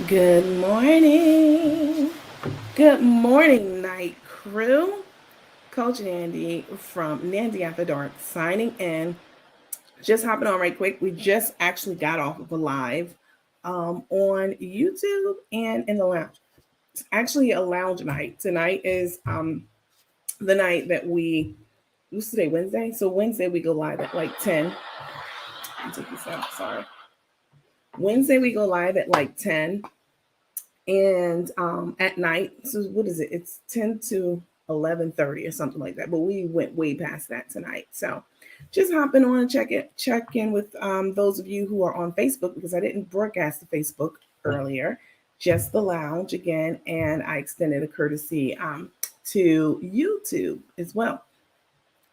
Good morning. Good morning, night crew. Coach Nandy from Nandy After Dark signing in. Just hopping on right quick. We just actually got off of a live on YouTube and in the lounge. It's actually a lounge night. Tonight is the night that what's today, Wednesday? So Wednesday we go live at like 10. Let me take this out, sorry. Wednesday we go live at like 10 and at night. So what is it? It's 10 to 11:30 or something like that. But we went way past that tonight. So just hopping on and check in with those of you who are on Facebook, because I didn't broadcast to Facebook earlier, just the lounge again, and I extended a courtesy to YouTube as well.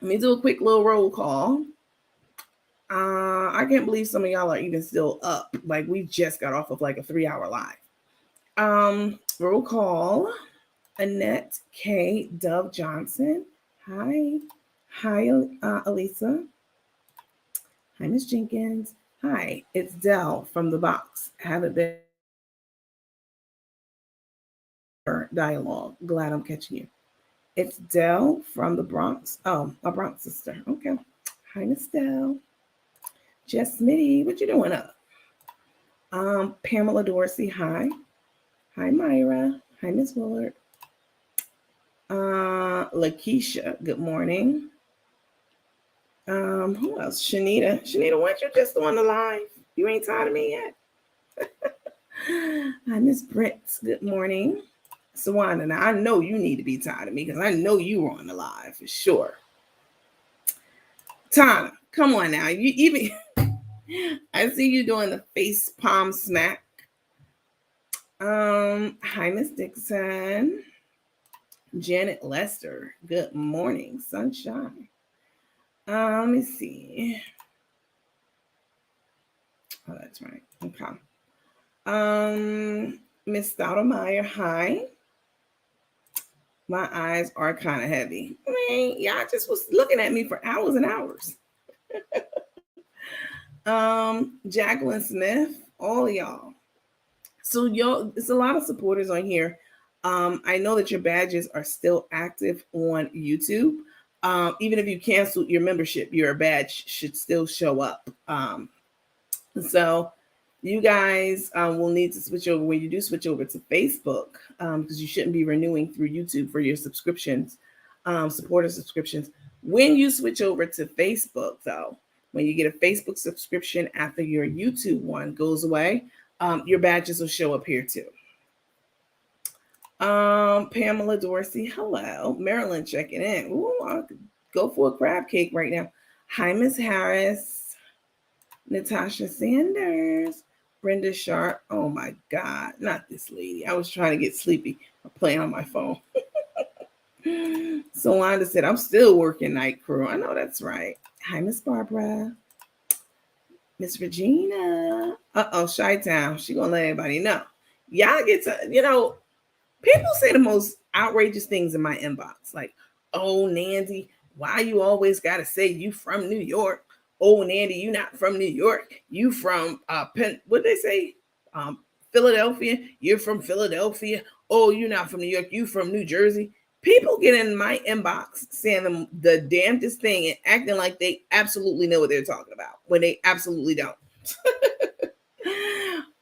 Let me do a quick little roll call. I can't believe some of y'all are even still up. Like we just got off of like a 3-hour live. Roll call. Annette K. Dove Johnson. Hi. Hi, Elisa. Hi, Miss Jenkins. Hi, it's Dell from the box. Haven't been dialogue. Glad I'm catching you. It's Dell from the Bronx. Oh, a Bronx sister. Okay. Hi, Miss Dell. Jess Smitty, what you doing up? Pamela Dorsey. Hi. Hi, Myra. Hi, Miss Willard. Lakeisha, good morning. Who else? Shanita. Shanita, weren't you just on the live? You ain't tired of me yet? Hi, Miss Britt. Good morning. Swana, now I know you need to be tired of me because I know you were on the live for sure. Tana, come on now. You even I see you doing the face palm smack. Hi, Miss Dixon. Janet Lester. Good morning, sunshine. Let me see. Oh, that's right. Okay. Miss Stoudemire, hi. My eyes are kind of heavy. Man, y'all just was looking at me for hours and hours. Jacqueline Smith, all of y'all. So y'all, it's a lot of supporters on here. I know that your badges are still active on YouTube. Even if you cancel your membership, your badge should still show up. So you guys will need to switch over when you do switch over to Facebook, because you shouldn't be renewing through YouTube for your subscriptions, supporter subscriptions. When you switch over to Facebook, though, when you get a Facebook subscription after your YouTube one goes away, your badges will show up here too. Pamela Dorsey, hello. Marilyn checking in. Ooh, I could go for a crab cake right now. Hi, Miss Harris. Natasha Sanders. Brenda Sharp. Oh my God, not this lady. I was trying to get sleepy. I'm playing on my phone. So Wanda said, I'm still working night crew. I know that's right. Hi, Miss Barbara. Miss Regina. Uh-oh, Chi-Town. She gonna let everybody know. Y'all get to, people say the most outrageous things in my inbox. Like, oh, Nandy, why you always gotta say you from New York? Oh, Nandy, you not from New York. You from what they say? Philadelphia. You're from Philadelphia. Oh, you're not from New York. You from New Jersey. People get in my inbox saying the damnedest thing and acting like they absolutely know what they're talking about when they absolutely don't.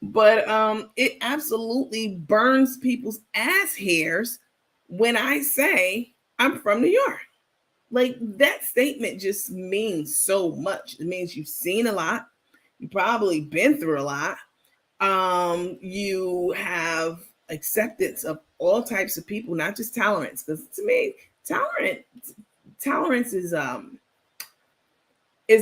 But it absolutely burns people's ass hairs when I say I'm from New York. Like that statement just means so much. It means you've seen a lot. You've probably been through a lot. You have acceptance of all types of people, not just tolerance. Because to me, tolerance is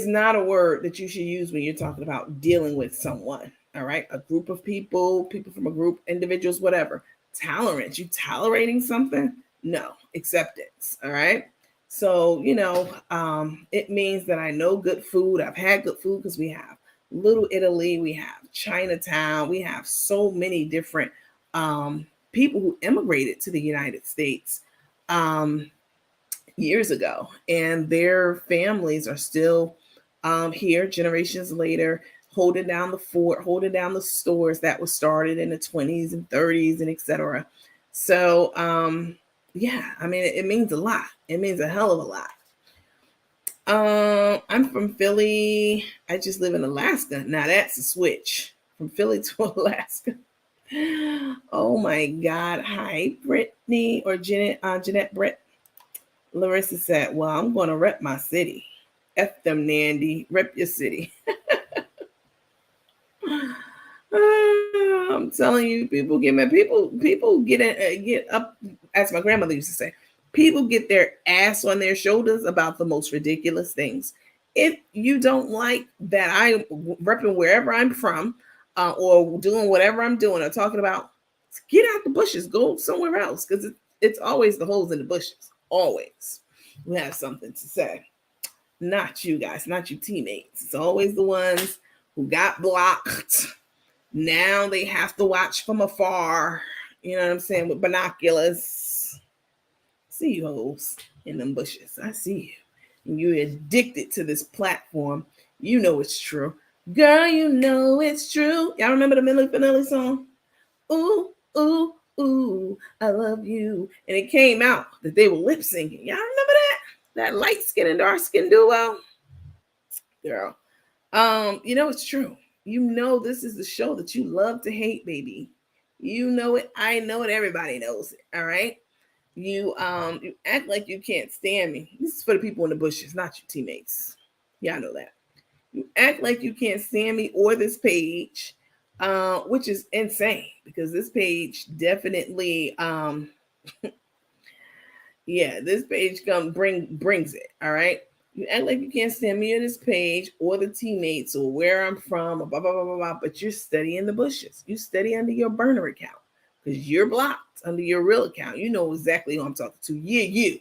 not a word that you should use when you're talking about dealing with someone. All right, a group of people from a group, individuals, whatever. Tolerance, you tolerating something? No, acceptance. All right. So, it means that I know good food. I've had good food because we have Little Italy, we have Chinatown, we have so many different people who immigrated to the United States years ago, and their families are still here generations later, holding down the fort, holding down the stores that was started in the 20s and 30s and etc. So yeah, I mean it means a lot. It means a hell of a lot. I'm from Philly. I just live in Alaska. Now that's a switch from Philly to Alaska. Oh my God. Hi, Brittany or Jeanette Brett. Larissa said, well, I'm going to rep my city. F them, Nandy. Rep your city. I'm telling you, people get mad. People get up, as my grandmother used to say, people get their ass on their shoulders about the most ridiculous things. If you don't like that I'm repping wherever I'm from, or doing whatever I'm doing or talking about, get out the bushes, go somewhere else, because it's always the holes in the bushes. Always, we have something to say. Not you guys, not you teammates. It's always the ones who got blocked. Now they have to watch from afar. You know what I'm saying? With binoculars. See you hoes in them bushes. I see you. And you're addicted to this platform. You know it's true. Girl, you know it's true. Y'all remember the Milli Vanilli song? Ooh, ooh, ooh, I love you. And it came out that they were lip syncing. Y'all remember that? That light skin and dark skin duo? Girl. You know it's true. You know this is the show that you love to hate, baby. You know it. I know it. Everybody knows it. All right. You act like you can't stand me. This is for the people in the bushes, not your teammates. Y'all know that. You act like you can't stand me or this page, which is insane because this page definitely yeah, this page brings it. All right. You act like you can't stand me or this page or the teammates or where I'm from, or blah, blah, blah, blah, blah, but you're steady in the bushes. You steady under your burner account because you're blocked under your real account. You know exactly who I'm talking to. Yeah, you.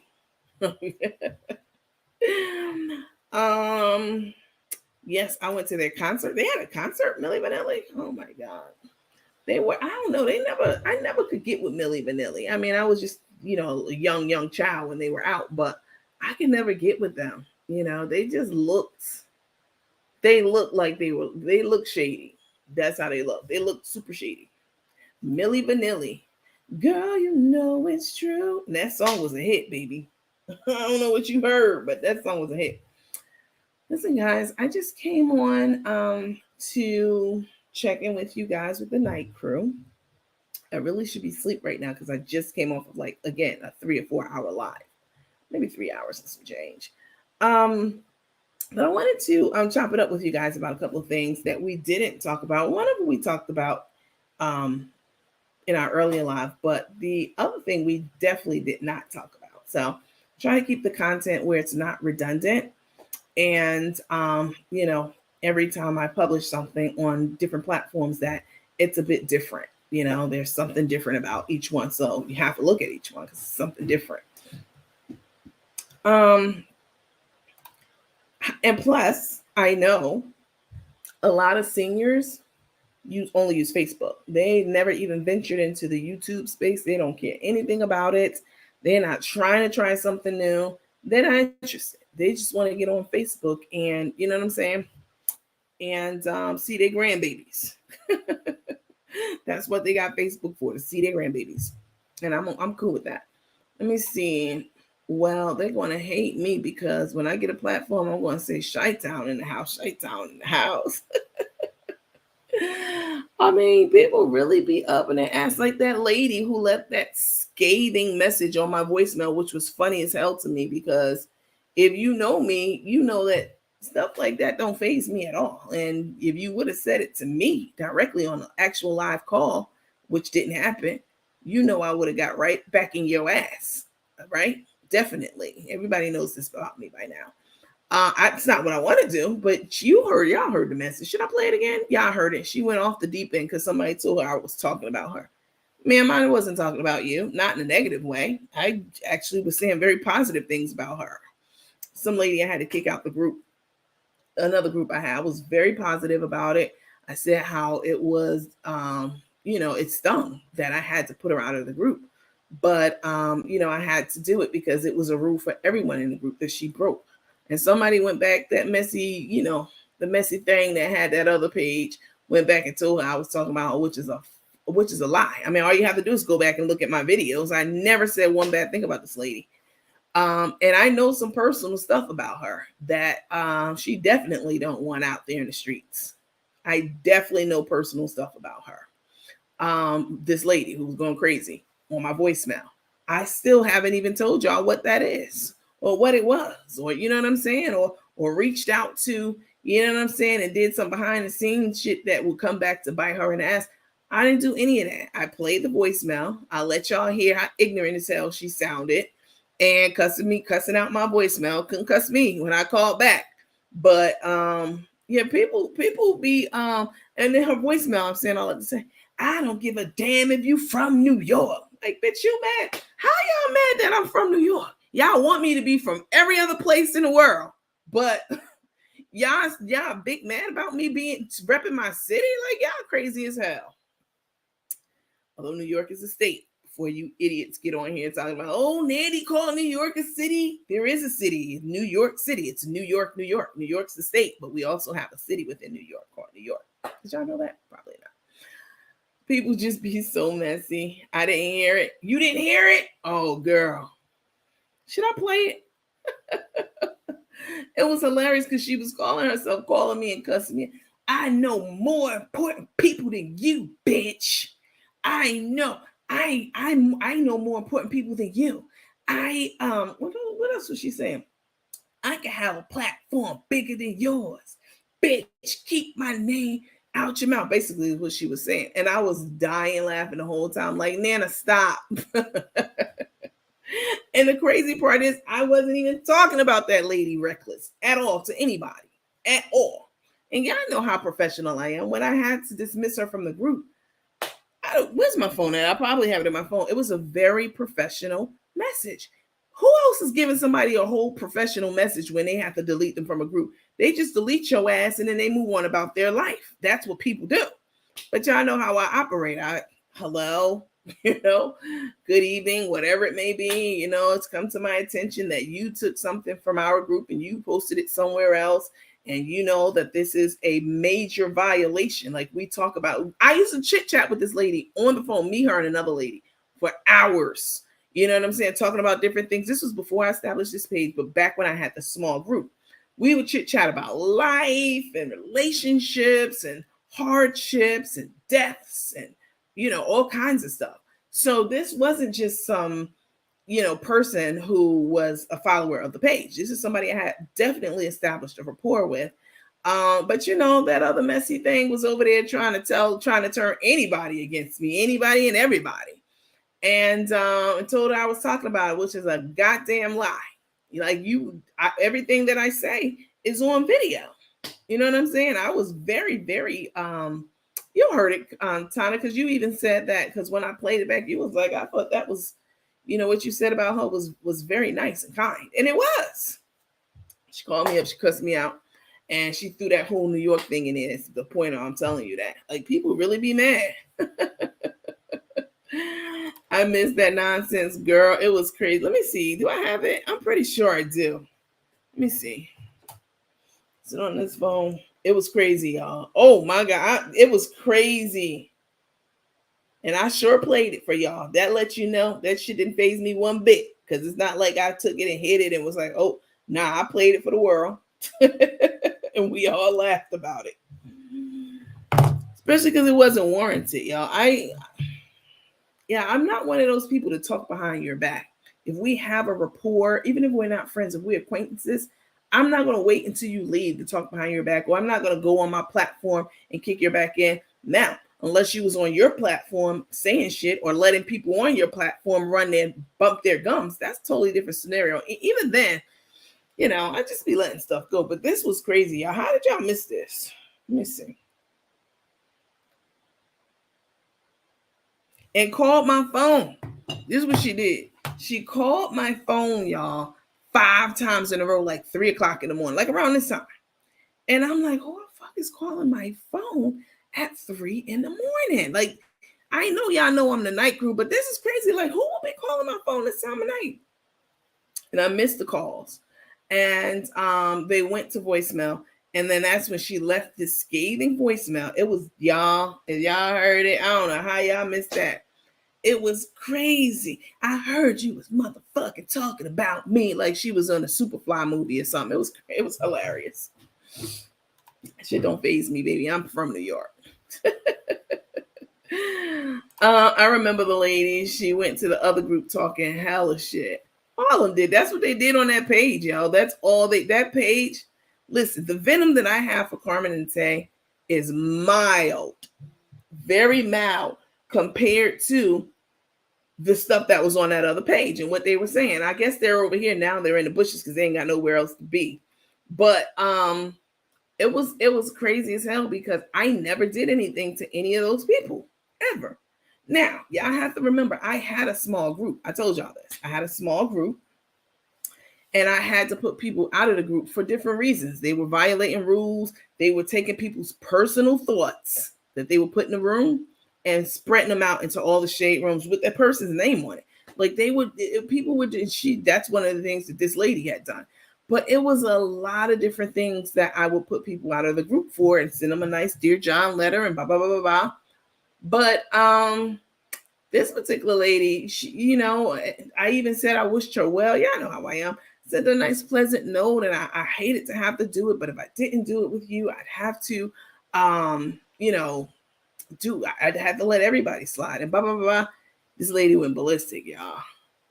Yes, I went to their concert. They had a concert, Milli Vanilli. Oh my God. They were, I don't know, I never could get with Milli Vanilli. I mean, I was just, a young child when they were out, but I could never get with them. They looked like they looked shady. That's how they look. They looked super shady. Milli Vanilli, girl, you know it's true. And that song was a hit, baby. I don't know what you heard, but that song was a hit. Listen, guys, I just came on to check in with you guys with the night crew. I really should be asleep right now because I just came off of again a 3 or 4 hour live, maybe 3 hours and some change. But I wanted to chop it up with you guys about a couple of things that we didn't talk about. One of them we talked about in our earlier live, but the other thing we definitely did not talk about. So try to keep the content where it's not redundant. And, every time I publish something on different platforms that it's a bit different. There's something different about each one. So you have to look at each one because it's something different. And plus, I know a lot of seniors only use Facebook. They never even ventured into the YouTube space. They don't care anything about it. They're not trying to try something new. They're not interested. They just want to get on Facebook and, you know what I'm saying? And see their grandbabies. That's what they got Facebook for, to see their grandbabies. And I'm cool with that. Let me see. Well, they're going to hate me because when I get a platform, I'm going to say Chi-Town in the house, Chi-Town in the house. I mean, people really be up in their ass, like that lady who left that scathing message on my voicemail, which was funny as hell to me because if you know me, you know that stuff like that don't faze me at all. And if you would have said it to me directly on an actual live call, which didn't happen, I would have got right back in your ass, right? Definitely. Everybody knows this about me by now. It's not what I want to do, but y'all heard the message. Should I play it again? Y'all heard it. She went off the deep end because somebody told her I was talking about her. Ma'am, I wasn't talking about you, not in a negative way. I actually was saying very positive things about her. Some lady I had to kick out the group, another group I had, was very positive about it. I said how it was, it stung that I had to put her out of the group. But, I had to do it because it was a rule for everyone in the group that she broke. And somebody went back that messy, the messy thing that had that other page went back and told her I was talking about her, which is a lie. I mean, all you have to do is go back and look at my videos. I never said one bad thing about this lady. And I know some personal stuff about her that she definitely don't want out there in the streets. I definitely know personal stuff about her. This lady who was going crazy on my voicemail. I still haven't even told y'all what that is or what it was, or you know what I'm saying, or reached out to, you know what I'm saying, and did some behind the scenes shit that will come back to bite her in the ass. I didn't do any of that. I played the voicemail. I let y'all hear how ignorant as hell she sounded and cussing out my voicemail. Couldn't cuss me when I called back. But yeah, people be and then her voicemail, I'm saying all that to say, I don't give a damn if you from New York. Like, bitch, you mad? How y'all mad that I'm from New York? Y'all want me to be from every other place in the world, but y'all big mad about me being repping my city? Like, y'all crazy as hell. Although New York is a state, before you idiots get on here talking about, oh, Nandy called New York a city. There is a city, New York City. It's New York, New York. New York's the state, but we also have a city within New York called New York. Did y'all know that? Probably not. People just be so messy. I didn't hear it. You didn't hear it? Oh, girl. Should I play it? It was hilarious because she was calling me and cussing me. I know more important people than you, bitch. I know. I know more important people than you. What else was she saying? I can have a platform bigger than yours. Bitch, keep my name out your mouth. Basically is what she was saying. And I was dying laughing the whole time. Like, Nana, stop. And the crazy part is I wasn't even talking about that lady Reckless at all to anybody. At all. And y'all know how professional I am. When I had to dismiss her from the group, where's my phone at? I probably have it in my phone. It was a very professional message. Who else is giving somebody a whole professional message when they have to delete them from a group? They just delete your ass and then they move on about their life. That's what people do. But y'all know how I operate. Hello, good evening, whatever it may be. It's come to my attention that you took something from our group and you posted it somewhere else. And you know that this is a major violation. Like we talk about, I used to chit chat with this lady on the phone, me, her, and another lady for hours. You know what I'm saying? Talking about different things. This was before I established this page, but back when I had the small group, we would chit chat about life and relationships and hardships and deaths and, all kinds of stuff. So this wasn't just some, person who was a follower of the page. This is somebody I had definitely established a rapport with. But that other messy thing was over there trying to turn anybody against me, anybody and everybody. And told her I was talking about it, which is a goddamn lie. Like everything that I say is on video. You know what I'm saying? I was very, very, you heard it, Tana, because you even said that, because when I played it back, you was like, I thought that was, what you said about her was very nice and kind. And it was. She called me up, she cussed me out, and she threw that whole New York thing in there. It's the pointer, I'm telling you that. Like, people really be mad. I missed that nonsense, girl. It was crazy. Let me see. Do I have it? I'm pretty sure I do. Let me see. Is it on this phone? It was crazy, y'all. Oh my God. It was crazy. And I sure played it for y'all. That lets you know that shit didn't faze me one bit. Because it's not like I took it and hit it and was like, oh, nah, I played it for the world. And we all laughed about it. Especially because it wasn't warranted, y'all. I'm not one of those people to talk behind your back. If we have a rapport, even if we're not friends, if we're acquaintances, I'm not going to wait until you leave to talk behind your back, or I'm not going to go on my platform and kick your back in. Now, unless you was on your platform saying shit or letting people on your platform bump their gums, that's a totally different scenario. Even then, I just be letting stuff go. But this was crazy, y'all. How did y'all miss this? Let me see. And called my phone. This is what she did. She called my phone, y'all, 5 times in a row, like 3 o'clock in the morning, like around this time. And I'm like, who the fuck is calling my phone at 3 in the morning? Like, I know y'all know I'm the night crew, but this is crazy. Like, who will be calling my phone this time of night? And I missed the calls. And they went to voicemail. And then that's when she left this scathing voicemail. It was y'all, if y'all heard it, I don't know how y'all missed that. It was crazy. I heard you was motherfucking talking about me like she was on a Superfly movie or something. It was hilarious. Shit don't faze me, baby. I'm from New York. I remember the lady. She went to the other group talking hella shit. All of them did. That's what they did on that page, y'all. That's all they. That page. Listen, the venom that I have for Carmen and Tay is mild, very mild compared to the stuff that was on that other page and what they were saying. I guess they're over here now. They're in the bushes because they ain't got nowhere else to be. But it was crazy as hell because I never did anything to any of those people ever. Now, y'all have to remember, I had a small group. I told y'all this. I had a small group, and I had to put people out of the group for different reasons. They were violating rules. They were taking people's personal thoughts that they would put in the room and spreading them out into all the shade rooms with that person's name on it. Like they would, people would, that's one of the things that this lady had done. But it was a lot of different things that I would put people out of the group for and send them a nice Dear John letter and blah, blah, blah, blah, blah. But this particular lady, she, I even said I wished her well. Yeah, I know how I am. Sent a nice, pleasant note, and I hated to have to do it, but if I didn't do it with you, I'd have to, I'd have to let everybody slide and blah, blah, blah, blah. This lady went ballistic, y'all.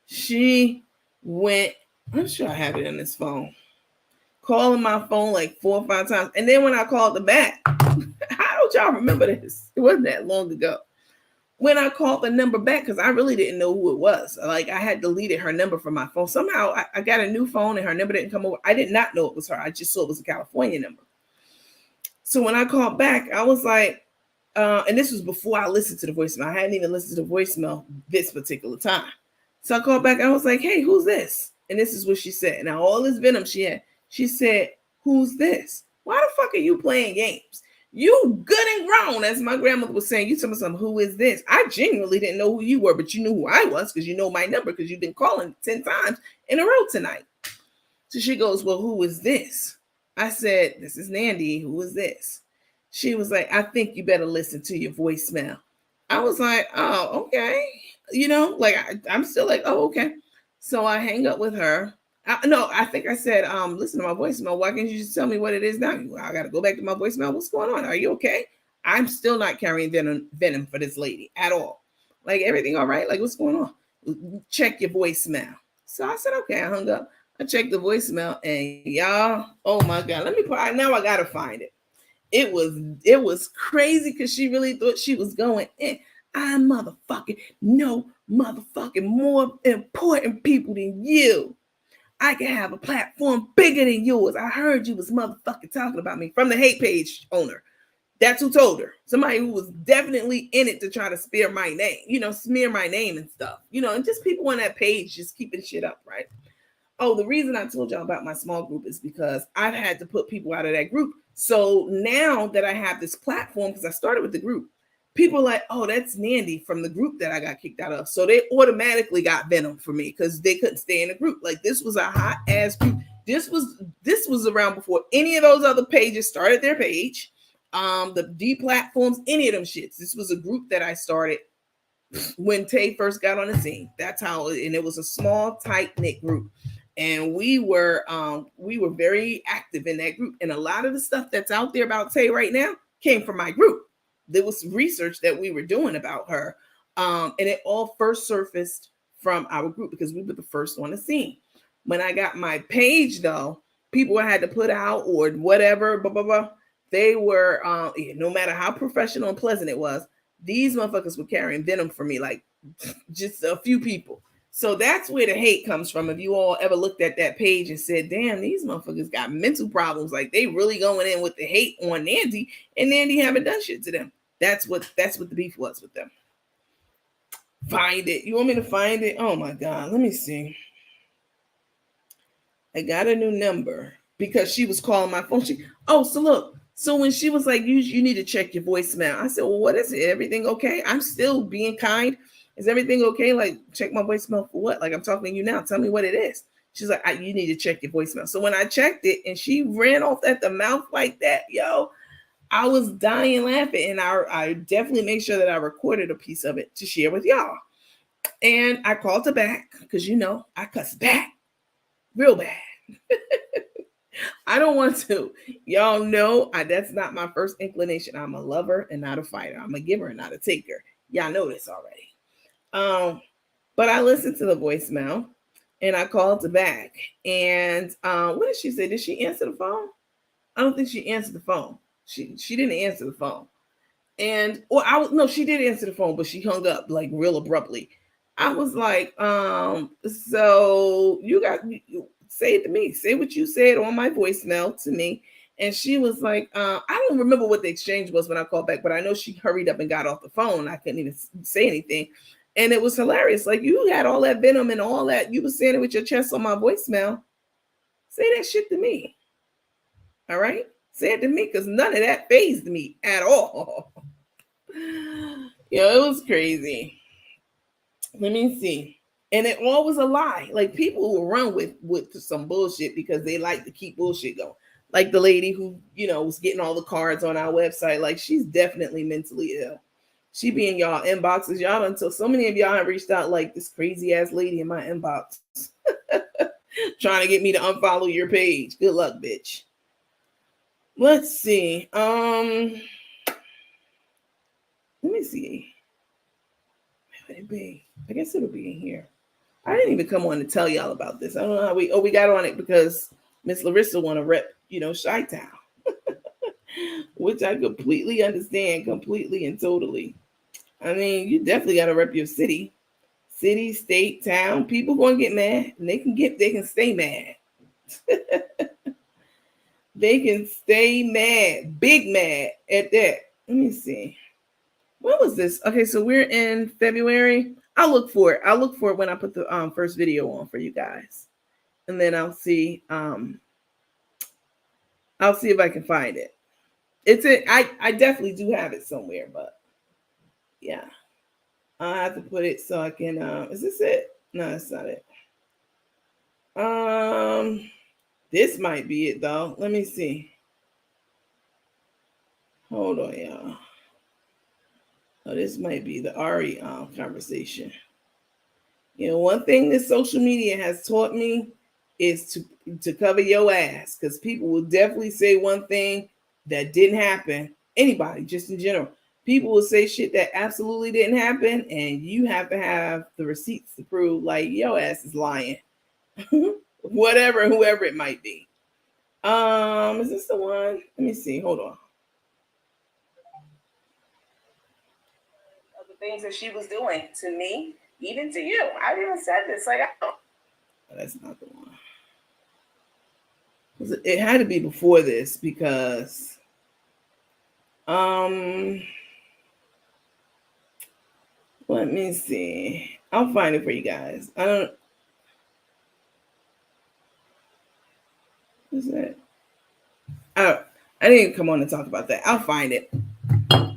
She went, I'm sure I have it on this phone, calling my phone like 4 or 5 times. And then when I called her back, how don't y'all remember this? It wasn't that long ago. When I called the number back, because I really didn't know who it was. Like I had deleted her number from my phone. Somehow I got a new phone and her number didn't come over. I did not know it was her. I just saw it was a California number. So when I called back, I was like, and this was before I listened to the voicemail. I hadn't even listened to the voicemail this particular time. So I called back. I was like, hey, who's this? And this is what she said. Now, all this venom she had. She said, who's this? Why the fuck are you playing games? You good and grown, as my grandmother was saying. You tell me something, who is this? I genuinely didn't know who you were, but you knew who I was because you know my number because you've been calling 10 times in a row tonight. So she goes, well, who is this? I said, this is Nandy. Who is this? She was like, I think you better listen to your voicemail. I was like, oh, okay. I'm still like, oh, okay. So I hang up with her. I think I said, listen to my voicemail. Why can't you just tell me what it is now? I got to go back to my voicemail. What's going on? Are you okay? I'm still not carrying venom for this lady at all. Like, everything all right? Like, what's going on? Check your voicemail. So I said, okay. I hung up. I checked the voicemail, and y'all, oh my God. Now I got to find it. It was crazy because she really thought she was going in. I'm motherfucking no motherfucking more important people than you. I can have a platform bigger than yours. I heard you was motherfucking talking about me from the hate page owner. That's who told her. Somebody who was definitely in it to try to smear my name and stuff. And just people on that page just keeping shit up, right? Oh, the reason I told y'all about my small group is because I've had to put people out of that group. So now that I have this platform, because I started with the group, people are like, oh, that's Nandy from the group that I got kicked out of. So they automatically got venom for me because they couldn't stay in the group. Like, this was a hot ass group. This was around before any of those other pages started their page. The D platforms, any of them shits. This was a group that I started when Tay first got on the scene. That's how, and it was a small, tight-knit group. And we were very active in that group. And a lot of the stuff that's out there about Tay right now came from my group. There was research that we were doing about her. And it all first surfaced from our group because we were the first on the scene. When I got my page, though, people I had to put out or whatever, blah, blah, blah, they were, no matter how professional and pleasant it was, these motherfuckers were carrying venom for me, like just a few people. So that's where the hate comes from. If you all ever looked at that page and said, damn, these motherfuckers got mental problems. Like, they really going in with the hate on Nandy, and Nandy haven't done shit to them. That's what the beef was with them. Find it. You want me to find it? Oh my God. Let me see. I got a new number because she was calling my phone. So look. So when she was like, you need to check your voicemail. I said, well, what is it? Everything okay? I'm still being kind. Is everything okay? Like, check my voicemail for what? Like, I'm talking to you now. Tell me what it is. She's like, you need to check your voicemail. So when I checked it and she ran off at the mouth like that, yo, I was dying laughing. And I definitely make sure that I recorded a piece of it to share with y'all. And I called her back because, I cuss back real bad. I don't want to. Y'all know that's not my first inclination. I'm a lover and not a fighter. I'm a giver and not a taker. Y'all know this already. But I listened to the voicemail and I called her back. And what did she say? Did she answer the phone? I don't think she answered the phone. She didn't answer the phone. And no, she did answer the phone, but she hung up like real abruptly. I was like, so you say it to me. Say what you said on my voicemail to me. And she was like, I don't remember what the exchange was when I called back, but I know she hurried up and got off the phone. I couldn't even say anything. And it was hilarious. Like, you had all that venom and all that. You were saying it with your chest on my voicemail. Say that shit to me. All right? Say it to me, because none of that fazed me at all. It was crazy. Let me see. And it all was a lie. Like, people will run with some bullshit because they like to keep bullshit going. Like the lady who, was getting all the cards on our website. Like, she's definitely mentally ill. She be in y'all inboxes. Y'all until so many of y'all have reached out like this crazy ass lady in my inbox trying to get me to unfollow your page. Good luck, bitch. Let's see. Let me see. Where would it be? I guess it'll be in here. I didn't even come on to tell y'all about this. I don't know how we got on it because Miss Larissa want to rep, Chi-Town, which I completely understand, completely and totally. I mean, you definitely got to rep your city, state, town. People going to get mad, and they can stay mad. They can stay mad, big mad at that. Let me see. What was this? Okay, so we're in February. I'll look for it. I'll look for it when I put the first video on for you guys, and then I'll see. I'll see if I can find it. I definitely do have it somewhere, but yeah, I have to put it so I can. Is this it? No, it's not it. This might be it though. Let me see. Hold on, y'all. Oh, this might be the Ari conversation. One thing that social media has taught me is to cover your ass, because people will definitely say one thing that didn't happen. Anybody, just in general. People will say shit that absolutely didn't happen, and you have to have the receipts to prove like your ass is lying. Whatever, whoever it might be. Is this the one? Let me see. Hold on. Of the things that she was doing to me, even to you. I even said this. Like, that's not the one. It had to be before this because let me see. I'll find it for you guys. What's that? I didn't come on to talk about that. I'll find it.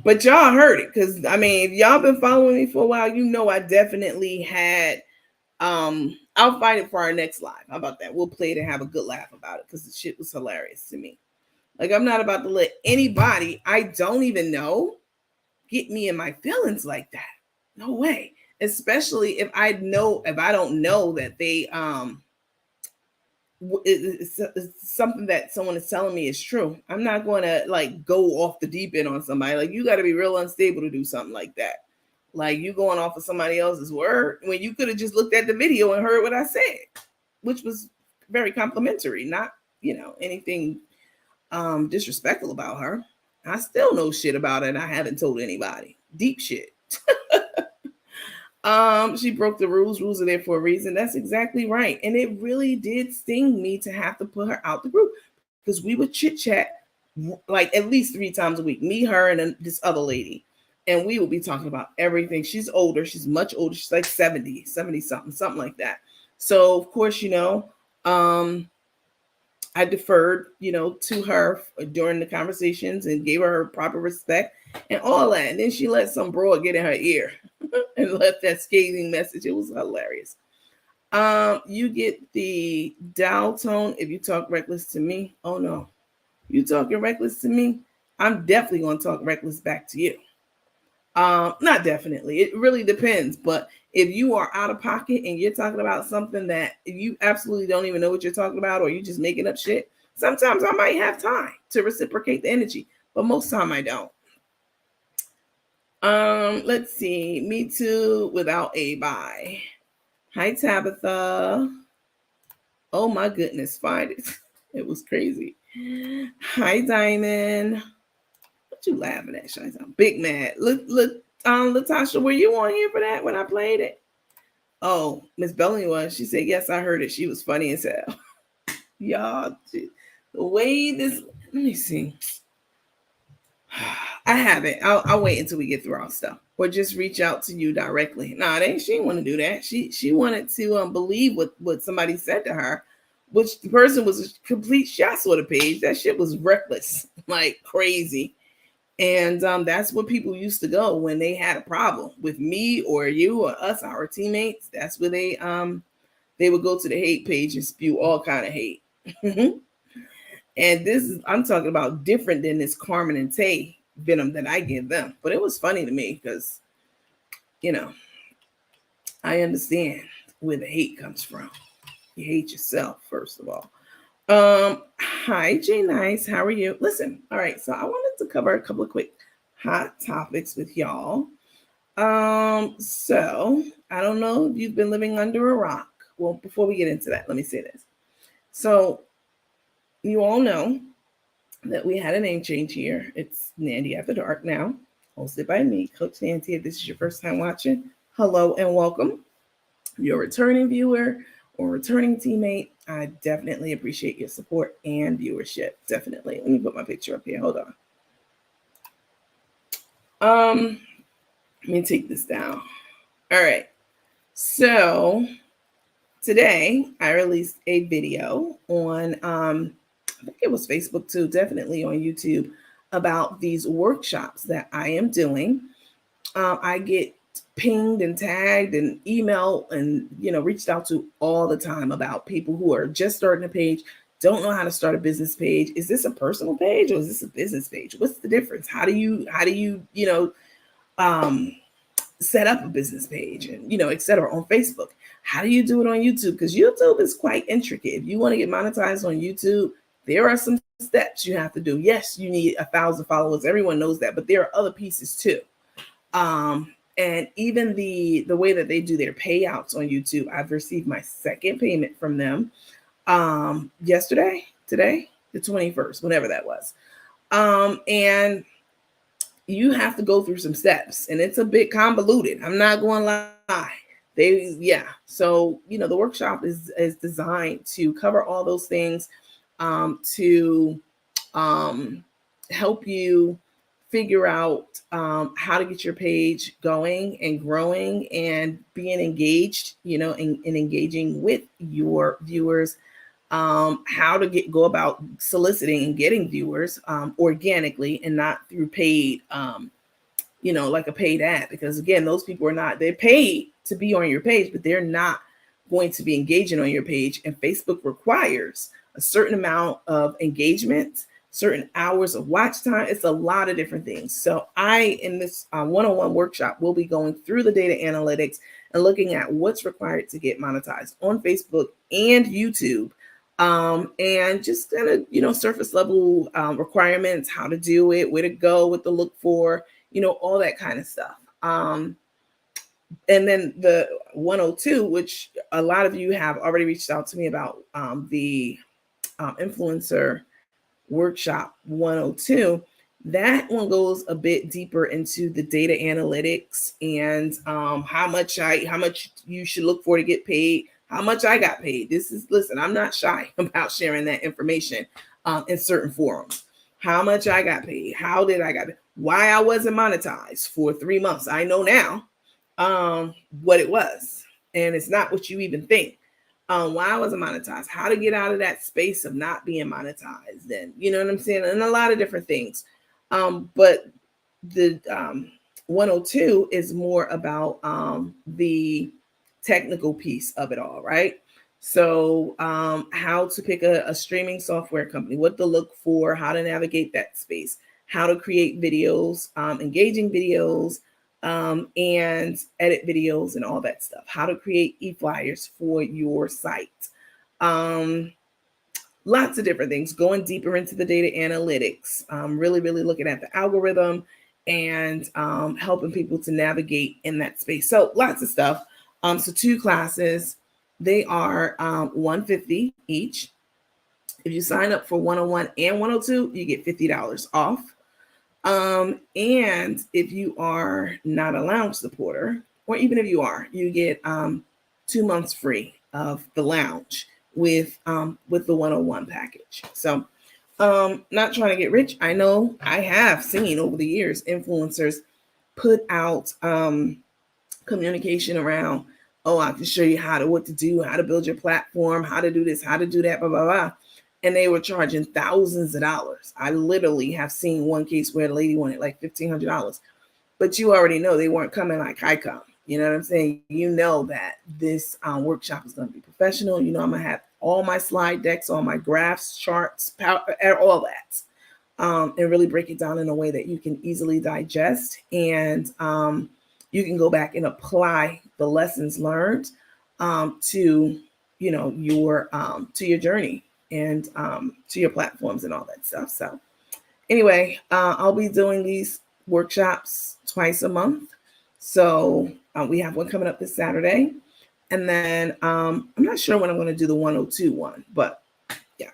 But y'all heard it, because I mean, if y'all been following me for a while, I definitely had. I'll find it for our next live. How about that? We'll play it and have a good laugh about it, because the shit was hilarious to me. Like, I'm not about to let anybody I don't even know get me in my feelings like that. No way. Especially if I don't know that they it's something that someone is telling me is true. I'm not going to like go off the deep end on somebody. Like, you got to be real unstable to do something like that. Like, you going off of somebody else's word when you could have just looked at the video and heard what I said, which was very complimentary, not, anything disrespectful about her. I still know shit about it and I haven't told anybody. Deep shit. She broke the rules. Rules are there for a reason. That's exactly right. And it really did sting me to have to put her out the group, because we would chit chat like at least 3 times a week. Me, her, and this other lady. And we would be talking about everything. She's older. She's much older. She's like 70 something like that. So of course, I deferred, to her during the conversations and gave her proper respect and all that. And then she let some broad get in her ear and left that scathing message. It was hilarious. You get the dial tone if you talk reckless to me. Oh no, you talking reckless to me, I'm definitely gonna talk reckless back to you. Not definitely. It really depends. But if you are out of pocket and you're talking about something that you absolutely don't even know what you're talking about, or you just making up shit, sometimes I might have time to reciprocate the energy, but most time I don't. Let's see. Me too without a bye. Hi Tabitha. Oh my goodness, find it. It was crazy. Hi Diamond. What you laughing at, Shy? I'm big mad. Look, Latasha, were you on here for that when I played it? Oh, Miss Bellamy was. She said, yes, I heard it. She was funny as hell. Y'all, the way this, let me see. I haven't. I'll wait until we get through our stuff, or just reach out to you directly. Nah, she didn't want to do that. She wanted to believe what somebody said to her, which the person was a complete shot sort of page. That shit was reckless, like crazy. And that's where people used to go when they had a problem with me or you or us, our teammates. That's where they would go to the hate page and spew all kind of hate. And this is, I'm talking about different than this Carmen and Tay venom that I give them. But it was funny to me because, you know, I understand where the hate comes from. You hate yourself, first of all. Hi, Jay Nice. How are you? Listen, all right. So I wanted to cover a couple of quick hot topics with y'all. So I don't know if you've been living under a rock. Well, before we get into that, let me say this. So you all know that we had a name change here. It's Nandy After Dark now, hosted by me, Coach Nancy. If this is your first time watching, hello and welcome. You're a returning viewer or returning teammate, I definitely appreciate your support and viewership. Definitely. Let me put my picture up here. Hold on. Let me take this down. All right. So today I released a video on I think it was Facebook too, definitely on YouTube, about these workshops that I am doing. I get pinged and tagged and emailed and reached out to all the time about people who are just starting a page, don't know how to start a business page. Is this a personal page or is this a business page? What's the difference? How do you um, set up a business page and etc. on Facebook? How do you do it on YouTube? Because YouTube is quite intricate. If you want to get monetized on YouTube, there are some steps you have to do. Yes, you need 1,000 followers. Everyone knows that, but there are other pieces too. And even the way that they do their payouts on YouTube, I've received my second payment from them yesterday, today, the 21st, whatever that was. And you have to go through some steps, and it's a bit convoluted. I'm not going to lie. So the workshop is designed to cover all those things, to help you figure out how to get your page going and growing and being engaged, and engaging with your viewers, how to go about soliciting and getting viewers organically and not through paid, like a paid ad. Because again, those people they're paid to be on your page, but they're not going to be engaging on your page. And Facebook requires a certain amount of engagement, certain hours of watch time. It's a lot of different things. So in this one-on-one workshop, will be going through the data analytics and looking at what's required to get monetized on Facebook and YouTube. And just kind of, surface level requirements, how to do it, where to go, what to look for, all that kind of stuff. And then the 102, which a lot of you have already reached out to me about, the influencer workshop 102, that one goes a bit deeper into the data analytics and how much you should look for to get paid, how much I got paid. Listen, I'm not shy about sharing that information in certain forums. How much I got paid, how did I got paid, why I wasn't monetized for 3 months. I know now what it was, and it's not what you even think. Why I wasn't monetized, how to get out of that space of not being monetized, and you know what I'm saying, and a lot of different things. But the 102 is more about the technical piece of it all, right? So, how to pick a streaming software company, what to look for, how to navigate that space, how to create videos, engaging videos, and edit videos and all that stuff, how to create e-flyers for your site. Um, Lots of different things, going deeper into the data analytics, really, really looking at the algorithm and helping people to navigate in that space. So lots of stuff. So 2 classes, they are $150 each. If you sign up for 101 and 102, you get $50 off. And if you are not a lounge supporter, or even if you are, you get 2 months free of the lounge with the 101 package. So not trying to get rich. I know I have seen over the years influencers put out communication around, oh, I can show you what to do, how to build your platform, how to do this, how to do that, blah, blah, blah. And they were charging thousands of dollars. I literally have seen one case where the lady wanted like $1,500, but you already know they weren't coming like I come. You know what I'm saying? You know that this workshop is going to be professional. You know, I'm going to have all my slide decks, all my graphs, charts, all that, and really break it down in a way that you can easily digest, and you can go back and apply the lessons learned to, you know, your to your journey and to your platforms and all that stuff. So anyway, I'll be doing these workshops twice a month. So we have one coming up this Saturday. And then I'm not sure when I'm going to do the 102 one, but yeah.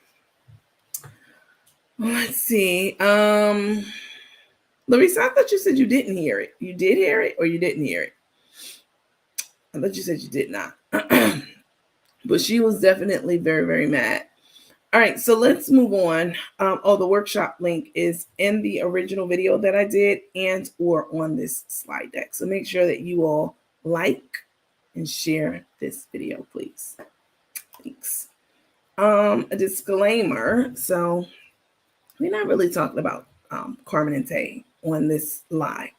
Let's see. Larissa, I thought you said you didn't hear it. You did hear it or you didn't hear it? I thought you said you did not. But she was definitely very, very mad. All right, so let's move on. The workshop link is in the original video that I did and or on this slide deck. So make sure that you all like and share this video, please. Thanks. A disclaimer. So we're not really talking about Carmen and Tay on this live.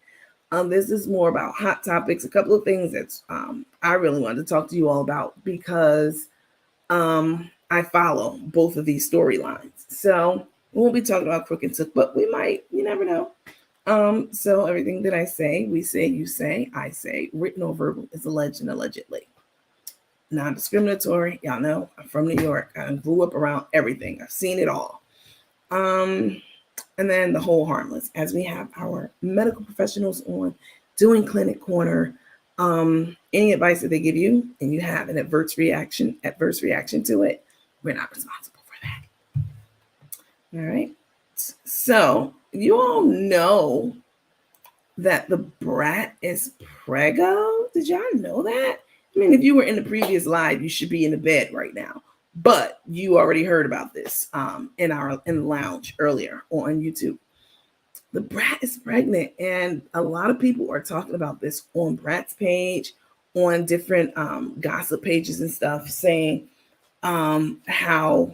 This is more about hot topics, a couple of things that I really wanted to talk to you all about because I follow both of these storylines. So we won't be talking about Crook and Took, but we might, you never know. So everything that I say, we say, you say, I say, written or verbal, is alleged and allegedly. Non-discriminatory. Y'all know I'm from New York. I grew up around everything. I've seen it all. And then the whole harmless, as we have our medical professionals on doing Clinic Corner. Any advice that they give you and you have an adverse reaction to it, we're not responsible for that. All right. So you all know that the Brat is Preggo. Did y'all know that? I mean, if you were in the previous live, you should be in the bed right now. But you already heard about this in the lounge earlier on YouTube. The Brat is pregnant, and a lot of people are talking about this on Brat's page, on different gossip pages and stuff, saying how,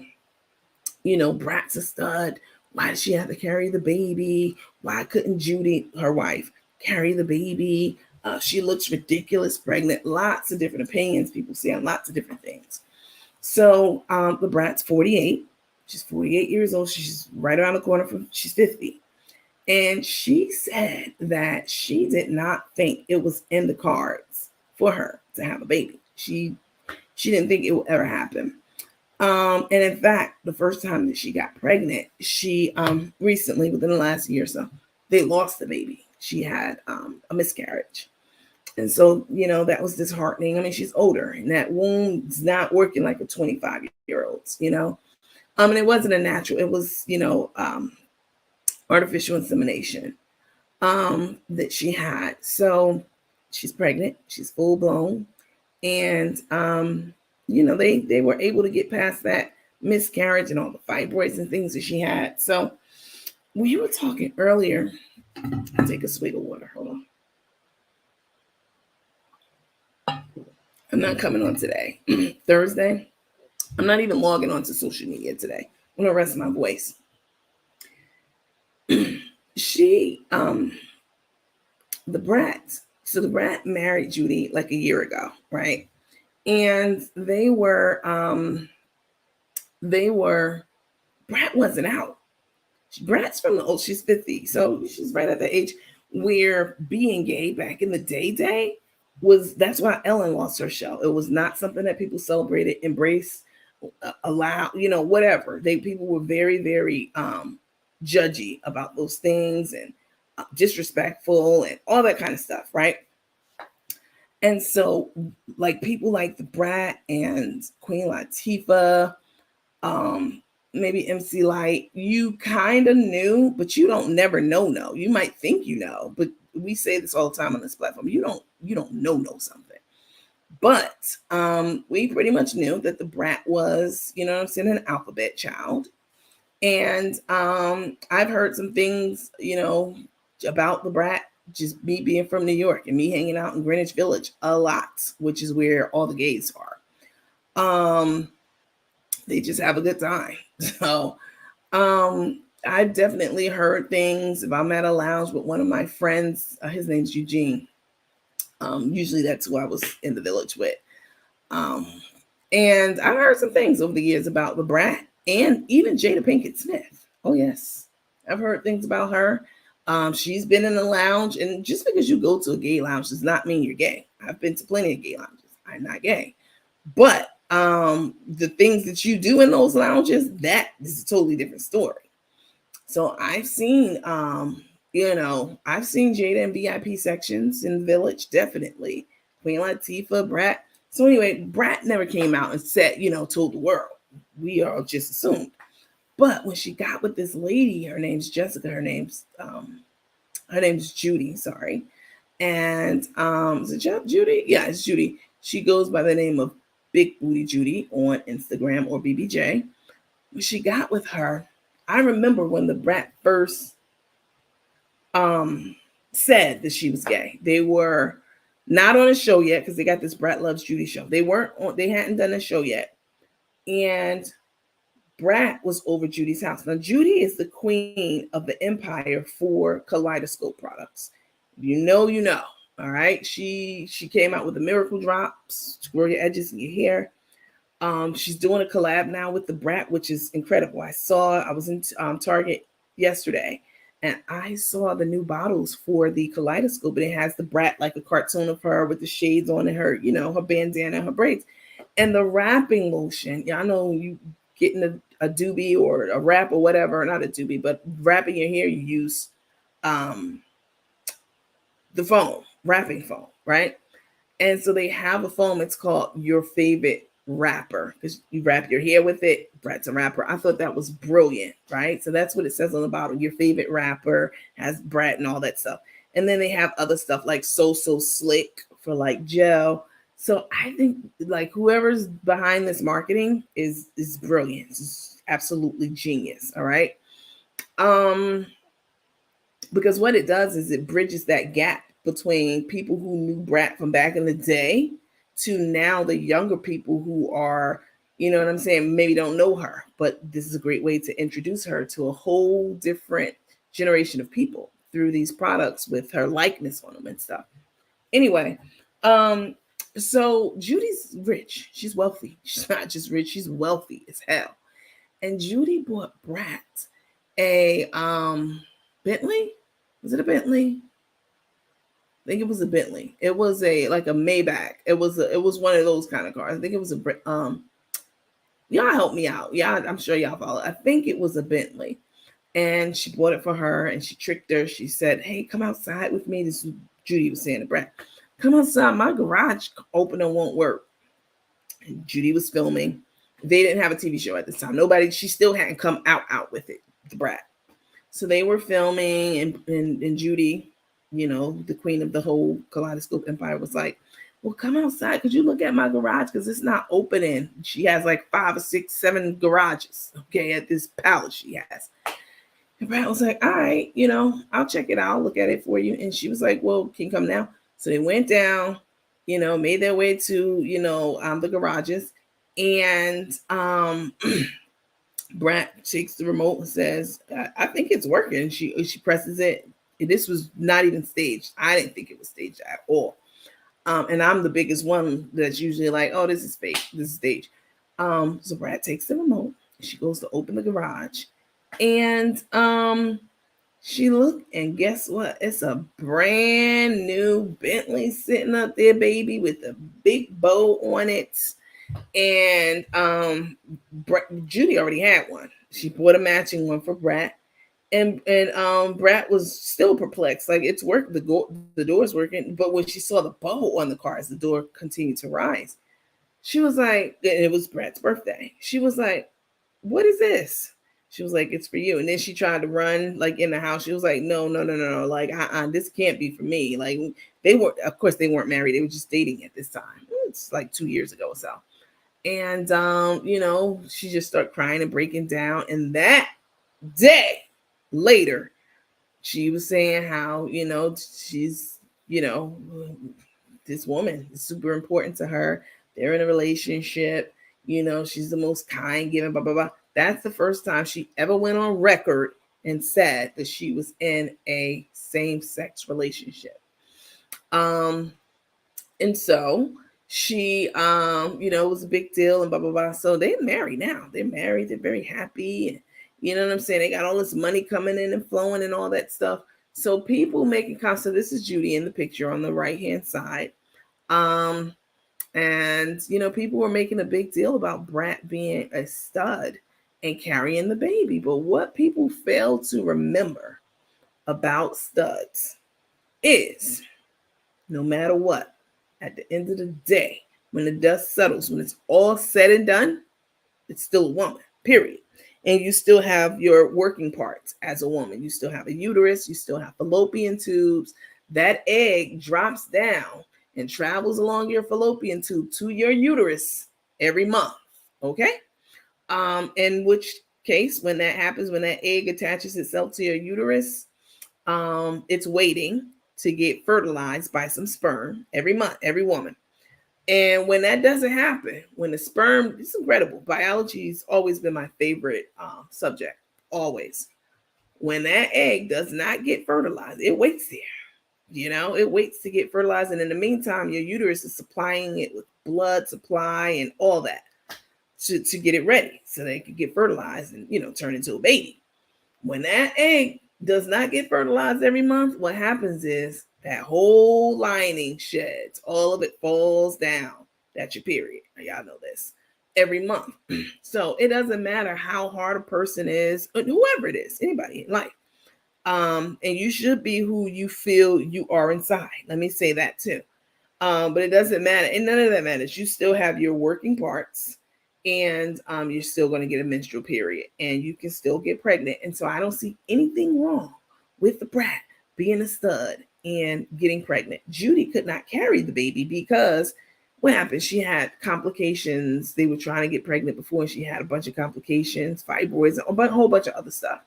you know, Brat's a stud. Why does she have to carry the baby? Why couldn't Judy, her wife, carry the baby? She looks ridiculous pregnant. Lots of different opinions. People saying lots of different things. So the Brat's 48. She's 48 years old. She's right around the corner from, she's 50. And she said that she did not think it was in the cards for her to have a baby. She didn't think it would ever happen. And in fact, the first time that she got pregnant, she recently, within the last year or so, they lost the baby. She had a miscarriage. And so, you know, that was disheartening. I mean, she's older and that womb's not working like a 25-year-old's, you know. And it wasn't a natural, it was, you know, artificial insemination that she had. So she's pregnant, she's full blown. And, you know, they were able to get past that miscarriage and all the fibroids and things that she had. So we were talking earlier, I'll take a swig of water, hold on. I'm not coming on today, Thursday. I'm not even logging on to social media today. I'm gonna rest my voice. She, the Brat, so the Brat married Judy like a year ago, right? And they were Brat wasn't out. Brat's from the old, she's 50, so she's right at the age where being gay back in the day was, that's why Ellen lost her show. It was not something that people celebrated, embraced, allow, whatever. People were very, very judgy about those things, and disrespectful and all that kind of stuff, right? And so, like, people like the Brat and Queen Latifah, um, maybe MC Light, you kind of knew, but you don't never know. No, you might think you know, but we say this all the time on this platform. You don't know something. But we pretty much knew that the Brat was, you know what I'm saying, an alphabet child. And I've heard some things, about the Brat, just me being from New York and me hanging out in Greenwich Village a lot, which is where all the gays are. They just have a good time. So I've definitely heard things. If I'm at a lounge with one of my friends, his name's Eugene. Usually that's who I was in the village with. Um, and I've heard some things over the years about the Brat and even Jada Pinkett Smith. Oh, yes. I've heard things about her. She's been in the lounge, and just because you go to a gay lounge does not mean you're gay. I've been to plenty of gay lounges. I'm not gay. But the things that you do in those lounges, that is a totally different story. So I've seen I've seen Jada in VIP sections in the village, definitely. Queen Latifah, Brat. So anyway, Brat never came out and said, told the world. We all just assumed. But when she got with this lady, her name's Jessica, her name's Judy, sorry. And is it Judy? Yeah, it's Judy. She goes by the name of Big Booty Judy on Instagram, or BBJ. When she got with her, I remember when the Brat first said that she was gay. They were not on a show yet because they got this Brat Loves Judy show. They hadn't done a show yet. And Brat was over Judy's house. Now, Judy is the queen of the empire for Kaleidoscope products. You know. All right. She came out with the miracle drops to grow your edges in your hair. She's doing a collab now with the Brat, which is incredible. I was in Target yesterday, and I saw the new bottles for the Kaleidoscope, and it has the Brat, like a cartoon of her with the shades on, and her, her bandana, her braids, and the wrapping lotion. Yeah, I know you getting a doobie or a wrap or whatever, not a doobie, but wrapping your hair, you use the foam, wrapping foam, right? And so they have a foam. It's called Your Favorite Wrapper, because you wrap your hair with it. Brat's a wrapper. I thought that was brilliant, right? So that's what it says on the bottle. Your favorite wrapper has Brat and all that stuff. And then they have other stuff like So Slick for like gel. So I think like whoever's behind this marketing is brilliant. It's absolutely genius. All right. Because what it does is it bridges that gap between people who knew Brat from back in the day to now the younger people who are, you know what I'm saying, maybe don't know her, but this is a great way to introduce her to a whole different generation of people through these products with her likeness on them and stuff. Anyway, so Judy's rich. She's wealthy. She's not just rich, she's wealthy as hell. And Judy bought Brat a Bentley. Was it a Bentley? I think it was a Bentley. It was like a Maybach. It was one of those kind of cars. I think it was y'all help me out. Yeah, I'm sure y'all follow. I think it was a Bentley. And she bought it for her, and she tricked her. She said, "Hey, come outside with me." This is Judy was saying to Brat. "Come outside. My garage opener won't work." And Judy was filming. They didn't have a TV show at this time. She still hadn't come out with it, the Brat. So they were filming, and Judy, the queen of the whole Kaleidoscope empire, was like, "Well, come outside. Could you look at my garage? Because it's not opening." She has like 5 or 6, 7 garages, okay, at this palace she has. And Brat was like, "All right, I'll check it out. I'll look at it for you." And she was like, "Well, can you come now?" So they went down, made their way to, the garages. And Brat takes the remote and says, "I think it's working." She presses it. This was not even staged. I didn't think it was staged at all. And I'm the biggest one that's usually like, oh, this is fake, this is stage. So Brad takes the remote. She goes to open the garage, and she looked, and guess what? It's a brand new Bentley sitting up there, baby, with a big bow on it. And Judy already had one. She bought a matching one for Brat, and Brat was still perplexed. Like, it's work, the door's working, but when she saw the bow on the car as the door continued to rise, she was like, and it was Brat's birthday. She was like, "What is this?" She was like, "It's for you." And then she tried to run like in the house. She was like, "No, no, no, no, no! Like, this can't be for me." Like, they were, of course, they weren't married. They were just dating at this time. It's like 2 years ago or so. And she just started crying and breaking down. And that day later, she was saying how, she's, this woman is super important to her. They're in a relationship. She's the most kind, giving, blah, blah, blah. That's the first time she ever went on record and said that she was in a same-sex relationship. And so she, it was a big deal and blah, blah, blah. So they're married now. They're married. They're very happy. And you know what I'm saying? They got all this money coming in and flowing and all that stuff. So people making comments. So this is Judy in the picture on the right-hand side. And, people were making a big deal about Brat being a stud and carrying the baby. But what people fail to remember about studs is, no matter what, at the end of the day, when the dust settles, when it's all said and done, it's still a woman, period. And you still have your working parts as a woman. You still have a uterus, you still have fallopian tubes. That egg drops down and travels along your fallopian tube to your uterus every month. Okay? In which case, when that happens, when that egg attaches itself to your uterus, it's waiting to get fertilized by some sperm every month, every woman. And when that doesn't happen, when the sperm, it's incredible. Biology's always been my favorite subject, always. When that egg does not get fertilized, it waits there. It waits to get fertilized. And in the meantime, your uterus is supplying it with blood supply and all that to get it ready so they can get fertilized and, turn into a baby. When that egg does not get fertilized every month, what happens is that whole lining sheds. All of it falls down. That's your period. Y'all know this. Every month. So it doesn't matter how hard a person is, whoever it is, anybody in life. And you should be who you feel you are inside. Let me say that too. But it doesn't matter. And none of that matters. You still have your working parts. And you're still going to get a menstrual period, and you can still get pregnant. And so I don't see anything wrong with the Brat being a stud and getting pregnant. Judy could not carry the baby because what happened? She had complications. They were trying to get pregnant before, and she had a bunch of complications, fibroids, and a whole bunch of other stuff.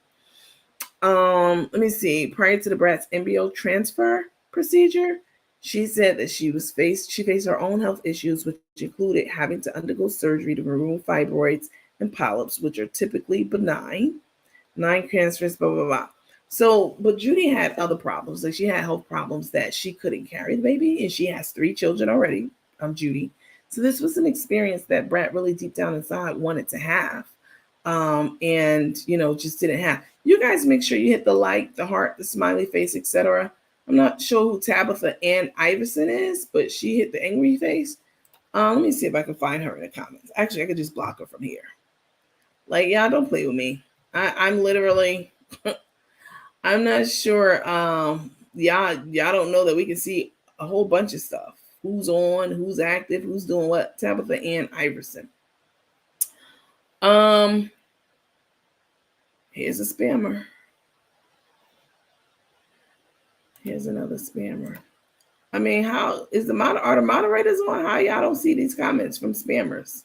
Let me see. Prior to the Brat's embryo transfer procedure, she said that she faced her own health issues, which included having to undergo surgery to remove fibroids and polyps, which are typically benign, cancerous, blah, blah, blah. So, but Judy had other problems. Like, she had health problems that she couldn't carry the baby, and she has 3 children already, Judy. So this was an experience that Brat really deep down inside wanted to have, and, just didn't have. You guys make sure you hit the like, the heart, the smiley face, etc. I'm not sure who Tabitha Ann Iverson is, but she hit the angry face. Let me see if I can find her in the comments. Actually, I could just block her from here. Like, y'all don't play with me. I'm literally, I'm not sure. Y'all don't know that we can see a whole bunch of stuff. Who's on, who's active, who's doing what. Tabitha Ann Iverson. Here's a spammer. Here's another spammer. I mean, how is are the moderators on? How y'all don't see these comments from spammers?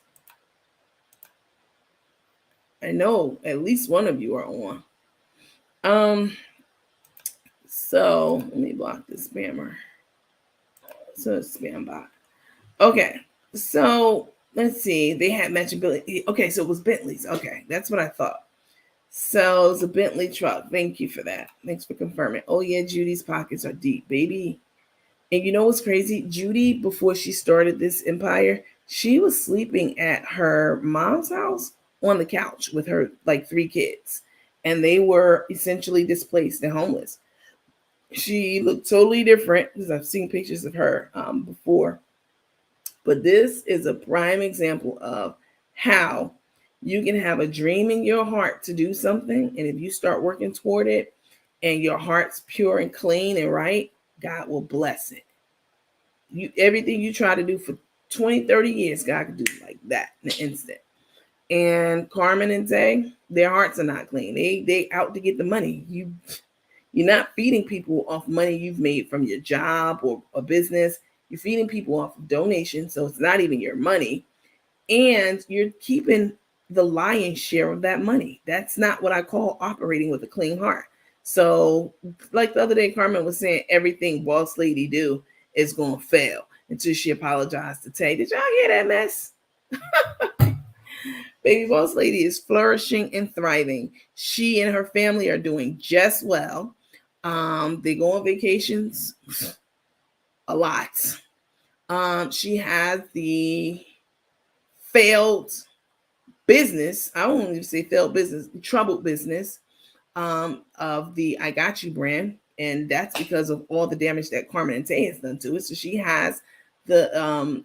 I know at least one of you are on. So let me block this spammer. So it's spam bot. Okay. So let's see. They had mentioned Bentley. Okay, so it was Bentley's. Okay, that's what I thought. So it's a Bentley truck. Thank you for that. Thanks for confirming. Oh yeah, Judy's pockets are deep, baby. And you know what's crazy? Judy, before she started this empire, she was sleeping at her mom's house on the couch with her like three kids. And they were essentially displaced and homeless. She looked totally different because I've seen pictures of her before. But this is a prime example of how you can have a dream in your heart to do something. And if you start working toward it and your heart's pure and clean and right, God will bless it. Everything you try to do for 20, 30 years, God can do like that in an instant. And Carmen and Zay, their hearts are not clean. They out to get the money. You're not feeding people off money you've made from your job or a business. You're feeding people off of donations, so it's not even your money. And you're keeping the lion's share of that money. That's not what I call operating with a clean heart. So, like the other day, Carmen was saying everything boss lady do is going to fail until she apologized to Tay. Did y'all hear that mess? Baby boss lady is flourishing and thriving. She and her family are doing just well. They go on vacations a lot. She has the failed business. I won't even say failed business, troubled business of the I Got You brand. And that's because of all the damage that Carmen and Tay has done to it. So she has the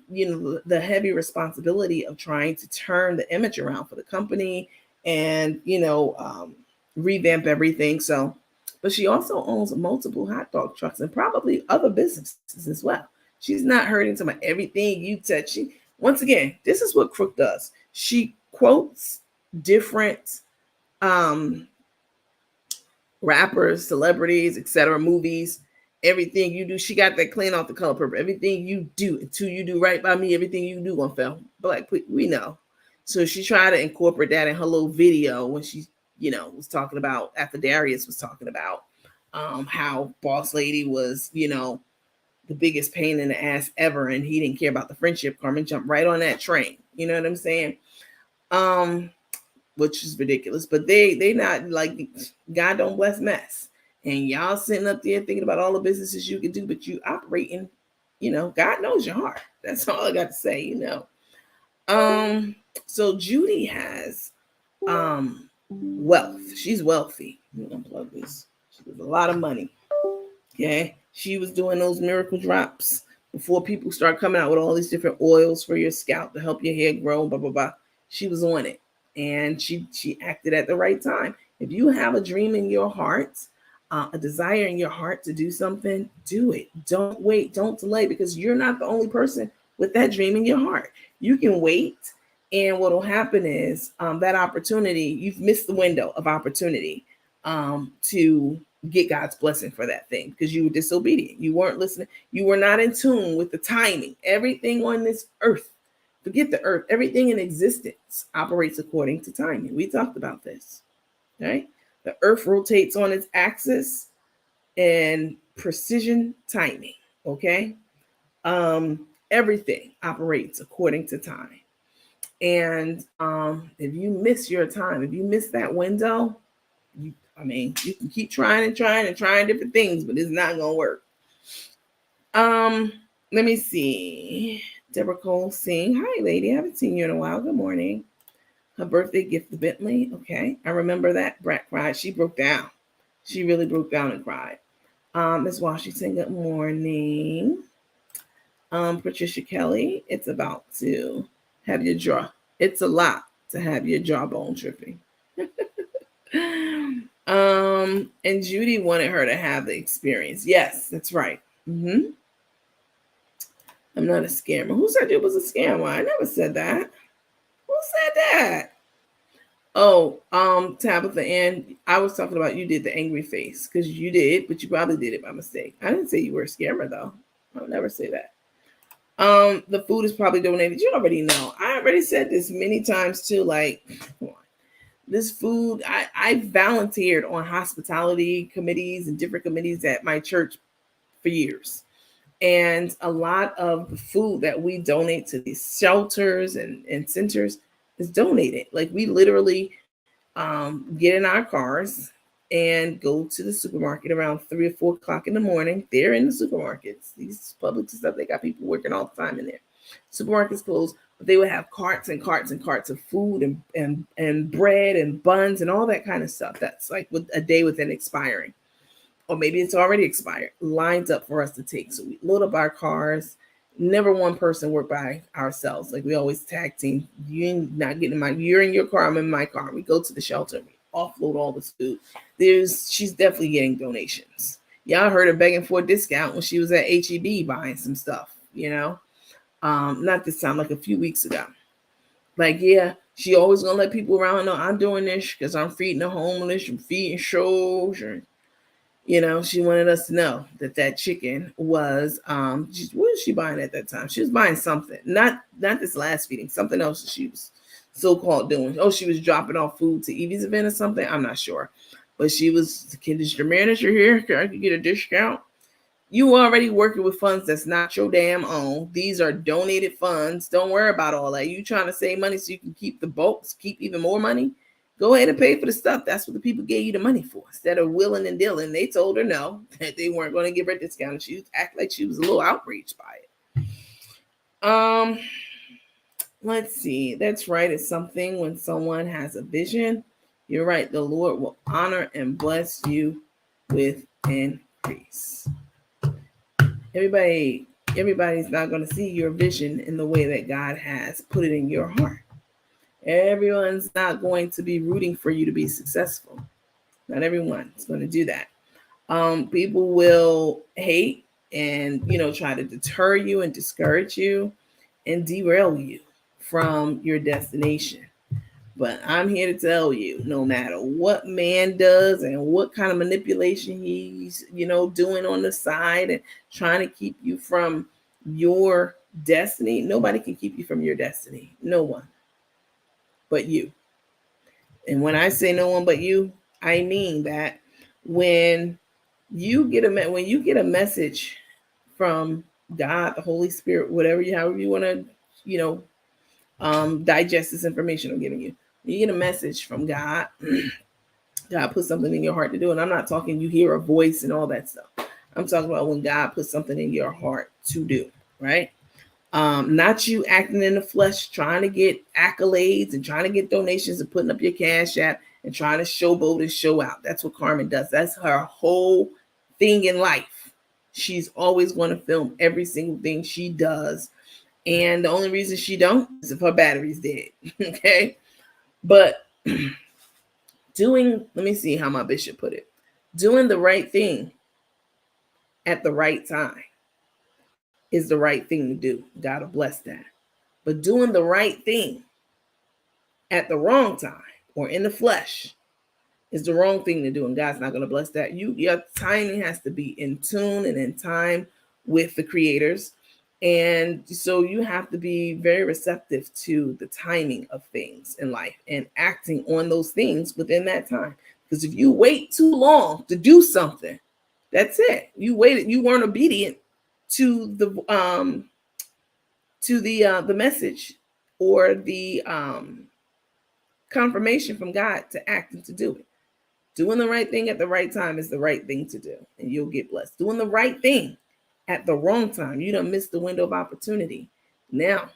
heavy responsibility of trying to turn the image around for the company and revamp everything. So, but she also owns multiple hot dog trucks and probably other businesses as well. She's not hurting to my everything you touch. Once again, this is what Crook does. She quotes different rappers, celebrities, etc., movies, everything you do. She got that clean off the color purple. Everything you do until you do right by me, everything you do gonna fail. Black, we know. So she tried to incorporate that in her little video when she, was talking about after Darius was talking about how Boss Lady was, the biggest pain in the ass ever, and he didn't care about the friendship. Carmen jumped right on that train. You know what I'm saying? Which is ridiculous. But they not like God don't bless mess. And y'all sitting up there thinking about all the businesses you can do, but you operating, God knows your heart. That's all I got to say, So Judy has wealth. She's wealthy. I'm gonna unplug this. She has a lot of money. Okay. She was doing those miracle drops before people start coming out with all these different oils for your scalp to help your hair grow, blah, blah, blah. She was on it. And she acted at the right time. If you have a dream in your heart, a desire in your heart to do something, do it. Don't wait. Don't delay, because you're not the only person with that dream in your heart. You can wait. And what will happen is that opportunity, you've missed the window of opportunity to get God's blessing for that thing because you were disobedient. You weren't listening. You were not in tune with the timing. Everything on this earth, forget the earth, everything in existence operates according to timing. We talked about this, right? The earth rotates on its axis and precision timing, okay? Everything operates according to time. And if you miss your time, if you miss that window, you can keep trying and trying and trying different things, but it's not gonna work. Let me see. Deborah Cole saying, "Hi, lady. I haven't seen you in a while. Good morning." Her birthday gift to Bentley. Okay, I remember that. Brat cried. She broke down. She really broke down and cried. Miss Washington, good morning. Patricia Kelly, it's about to have your jaw. It's a lot to have your jawbone tripping. And Judy wanted her to have the experience. Yes, that's right. I'm not a scammer. Who said it was a scammer? I never said that. Who said that? Oh, Tabitha Ann, I was talking about you did the angry face because you did, but you probably did it by mistake. I didn't say you were a scammer though. I'll never say that. The food is probably donated. You already know. I already said this many times too. Like, come on. This food, I volunteered on hospitality committees and different committees at my church for years. And a lot of the food that we donate to these shelters and centers is donated. Like we literally get in our cars and go to the supermarket around 3 or 4 o'clock in the morning. They're in the supermarkets. These Publix and stuff, they got people working all the time in there. Supermarkets closed, but they would have carts and carts and carts of food and bread and buns and all that kind of stuff. That's like with a day within expiring, or maybe it's already expired, lined up for us to take. So we load up our cars. Never one person work by ourselves. Like we always tag team. You're not getting in my, you're in your car, I'm in my car. We go to the shelter, we offload all this food. She's definitely getting donations. Y'all heard her begging for a discount when she was at HEB buying some stuff, not this time, like a few weeks ago. Like, yeah, she always gonna let people around know I'm doing this because I'm feeding the homeless and feeding shows. Or, she wanted us to know that chicken was, what was she buying at that time? She was buying something, not this last feeding, something else she was so-called doing. Oh, she was dropping off food to Evie's event or something. I'm not sure. But she was, is your manager here? Can I get a discount? You already working with funds that's not your damn own. These are donated funds. Don't worry about all that. You trying to save money so you can keep the bulks, keep even more money? Go ahead and pay for the stuff. That's what the people gave you the money for. Instead of willing and dealing, they told her no, that they weren't going to give her a discount. She act like she was a little outraged by it. Let's see. That's right. It's something when someone has a vision. You're right. The Lord will honor and bless you with increase. Everybody's not going to see your vision in the way that God has put it in your heart. Everyone's not going to be rooting for you to be successful. Not everyone's going to do that. People will hate and, try to deter you and discourage you and derail you from your destination. But I'm here to tell you, no matter what man does and what kind of manipulation he's, doing on the side and trying to keep you from your destiny, nobody can keep you from your destiny. No one but you. And when I say no one but you, I mean that when you get a message from God, the Holy Spirit, however you want to, digest this information I'm giving you. You get a message from God. God put something in your heart to do. And I'm not talking you hear a voice and all that stuff. I'm talking about when God puts something in your heart to do, right? Not you acting in the flesh, trying to get accolades and trying to get donations and putting up your cash app and trying to showboat and show out. That's what Carmen does. That's her whole thing in life. She's always going to film every single thing she does. And the only reason she don't is if her battery's dead. Okay. But let me see how my bishop put it. Doing the right thing at the right time is the right thing to do. God will bless that. But doing the right thing at the wrong time or in the flesh is the wrong thing to do. And God's not going to bless that. Your timing has to be in tune and in time with the creators. And so you have to be very receptive to the timing of things in life and acting on those things within that time. Because if you wait too long to do something, that's it. You waited. You weren't obedient to the message or the confirmation from God to act and to do it. Doing the right thing at the right time is the right thing to do, and you'll get blessed. Doing the right thing at the wrong time, you don't miss the window of opportunity. Now,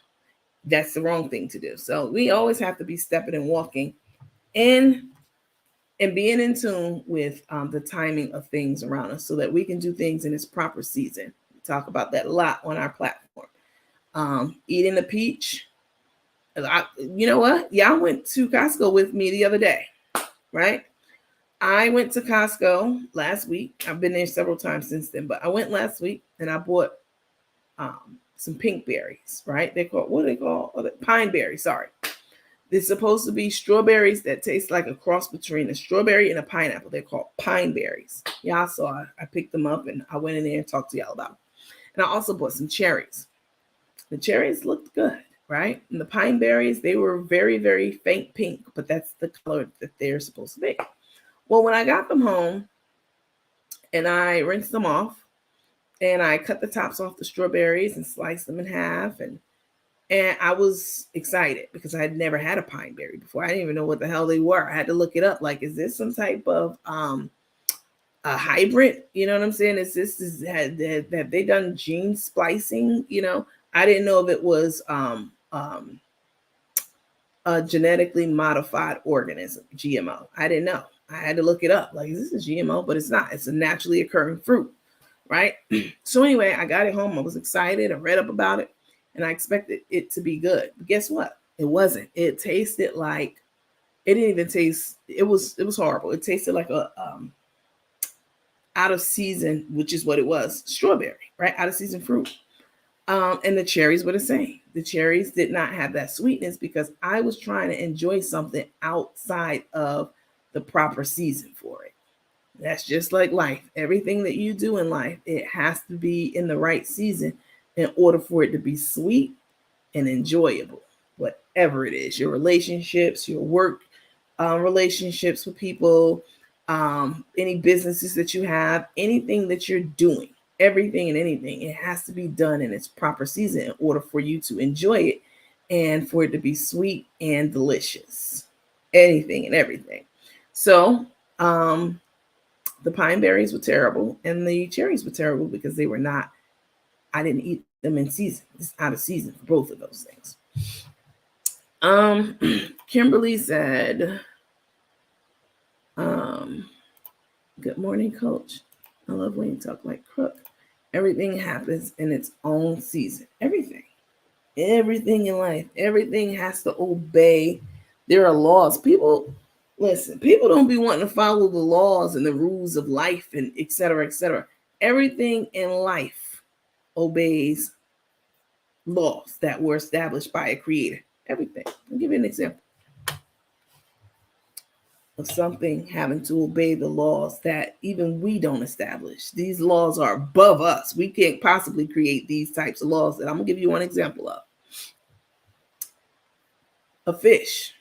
that's the wrong thing to do. So we always have to be stepping and walking in and being in tune with the timing of things around us so that we can do things in its proper season. We talk about that a lot on our platform. Eating a peach. You know what? Y'all went to Costco with me the other day, right? I went to Costco last week. I've been there several times since then, but I went last week and I bought some pink berries, right? What are they called? Oh, pine berries, sorry. They're supposed to be strawberries that taste like a cross between a strawberry and a pineapple. They're called pine berries. Y'all saw I picked them up and I went in there and talked to y'all about them. And I also bought some cherries. The cherries looked good, right? And the pine berries, they were very, very faint pink, but that's the color that they're supposed to be. Well, when I got them home and I rinsed them off and I cut the tops off the strawberries and sliced them in half and And I was excited because I had never had a pine berry before. I didn't even know what the hell they were. I had to look it up. Like, is this some type of a hybrid? You know what I'm saying? Have they done gene splicing? I didn't know if it was a genetically modified organism, GMO. I didn't know. I had to look it up. Like, is this a GMO? But it's not. It's a naturally occurring fruit, right? So anyway, I got it home. I was excited. I read up about it, and I expected it to be good. But guess what? It wasn't. It tasted like it didn't even taste. It was horrible. It tasted like a out of season, which is what it was, strawberry, right? Out of season fruit. And the cherries were the same. The cherries did not have that sweetness because I was trying to enjoy something outside of the proper season for it. That's just like life. Everything that you do in life, it has to be in the right season in order for it to be sweet and enjoyable. Whatever it is, your relationships, your work relationships with people, any businesses that you have, anything that you're doing, everything and anything, it has to be done in its proper season in order for you to enjoy it and for it to be sweet and delicious. Anything and everything. So, the pine berries were terrible and the cherries were terrible because they were not, I didn't eat them in season. It's out of season for both of those things. Kimberly said, good morning, coach. I love when you talk like Crook. Everything happens in its own season. Everything in life, everything has to obey. There are laws. People don't be wanting to follow the laws and the rules of life and et cetera, et cetera. Everything in life obeys laws that were established by a creator. Everything. I'll give you an example of something having to obey the laws that even we don't establish. These laws are above us. We can't possibly create these types of laws that I'm going to give you one example of. A fish.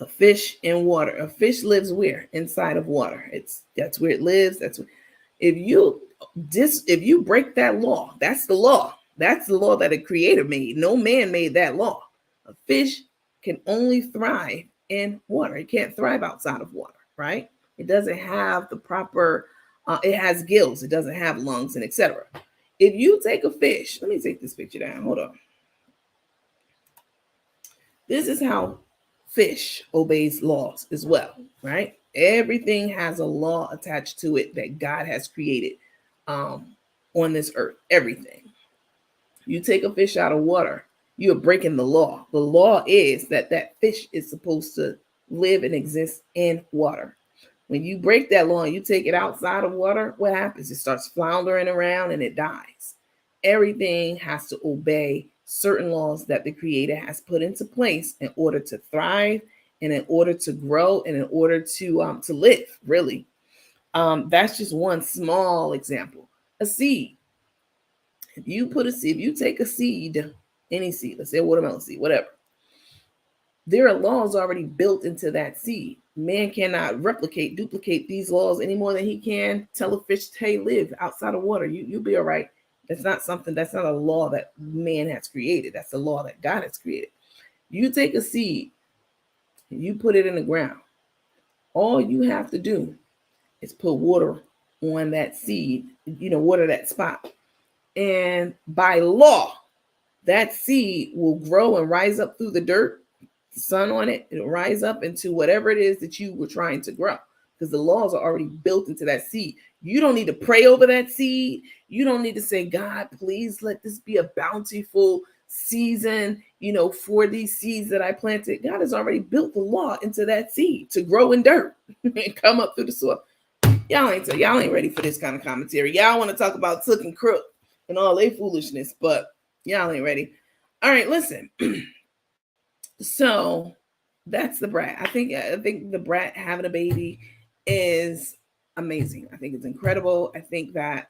A fish in water. A fish lives where? Inside of water. That's where it lives. If you break that law, that's the law. That's the law that a creator made. No man made that law. A fish can only thrive in water. It can't thrive outside of water, right? It doesn't have the proper, it has gills. It doesn't have lungs and etc. If you take a fish, let me take this picture down. Hold on. This is how fish obeys laws as well, right? Everything has a law attached to it that God has created on this earth. Everything. You take a fish out of water, you're breaking the law. The law is that fish is supposed to live and exist in water. When you break that law and you take it outside of water, what happens? It starts floundering around and it dies. Everything has to obey certain laws that the creator has put into place in order to thrive and in order to grow and in order to live, really. That's just one small example. A seed. If you take a seed, any seed, let's say a watermelon seed, whatever, there are laws already built into that seed. Man cannot duplicate these laws any more than he can tell a fish, hey, live outside of water. You'll be all right. That's not a law that man has created. That's a law that God has created. You take a seed, you put it in the ground. All you have to do is put water on that seed, water that spot. And by law, that seed will grow and rise up through the dirt, the sun on it, it'll rise up into whatever it is that you were trying to grow, because the laws are already built into that seed. You don't need to pray over that seed. You don't need to say, God, please let this be a bountiful season, for these seeds that I planted. God has already built the law into that seed to grow in dirt and come up through the soil. Y'all ain't ready for this kind of commentary. Y'all want to talk about Took and Crook and all their foolishness, but y'all ain't ready. All right, listen. So that's the Brat. I think the Brat having a baby is amazing. I think it's incredible. I think that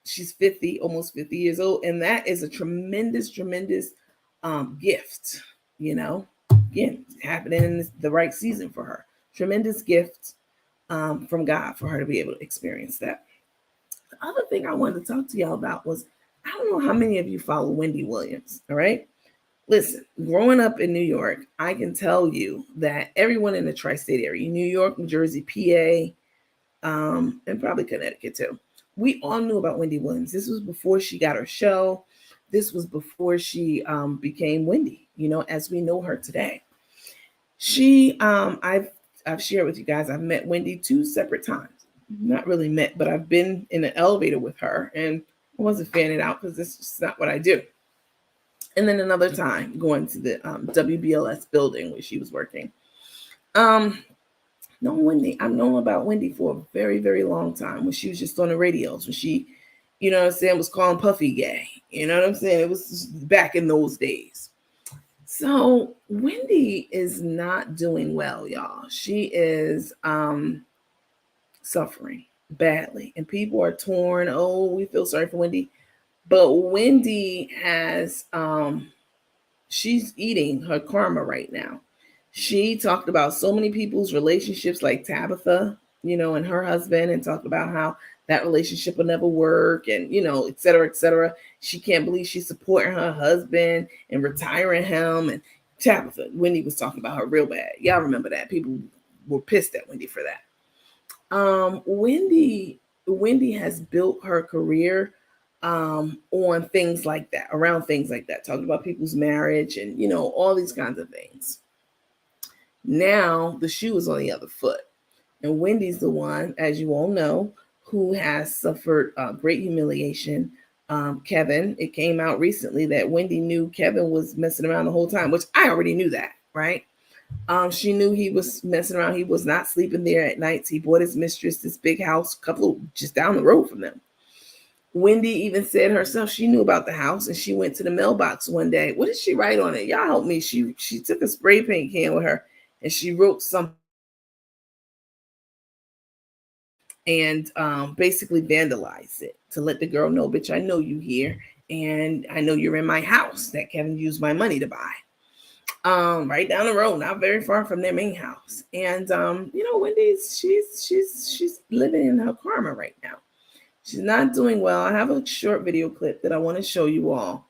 she's 50, almost 50 years old, and that is a tremendous gift. Again, happening in the right season for her. Tremendous gift from God for her to be able to experience that. The other thing I wanted to talk to y'all about was I don't know how many of you follow Wendy Williams, all right? Listen, growing up in New York, I can tell you that everyone in the tri-state area, New York, New Jersey, PA, and probably Connecticut too, we all knew about Wendy Williams. This was before she got her show. This was before she became Wendy, as we know her today. I've shared with you guys, I've met Wendy 2 separate times. Not really met, but I've been in an elevator with her, and I wasn't fanning out because this is just not what I do. And then another time going to the WBLS building where she was working. Wendy, I've known about Wendy for a very, very long time, when she was just on the radios, when she, was calling Puffy gay. You know what I'm saying? It was back in those days. So Wendy is not doing well, y'all. She is suffering badly, and people are torn. Oh, we feel sorry for Wendy. But Wendy has, she's eating her karma right now. She talked about so many people's relationships, like Tabitha, and her husband, and talked about how that relationship will never work, and, et cetera, et cetera. She can't believe she's supporting her husband and retiring him. And Tabitha, Wendy was talking about her real bad. Y'all remember that? People were pissed at Wendy for that. Wendy has built her career on things like that, around things like that, talking about people's marriage and, all these kinds of things. Now the shoe is on the other foot, and Wendy's the one, as you all know, who has suffered great humiliation. Kevin, it came out recently that Wendy knew Kevin was messing around the whole time, which I already knew that, right? She knew he was messing around. He was not sleeping there at nights. He bought his mistress this big house, just down the road from them. Wendy even said herself she knew about the house, and she went to the mailbox one day. What did she write on it? Y'all help me. She took a spray paint can with her, and she wrote something and basically vandalized it to let the girl know, bitch, I know you here, and I know you're in my house that Kevin used my money to buy. Right down the road, not very far from their main house. And Wendy's she's living in her karma right now. She's not doing well. I have a short video clip that I want to show you all.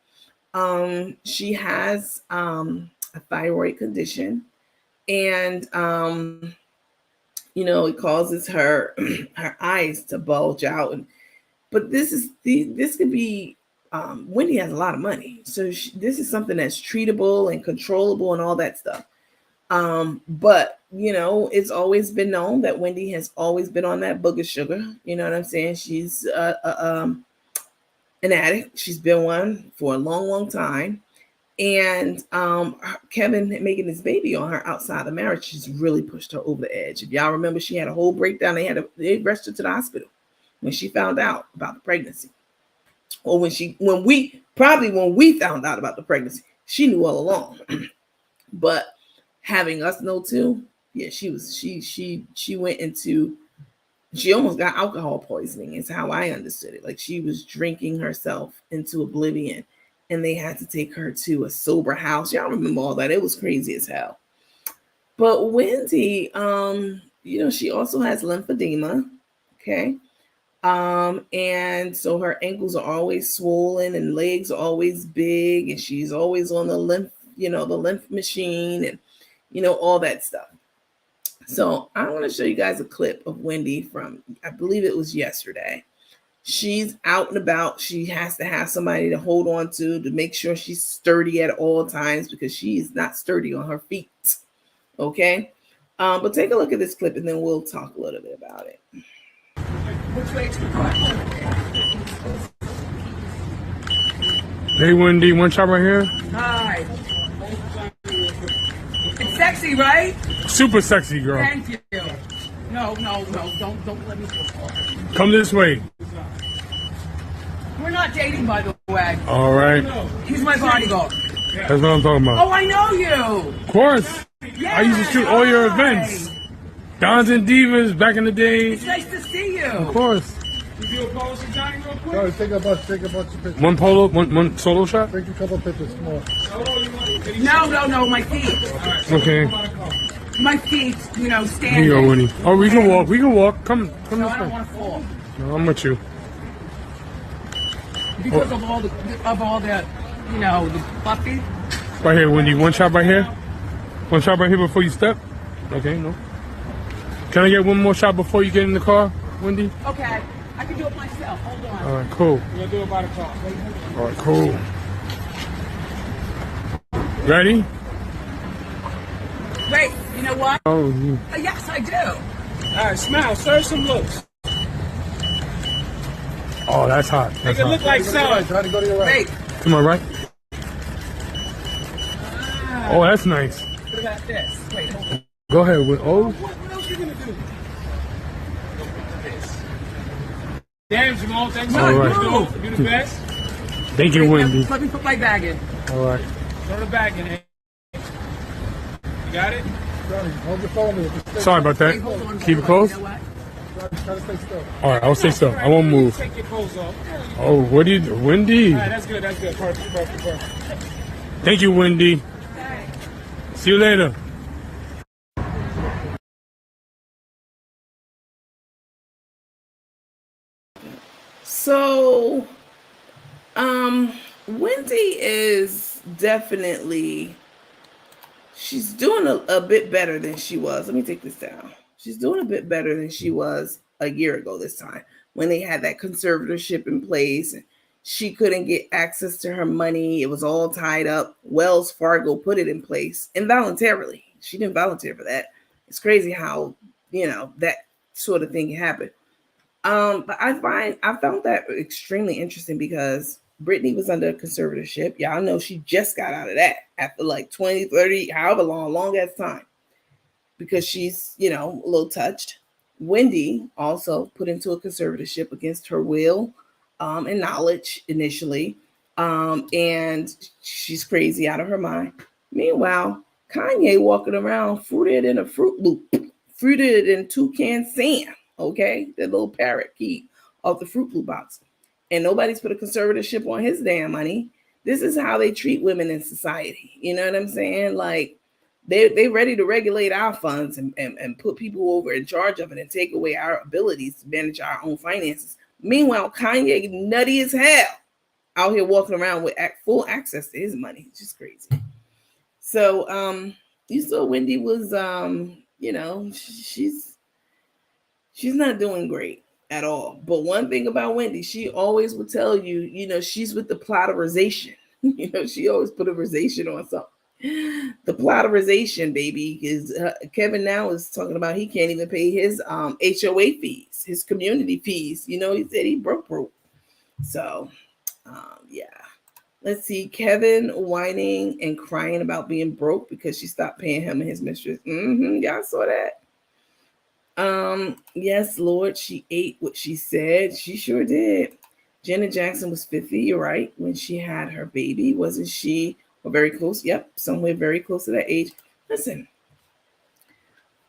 She has a thyroid condition, and it causes her her eyes to bulge out. But this could be Wendy has a lot of money, so this is something that's treatable and controllable and all that stuff. But it's always been known that Wendy has always been on that booger sugar. You know what I'm saying? She's an addict. She's been one for a long, long time. And Kevin making this baby on her outside of marriage has really pushed her over the edge. If y'all remember, she had a whole breakdown. They rushed her to the hospital when she found out about the pregnancy. Or when we found out about the pregnancy, she knew all along. But having us know too, yeah, she almost got alcohol poisoning, is how I understood it. Like, she was drinking herself into oblivion, and they had to take her to a sober house. Y'all remember all that? It was crazy as hell. But Wendy, she also has lymphedema. Okay. And so her ankles are always swollen and legs are always big, and she's always on the lymph machine and, all that stuff. So I want to show you guys a clip of Wendy from, I believe it was yesterday. She's out and about. She has to have somebody to hold on to make sure she's sturdy at all times, because she's not sturdy on her feet. Okay. But take a look at this clip, and then we'll talk a little bit about it. Which way to go? Hey Wendy, one shot right here. Hi. It's sexy, right? Super sexy, girl. Thank you. No, don't let me go. Come this way. We're not dating, by the way. All right. He's my bodyguard. That's what I'm talking about. Oh, I know you. Of course. Yeah. I used to shoot all your events. Dons and Divas back in the day. It's nice to see you. Of course. You do a pose for Johnny real quick? No, take a bunch of pictures. One polo, one solo shot? Take a couple pictures, come on. No, my feet. Okay. My feet, standing. Here you go, Winnie. Oh, we can walk. Come No, this I don't way. want to fall. No, I'm with you. Because of all the, the puppy. Right here, Wendy. One shot right here. One shot right here before you step. Okay, no. Can I get one more shot before you get in the car, Wendy? Okay, I can do it myself. Hold on. All right, cool. We're gonna do it by the car. All right, cool. Ready? Wait, you know what? Oh, yeah. Yes, I do. All right, smile. Serve some looks. Oh, that's hot. Make That's it look hot. like salad. Try to go to your right. Wait. To my right. Oh, that's nice. What about this? Wait, hold on. Go ahead. Oh, What else you gonna do? Damn, Jamal, thanks All for right. you the best. thank you, Wendy. Let me put my bag in. All right. Throw the bag in there. You got it? Johnny, hold your phone there. Just stay Sorry about Wait, that. hold on. Keep it hold close. on. You know what? Try to stay still. All right, I'll stay still. I won't move. Take your clothes off. Oh, what do you do? Wendy? All right, that's good. That's good. Perfect. Thank you, Wendy. See you later. So, Wendy is definitely, she's doing a bit better than she was. Let me take this down. She's doing a bit better than she was a year ago this time when they had that conservatorship in place and she couldn't get access to her money. It was all tied up. Wells Fargo put it in place involuntarily. She didn't volunteer for that. It's crazy how, that sort of thing can happen. But I found that extremely interesting because Brittany was under conservatorship. Y'all know she just got out of that after like 20, 30, however long as time, because she's, a little touched. Wendy also put into a conservatorship against her will and knowledge initially. And she's crazy out of her mind. Meanwhile, Kanye walking around fruited in a Fruit Loop, fruited in toucan sand. Okay, that little parrot key off the Fruit Loop box. And nobody's put a conservatorship on his damn money. This is how they treat women in society. You know what I'm saying? Like they ready to regulate our funds and put people over in charge of it and take away our abilities to manage our own finances. Meanwhile, Kanye nutty as hell out here walking around with full access to his money. It's just crazy. So you saw Wendy was she's not doing great at all. But one thing about Wendy, she always would tell you, she's with the plotterization. She always put a rization on something. The plotterization, baby, is Kevin now is talking about he can't even pay his HOA fees, his community fees. He said he broke. So, yeah. Let's see. Kevin whining and crying about being broke because she stopped paying him and his mistress. Y'all saw that. Yes, Lord, she ate what she said. She sure did. Janet Jackson was 50, you're right, when she had her baby. Wasn't she very close? Yep, somewhere very close to that age. Listen,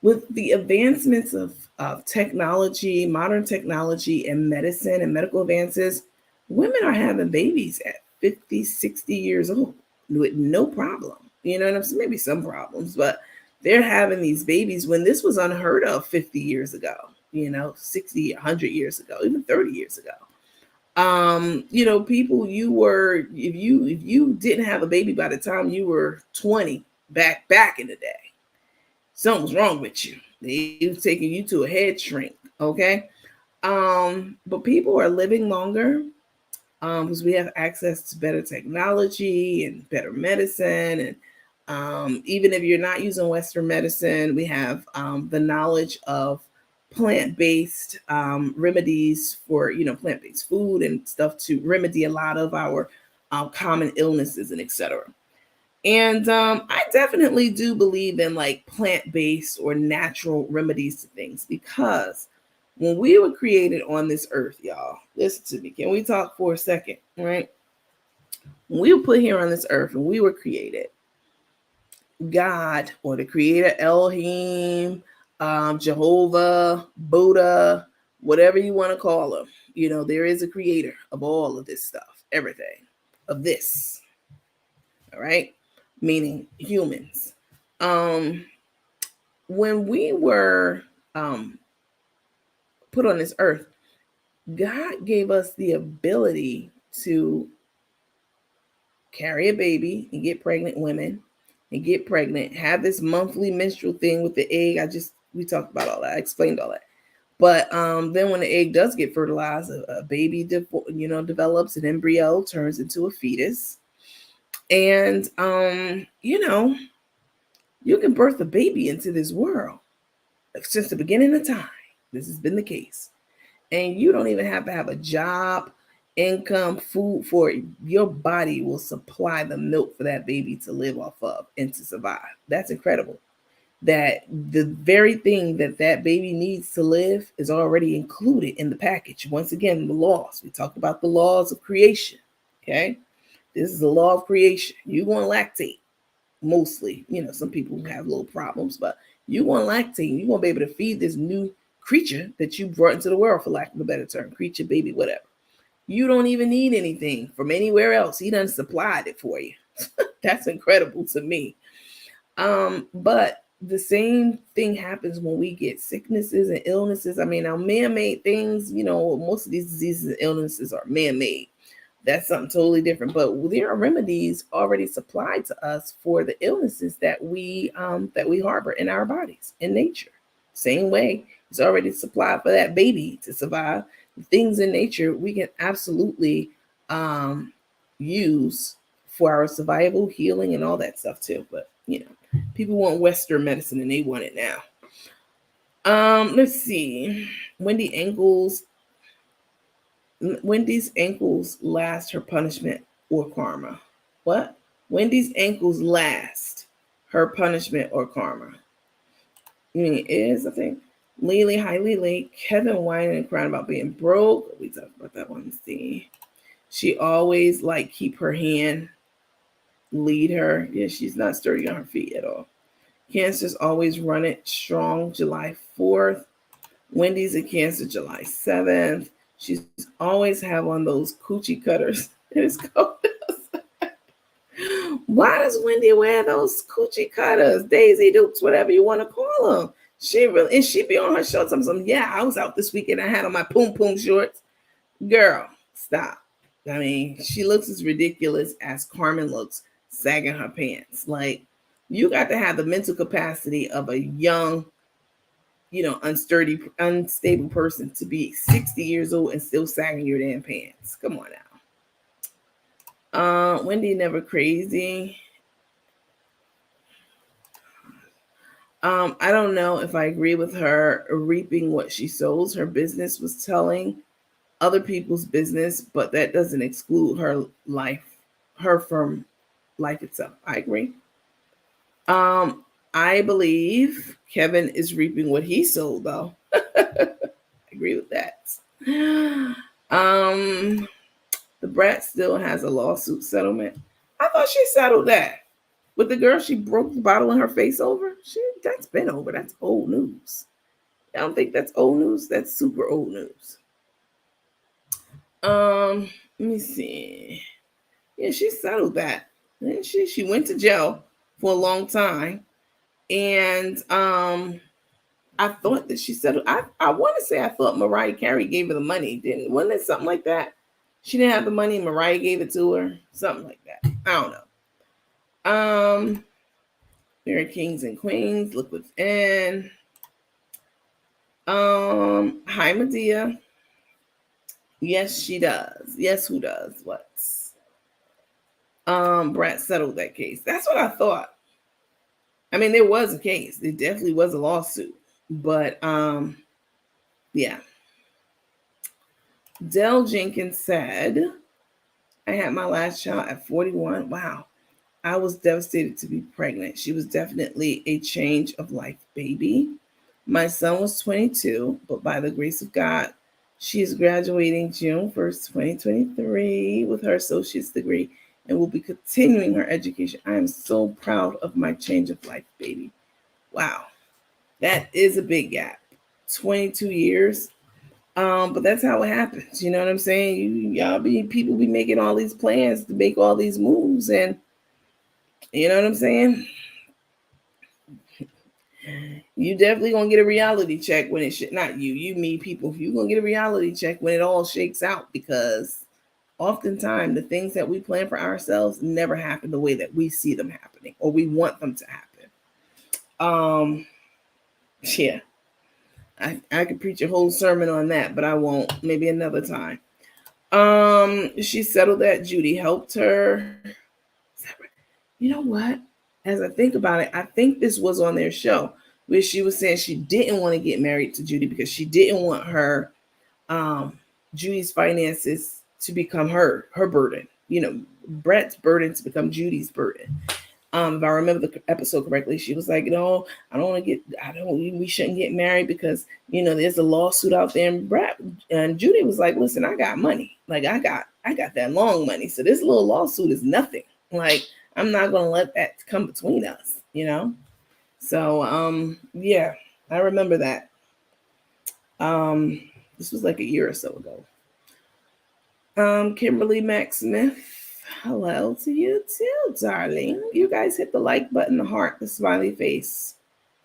with the advancements of technology, modern technology and medicine and medical advances, women are having babies at 50, 60 years old with no problem. You know what I'm saying? Maybe some problems, but they're having these babies when this was unheard of 50 years ago, 60, 100 years ago, even 30 years ago. People if you didn't have a baby by the time you were 20 back in the day, something was wrong with you. They was taking you to a head shrink, okay? But people are living longer because we have access to better technology and better medicine. And even if you're not using Western medicine, we have the knowledge of plant-based remedies for, plant-based food and stuff to remedy a lot of our common illnesses and etc. And I definitely do believe in like plant-based or natural remedies to things because when we were created on this earth, y'all, listen to me. Can we talk for a second, right? When we were put here on this earth and we were created, God or the creator Elohim, Jehovah, Buddha, whatever you want to call them, there is a creator of all of this stuff, everything of this. All right. Meaning humans. When we were put on this earth, God gave us the ability to carry a baby and get pregnant women and get pregnant, have this monthly menstrual thing with the egg. We talked about all that. I explained all that. But then when the egg does get fertilized, a baby, develops an embryo, turns into a fetus. And, you can birth a baby into this world since the beginning of time. This has been the case. And you don't even have to have a job, income, food for it. Your body will supply the milk for that baby to live off of and to survive. That's incredible. That the very thing that baby needs to live is already included in the package. Once again, the laws. We talk about the laws of creation. Okay. This is the law of creation. You're going to lactate mostly. Some people have little problems, but you're going to lactate. You're going to be able to feed this new creature that you brought into the world, for lack of a better term, creature, baby, whatever. You don't even need anything from anywhere else. He done supplied it for you. That's incredible to me. But the same thing happens when we get sicknesses and illnesses. I mean, now man-made things, most of these diseases and illnesses are man-made. That's something totally different. But there are remedies already supplied to us for the illnesses that we harbor in our bodies in nature. Same way, it's already supplied for that baby to survive. Things in nature we can absolutely use for our survival, healing, and all that stuff too. But people want Western medicine and they want it now. Let's see. Wendy's ankles last her punishment or karma. What? Wendy's ankles last her punishment or karma. You mean it is, I think. Lily, hi Lily. Kevin whining and crying about being broke. We talked about that one. See. She always keep her hand, lead her. Yeah, she's not sturdy on her feet at all. Cancer's always run it strong July 4th. Wendy's a Cancer July 7th. She's always have on those coochie cutters. It's cold. Why does Wendy wear those coochie cutters, Daisy Dukes, whatever you want to call them? She be on her shorts. I was out this weekend. I had on my poom poom shorts. Girl, stop. I mean, she looks as ridiculous as Carmen looks, sagging her pants. You got to have the mental capacity of a young, unstable person to be 60 years old and still sagging your damn pants. Come on now. Wendy never crazy. I don't know if I agree with her reaping what she sows. Her business was telling other people's business, but that doesn't exclude her from life itself. I agree. I believe Kevin is reaping what he sowed, though. I agree with that. The Brat still has a lawsuit settlement. I thought she settled that with the girl she broke the bottle in her face over. That's been over. That's old news. I don't think that's old news. That's super old news. Let me see. Yeah, she settled that. And she went to jail for a long time. And I thought that she settled. I want to say I thought Mariah Carey gave her the money. Wasn't it something like that? She didn't have the money, Mariah gave it to her. Something like that. I don't know. There are kings and queens. Look within. Hi, Medea. Yes, she does. Yes, who does? What? Brat settled that case. That's what I thought. I mean, there was a case. There definitely was a lawsuit. But yeah. Dell Jenkins said, I had my last child at 41. Wow. I was devastated to be pregnant. She was definitely a change of life baby. My son was 22, but by the grace of God, she is graduating June 1st, 2023 with her associate's degree and will be continuing her education. I am so proud of my change of life baby. Wow. That is a big gap. 22 years. But that's how it happens. You know what I'm saying? People be making all these plans to make all these moves, and you know what I'm saying? You definitely gonna get a reality check when it should not you, me, people. You're gonna get a reality check when it all shakes out, because oftentimes the things that we plan for ourselves never happen the way that we see them happening or we want them to happen. Yeah, I could preach a whole sermon on that, but I won't. Maybe another time. She settled that Judy helped her. You know what? As I think about it, I think this was on their show where she was saying she didn't want to get married to Judy because she didn't want her um Judy's finances to become her burden. You know, Brat's burden to become Judy's burden. If I remember the episode correctly, she was like, "No, we shouldn't get married because there's a lawsuit out there." And Brat and Judy was like, "Listen, I got money. Like I got that long money. So this little lawsuit is nothing. Like I'm not gonna let that come between us. So yeah, I remember that. This was like a year or so ago. Kimberly Mack Smith. Hello to you too, darling. You guys hit the like button, the heart, the smiley face.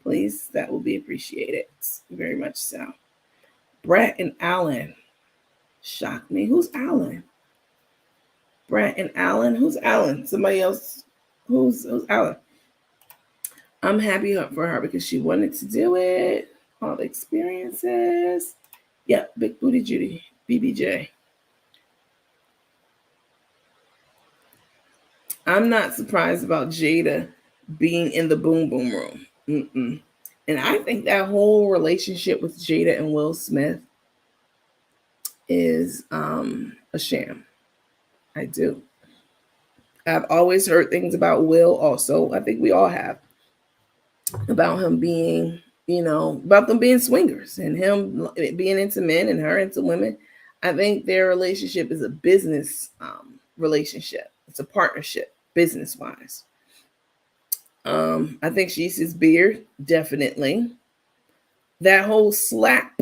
Please, that will be appreciated. Very much so. Brat and Alan. Shocked me. Who's Alan? Brat and Alan? Who's Alan? Somebody else? Who's Alan? I'm happy for her because she wanted to do it. All the experiences. Yep, Big Booty Judy. BBJ. I'm not surprised about Jada being in the boom boom room. Mm-mm. And I think that whole relationship with Jada and Will Smith is a sham. I do. I've always heard things about Will also. I think we all have. About him being, about them being swingers and him being into men and her into women. I think their relationship is a business relationship. It's a partnership, business wise. I think she's his beard, definitely. That whole slap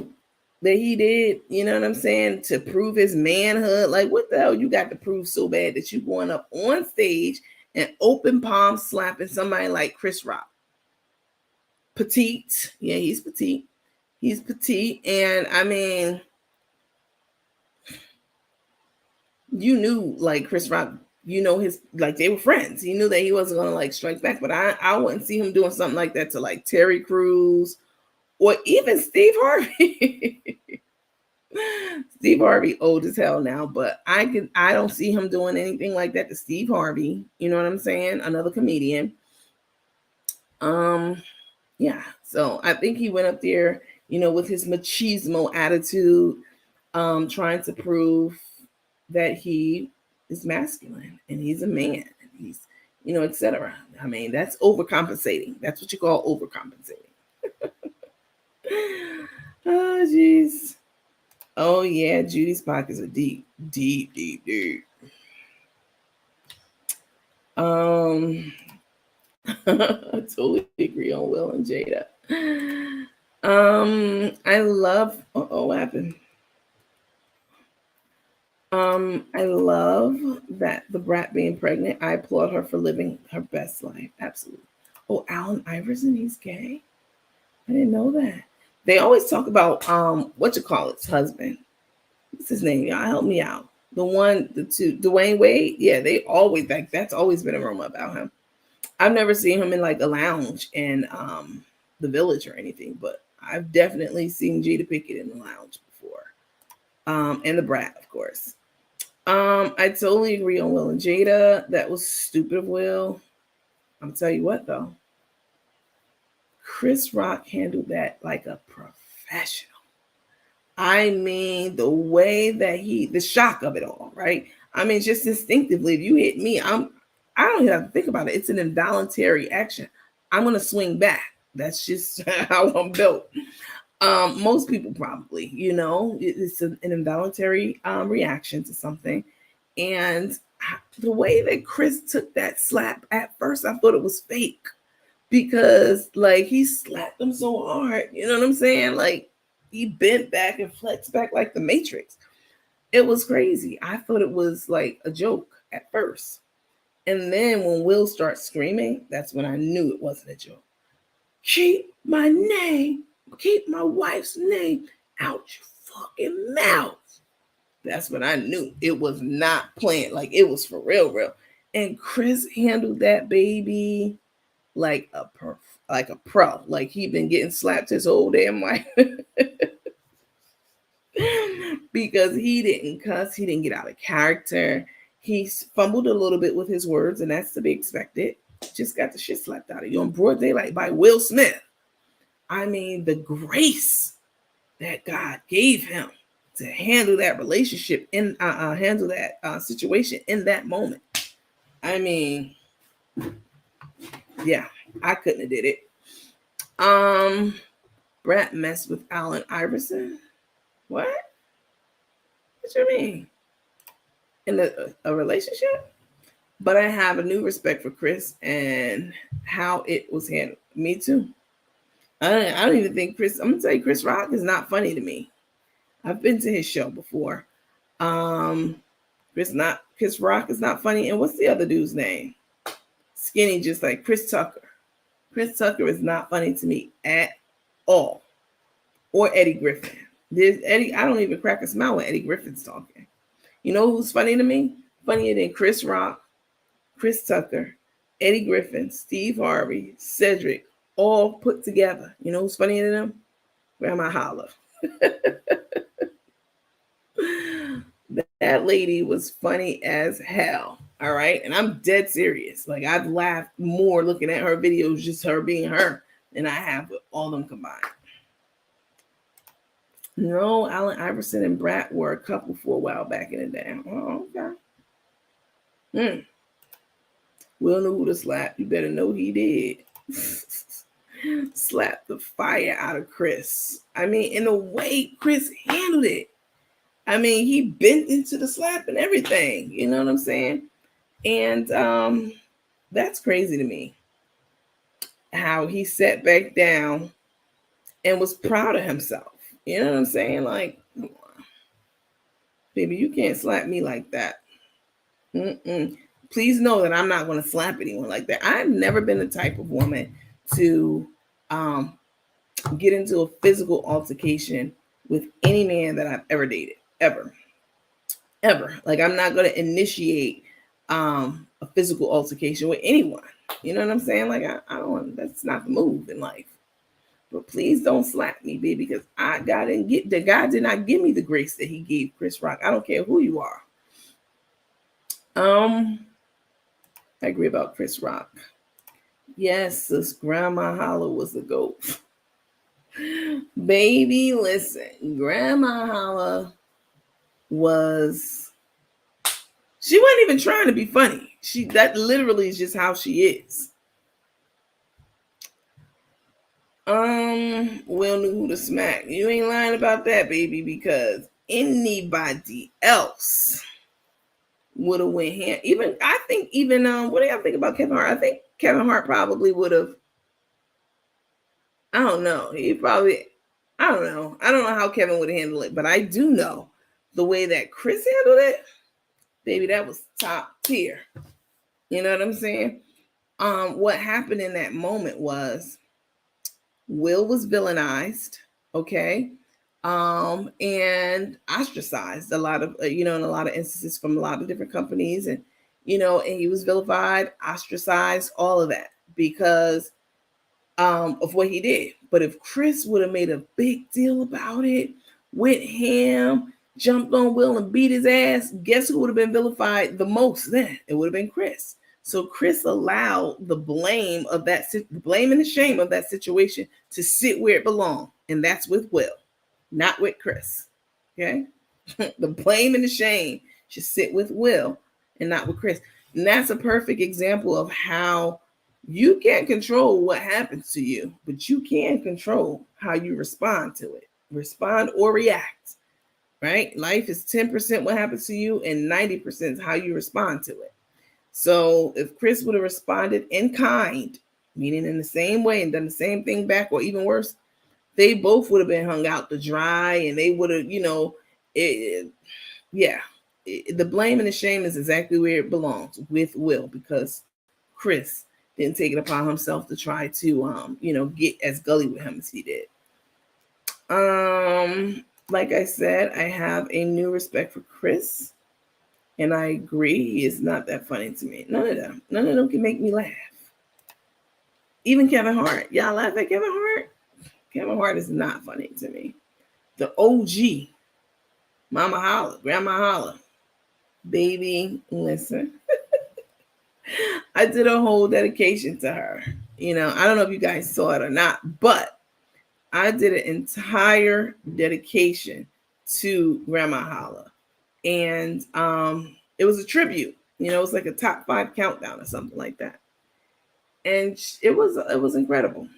that he did, you know what I'm saying, to prove his manhood. Like, what the hell you got to prove so bad that you going up on stage and open palm slapping somebody like Chris Rock? Petite. Yeah, he's petite. He's petite. And I mean, you knew like Chris Rock, his like they were friends. He knew that he wasn't gonna like strike back, but I wouldn't see him doing something like that to like Terry Crews or even Steve Harvey. Steve Harvey old as hell now, but I don't see him doing anything like that to Steve Harvey. You know what I'm saying? Another comedian. Yeah. So I think he went up there, with his machismo attitude, trying to prove that he is masculine and he's a man and he's, etc. I mean, that's overcompensating. That's what you call overcompensating. Oh, jeez. Oh, yeah. Judy's pockets are deep, deep, deep, deep. I totally agree on Will and Jada. I love. What happened? I love that the Brat being pregnant. I applaud her for living her best life. Absolutely. Oh, Allen Iverson, he's gay. I didn't know that. They always talk about his husband. What's his name? Y'all help me out. The two, Dwayne Wade. Yeah, they always that's always been a rumor about him. I've never seen him in like a lounge in the Village or anything, but I've definitely seen Jada Pinkett in the lounge before. And the Brat, of course. I totally agree on Will and Jada. That was stupid of Will. I'll tell you what though. Chris Rock handled that like a professional. I mean, the way that the shock of it all, right? I mean, just instinctively, if you hit me, I don't even have to think about it. It's an involuntary action. I'm gonna swing back. That's just how I'm built. Most people probably, it's an involuntary reaction to something. And the way that Chris took that slap, at first I thought it was fake because like he slapped him so hard, you know what I'm saying? Like he bent back and flexed back like the Matrix. It was crazy. I thought it was like a joke at first. And then when Will starts screaming, that's when I knew it wasn't a joke. Keep my wife's name out your fucking mouth. That's when I knew it was not playing. Like it was for real, real. And Chris handled that baby like a pro. Like he'd been getting slapped his whole damn life. Because he didn't cuss, he didn't get out of character. He fumbled a little bit with his words, and that's to be expected. Just got the shit slapped out of you on broad daylight by Will Smith. I mean, the grace that God gave him to handle that relationship and handle that situation in that moment. I mean, yeah, I couldn't have did it. Brat messed with Allen Iverson. What? What you mean? In a relationship? But I have a new respect for Chris and how it was handled. Me too. I don't even think Chris. I'm gonna tell you, Chris Rock is not funny to me. I've been to his show before. Chris Rock is not funny. And what's the other dude's name? Skinny, just like Chris Tucker. Chris Tucker is not funny to me at all. Or Eddie Griffin. I don't even crack a smile when Eddie Griffin's talking. You know who's funny to me? Funnier than Chris Rock, Chris Tucker, Eddie Griffin, Steve Harvey, Cedric, all put together. You know who's funnier than them? Grandma Holla. That lady was funny as hell. All right. And I'm dead serious. Like I've laughed more looking at her videos, just her being her, than I have with all them combined. No, Allen Iverson and Brat were a couple for a while back in the day. Oh, okay. Will knew who to slap. You better know he did. Slap the fire out of Chris. I mean, in the way Chris handled it. I mean, he bent into the slap and everything. You know what I'm saying? And that's crazy to me. How he sat back down and was proud of himself. You know what I'm saying? Like, come on. Baby, you can't slap me like that. Please know that I'm not going to slap anyone like that. I've never been the type of woman to get into a physical altercation with any man that I've ever dated. Ever. Like, I'm not going to initiate a physical altercation with anyone. You know what I'm saying? Like, I don't, that's not the move in life. But please don't slap me, baby, because God did not give me the grace that he gave Chris Rock. I don't care who you are. I agree about Chris Rock. Yes, this Grandma Holla was the GOAT. Baby, listen, Grandma Holla she wasn't even trying to be funny. That literally is just how she is. Will knew who to smack. You ain't lying about that, baby, because anybody else would have went hand. I think what do y'all think about Kevin Hart? I think Kevin Hart probably would have. I don't know. I don't know. I don't know how Kevin would handle it, but I do know the way that Chris handled it, baby, that was top tier. You know what I'm saying? What happened in that moment was Will was villainized, okay, and ostracized a lot of, in a lot of instances from a lot of different companies, and and he was vilified, ostracized, all of that because of what he did. But if Chris would have made a big deal about it, went ham, jumped on Will and beat his ass, guess who would have been vilified the most then? It would have been Chris. So Chris allowed the blame and the shame of that situation to sit where it belonged. And that's with Will, not with Chris. Okay? The blame and the shame should sit with Will and not with Chris. And that's a perfect example of how you can't control what happens to you, but you can control how you respond to it. Respond or react, right? Life is 10% what happens to you and 90% is how you respond to it. So if Chris would have responded in kind, meaning in the same way and done the same thing back, or even worse, they both would have been hung out to dry, and they would have, the blame and the shame is exactly where it belongs, with Will, because Chris didn't take it upon himself to try to, get as gully with him as he did. like I said, I have a new respect for Chris, and I agree. He is not that funny to me. None of them can make me laugh. Even Kevin Hart. Y'all laugh at Kevin Hart? Kevin Hart is not funny to me. The OG, Mama Holla, Grandma Holla, baby, listen. I did a whole dedication to her. I don't know if you guys saw it or not, but I did an entire dedication to Grandma Holla. And it was a tribute. It was like a top 5 countdown or something like that. And it was incredible.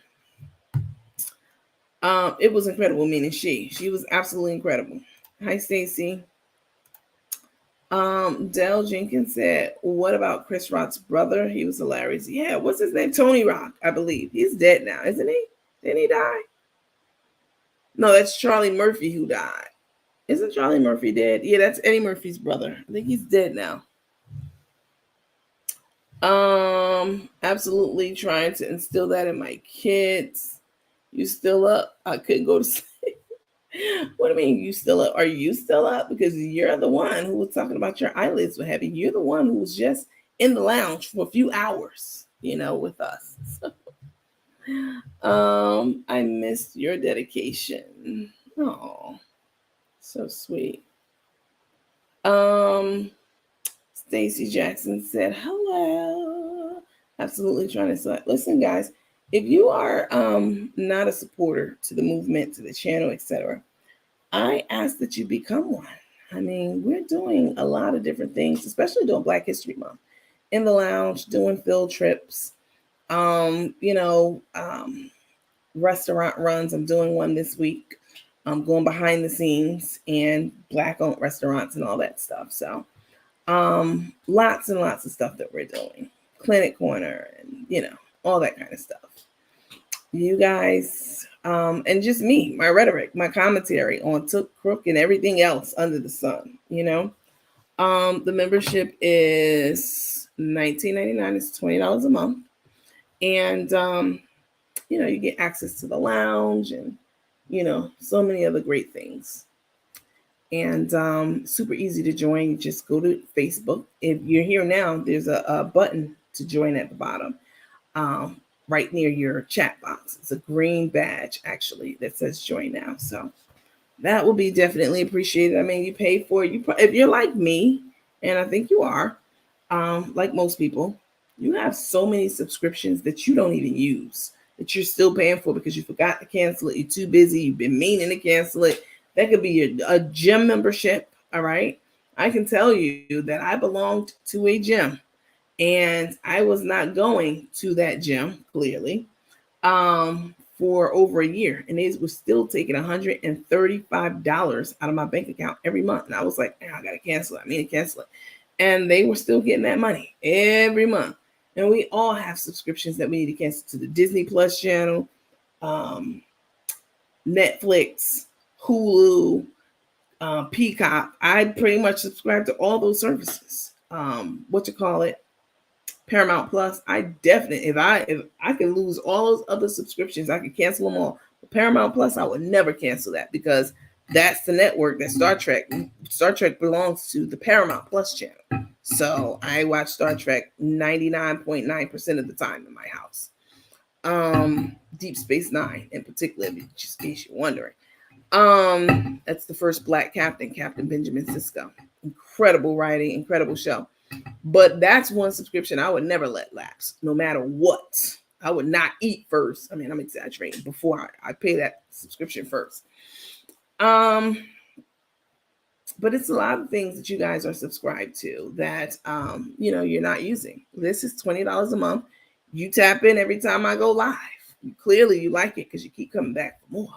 It was incredible, meaning she was absolutely incredible. Hi, Stacy. Dell Jenkins said, what about Chris Rock's brother? He was hilarious. Yeah, what's his name? Tony Rock, I believe. He's dead now, isn't he? Didn't he die? No, that's Charlie Murphy who died. Isn't Charlie Murphy dead? Yeah, that's Eddie Murphy's brother. I think he's dead now. Absolutely trying to instill that in my kids. You still up? I couldn't go to sleep. What do you mean you still up? Are you still up? Because you're the one who was talking about your eyelids were heavy. You're the one who was just in the lounge for a few hours, with us. I missed your dedication. Oh, so sweet. Stacy Jackson said, hello. Absolutely trying to select. Listen, guys, if you are not a supporter to the movement, to the channel, etc., I ask that you become one. I mean, we're doing a lot of different things, especially during Black History Month. In the lounge, doing field trips, restaurant runs. I'm doing one this week. I'm going behind the scenes and Black-owned restaurants and all that stuff. So lots and lots of stuff that we're doing. Clinic Corner and, all that kind of stuff. You guys, and just me, my rhetoric, my commentary on Took, Crook, and everything else under the sun, The membership is $19.99. It's $20 a month. And, you get access to the lounge and, so many other great things. And super easy to join. You just go to Facebook. If you're here now, there's a button to join at the bottom, right near your chat box. It's a green badge, actually, that says join now. So that will be definitely appreciated. I mean, you pay for it. If you're like me, and I think you are, like most people, you have so many subscriptions that you don't even use, that you're still paying for because you forgot to cancel it. You're too busy. You've been meaning to cancel it. That could be a gym membership. All right. I can tell you that I belonged to a gym and I was not going to that gym, clearly, for over a year. And they were still taking $135 out of my bank account every month. And I was like, I got to cancel it. I mean to cancel it. And they were still getting that money every month. And we all have subscriptions that we need to cancel to the Disney Plus channel, Netflix, Hulu, Peacock. I pretty much subscribe to all those services. Paramount Plus. I definitely, if I can lose all those other subscriptions, I could cancel them all. But Paramount Plus, I would never cancel that because that's the network that Star Trek belongs to, the Paramount Plus channel. So I watch Star Trek 99.9% of the time in my house. Deep Space Nine in particular, just in case you're wondering. That's the first Black captain, Captain Benjamin Sisko. Incredible writing, incredible show. But that's one subscription I would never let lapse, no matter what. I would not eat first. I mean, I'm exaggerating, before I pay that subscription first. But it's a lot of things that you guys are subscribed to that, you're not using. This is $20 a month. You tap in every time I go live. Clearly you like it because you keep coming back for more.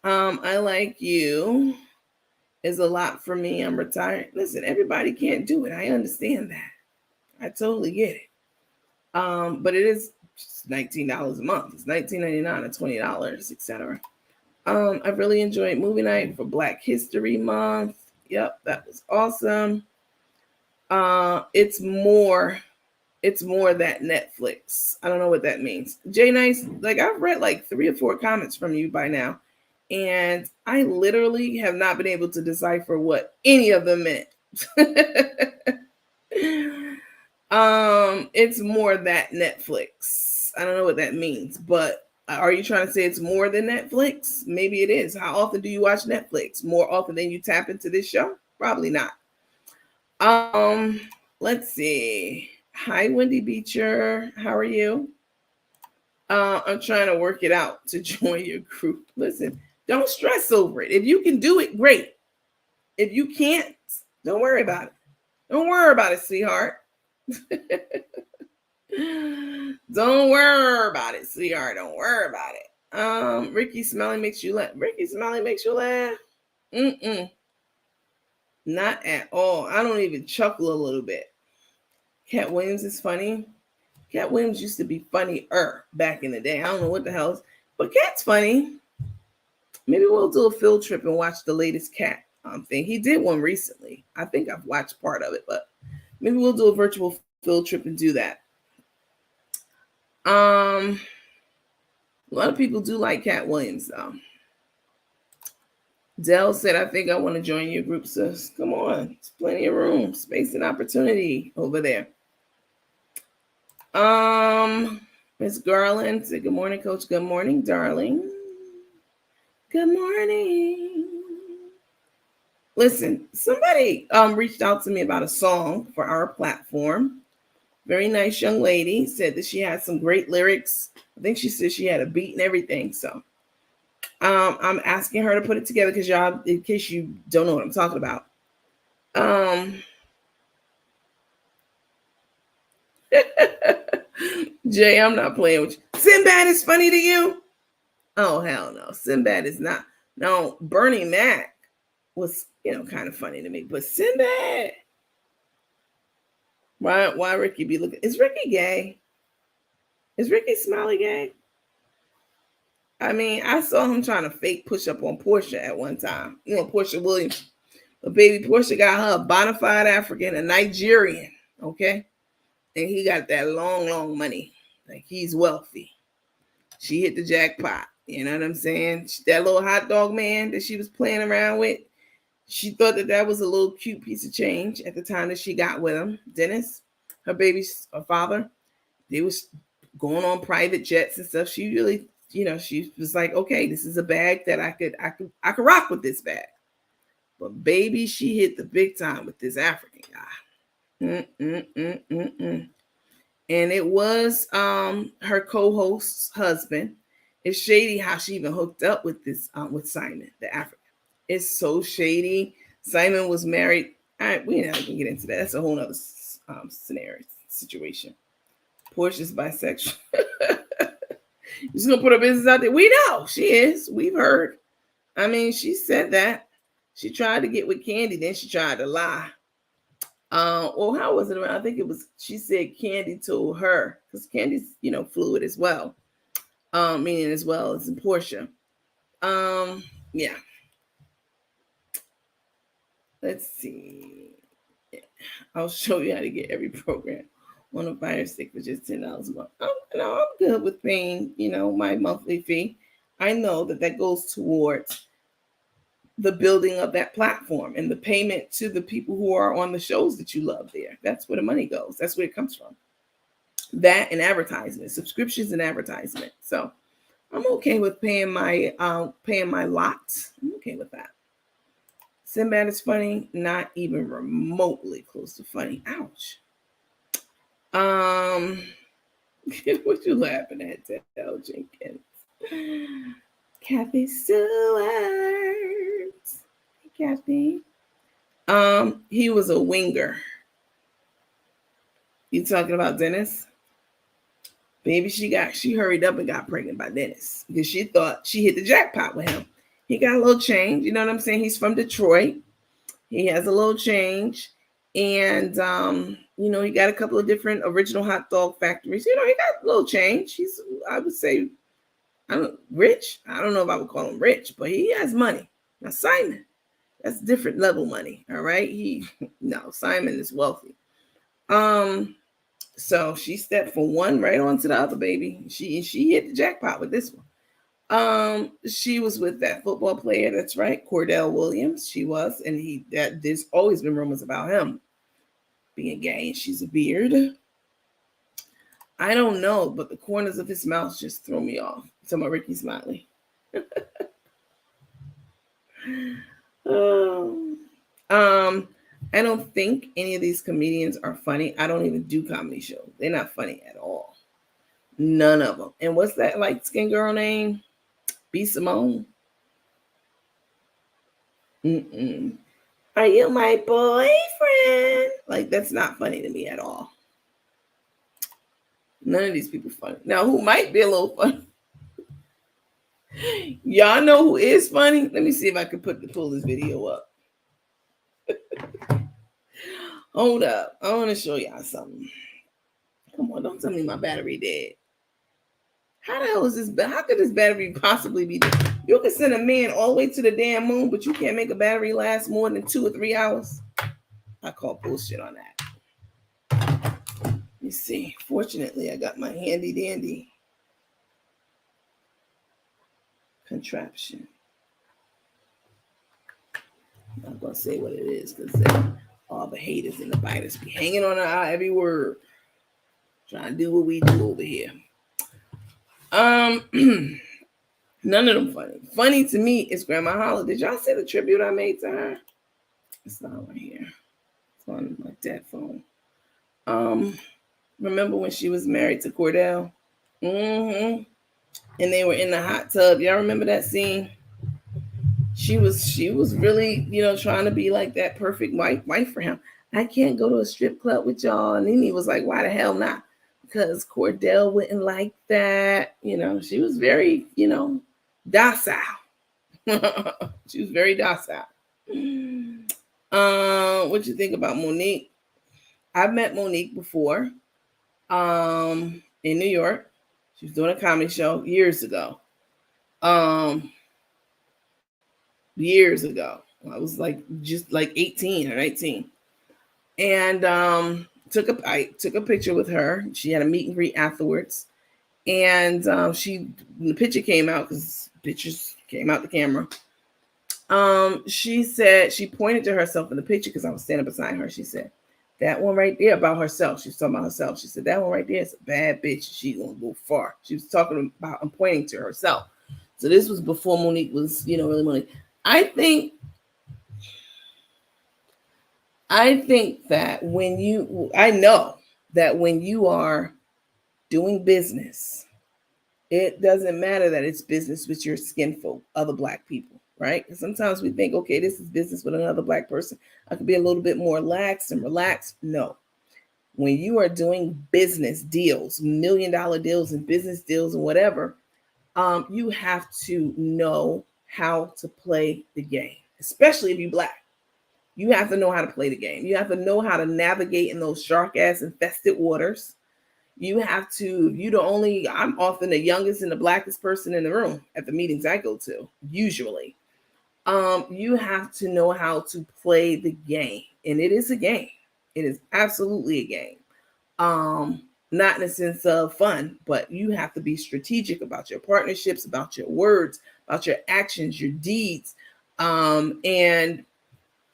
I like you is a lot for me. I'm retired. Listen, everybody can't do it. I understand that. I totally get it. But it is just $19 a month. It's $19.99 or $20, etc. I really enjoyed movie night for Black History Month. Yep, that was awesome. It's more that Netflix. I don't know what that means. Jay Nice, like I've read like 3 or 4 comments from you by now. and I literally have not been able to decipher what any of them meant. It's more that Netflix. I don't know what that means, but are you trying to say it's more than Netflix? Maybe it is. How often do you watch Netflix? More often than you tap into this show? Probably not. Um, let's see. Hi, Wendy Beecher. How are you? I'm trying to work it out to join your group. Listen, don't stress over it. If you can do it, great. If you can't, don't worry about it. Don't worry about it, sweetheart. Don't worry about it, sweetheart. Don't worry about it. Ricky Smelly makes you laugh. Ricky Smelly makes you laugh. Not at all. I don't even chuckle a little bit. Cat Williams is funny. Cat Williams used to be funnier back in the day. I don't know what the hell, but Cat's funny. Maybe we'll do a field trip and watch the latest Cat thing. He did one recently. I think I've watched part of it, but maybe we'll do a virtual field trip and do that. A lot of people do like Cat Williams, though. Dell said, I think I want to join your group, sis. Come on. There's plenty of room, space, and opportunity over there. Miss Garland said, good morning, Coach. Good morning, darling. Good morning. Listen, somebody reached out to me about a song for our platform. Very nice young lady, said that she had some great lyrics. I think she said she had a beat and everything. So I'm asking her to put it together because y'all, in case you don't know what I'm talking about. Jay, I'm not playing with you. Sinbad is funny to you? Oh, hell no. Sinbad is not. No, Bernie Mac was, kind of funny to me. But Sinbad, why Ricky be looking? Is Ricky gay? Is Ricky Smiley gay? I mean, I saw him trying to fake push up on Portia at one time. Portia Williams. But baby Portia got her a bona fide African, a Nigerian, okay? And he got that long money. Like, he's wealthy. She hit the jackpot. You know what I'm saying? That little hot dog man that she was playing around with, she thought that was a little cute piece of change at the time that she got with him. Dennis, her baby's father, they was going on private jets and stuff. She really, she was like, okay, this is a bag that I could rock with this bag. But baby, she hit the big time with this African guy. And it was her co-host's husband. It's shady how she even hooked up with this with Simon, the African. It's so shady. Simon was married. All right, we're not gonna get into that. That's a whole nother situation. Portia's bisexual. She's gonna put her business out there. We know she is. We've heard. I mean, she said that. She tried to get with Candy, then she tried to lie. Well, how was it? I think it was, she said Candy told her, because Candy's, fluid as well. Meaning as well as in Portia. Yeah. Let's see. Yeah. I'll show you how to get every program on a Fire Stick for just $10 a month. I'm good with paying, my monthly fee. I know that goes towards the building of that platform and the payment to the people who are on the shows that you love there. That's where the money goes. That's where it comes from. That and advertisement, subscriptions and advertisement. So I'm okay with paying my lot. I'm okay with that. Sinbad is funny, not even remotely close to funny. Ouch. What you laughing at, Dell Jenkins? Kathy Stewart. Hey, Kathy. He was a winger. You talking about Dennis? Baby, she hurried up and got pregnant by Dennis because she thought she hit the jackpot with him. He got a little change. You know what I'm saying? He's from Detroit. He has a little change. And, he got a couple of different original hot dog factories. He got a little change. He's, I would say, rich. I don't know if I would call him rich, but he has money. Now, Simon, that's different level money. All right. Simon is wealthy. So she stepped from one right on to the other, baby. She hit the jackpot with this one. She was with that football player. That's right, Cordell Williams. She was, and there's always been rumors about him being gay. And she's a beard. I don't know, but the corners of his mouth just throw me off. I'm talking about Ricky Smiley. I don't think any of these comedians are funny. I don't even do comedy shows. They're not funny at all. None of them. And what's that light skinned girl name? B. Simone. Are you my boyfriend? Like, that's not funny to me at all. None of these people funny. Now, who might be a little funny? Y'all know who is funny? Let me see if I can pull this video up. Hold up. I want to show y'all something. Come on, don't tell me my battery dead. How the hell is this? How could this battery possibly be dead? You can send a man all the way to the damn moon, but you can't make a battery last more than 2 or 3 hours. I call bullshit on that. Let me see. Fortunately, I got my handy dandy contraption. I'm not gonna say what it is because all the haters and the biters be hanging on our every word, trying to do what we do over here. None of them funny. Funny to me is Grandma Holla. Did y'all see the tribute I made to her? It's not right here. It's on my dead phone. Remember when she was married to Cordell? And they were in the hot tub. Y'all remember that scene? She was really, trying to be like that perfect wife for him. I can't go to a strip club with y'all. And then he was like, why the hell not? Because Cordell wouldn't like that. She was very, docile. She was very docile. What you think about Monique? I've met Monique before in New York. She was doing a comedy show years ago. Years ago. I was just 18 or 19. And I took a picture with her. She had a meet and greet afterwards. And the picture came out because pictures came out the camera. She said, she pointed to herself in the picture because I was standing beside her. She said, that one right there, about herself. She was talking about herself. She said, that one right there is a bad bitch. She's going to go far. She was talking about and pointing to herself. So this was before Monique was, really Monique. I think that I know that when you are doing business, it doesn't matter that it's business with your skin folk, other Black people, right? And sometimes we think, okay, this is business with another Black person. I could be a little bit more lax and relaxed. No. When you are doing business deals, $1 million deals and business deals and whatever, you have to know how to play the game, especially if you're Black. You have to know how to play the game. You have to know how to navigate in those shark-ass infested waters. You have to, I'm often the youngest and the Blackest person in the room at the meetings I go to, usually. You have to know how to play the game. And it is a game. It is absolutely a game. Not in a sense of fun, but you have to be strategic about your partnerships, about your words, about your actions, your deeds. And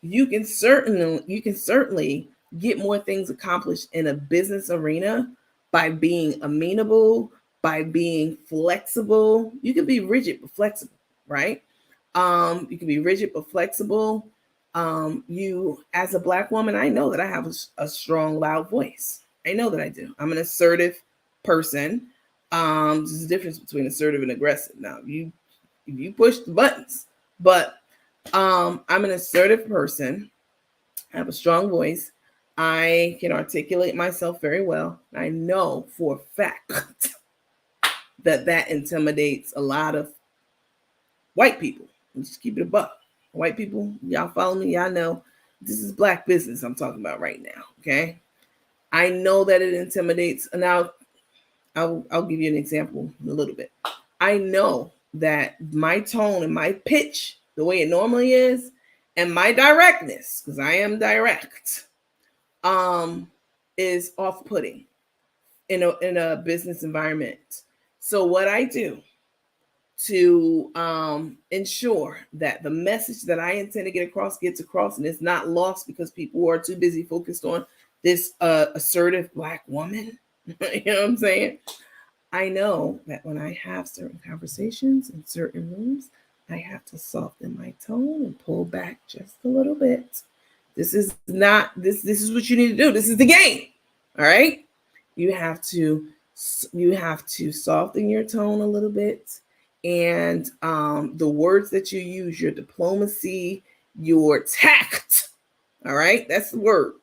you can certainly get more things accomplished in a business arena by being amenable, by being flexible. You can be rigid but flexible, right? You can be rigid but flexible. You, as a Black woman, I know that I have a strong, loud voice. I know that I do. I'm an assertive person. There's a difference between assertive and aggressive. Now, you push the buttons, but I'm an assertive person. I have a strong voice. I can articulate myself very well. I know for a fact that intimidates a lot of white people. Let's just keep it a buck. White people, y'all follow me. Y'all know this is Black business I'm talking about right now. Okay. I know that it intimidates. Now, I'll give you an example in a little bit. I know that my tone and my pitch, the way it normally is, and my directness, because I am direct, is off-putting in a business environment. So what I do to ensure that the message that I intend to get across gets across and it's not lost because people are too busy focused on this assertive Black woman. You know what I'm saying? I know that when I have certain conversations in certain rooms, I have to soften my tone and pull back just a little bit. This is not this is what you need to do. This is the game. All right? You have to soften your tone a little bit, and the words that you use, your diplomacy, your tact. All right? That's the word.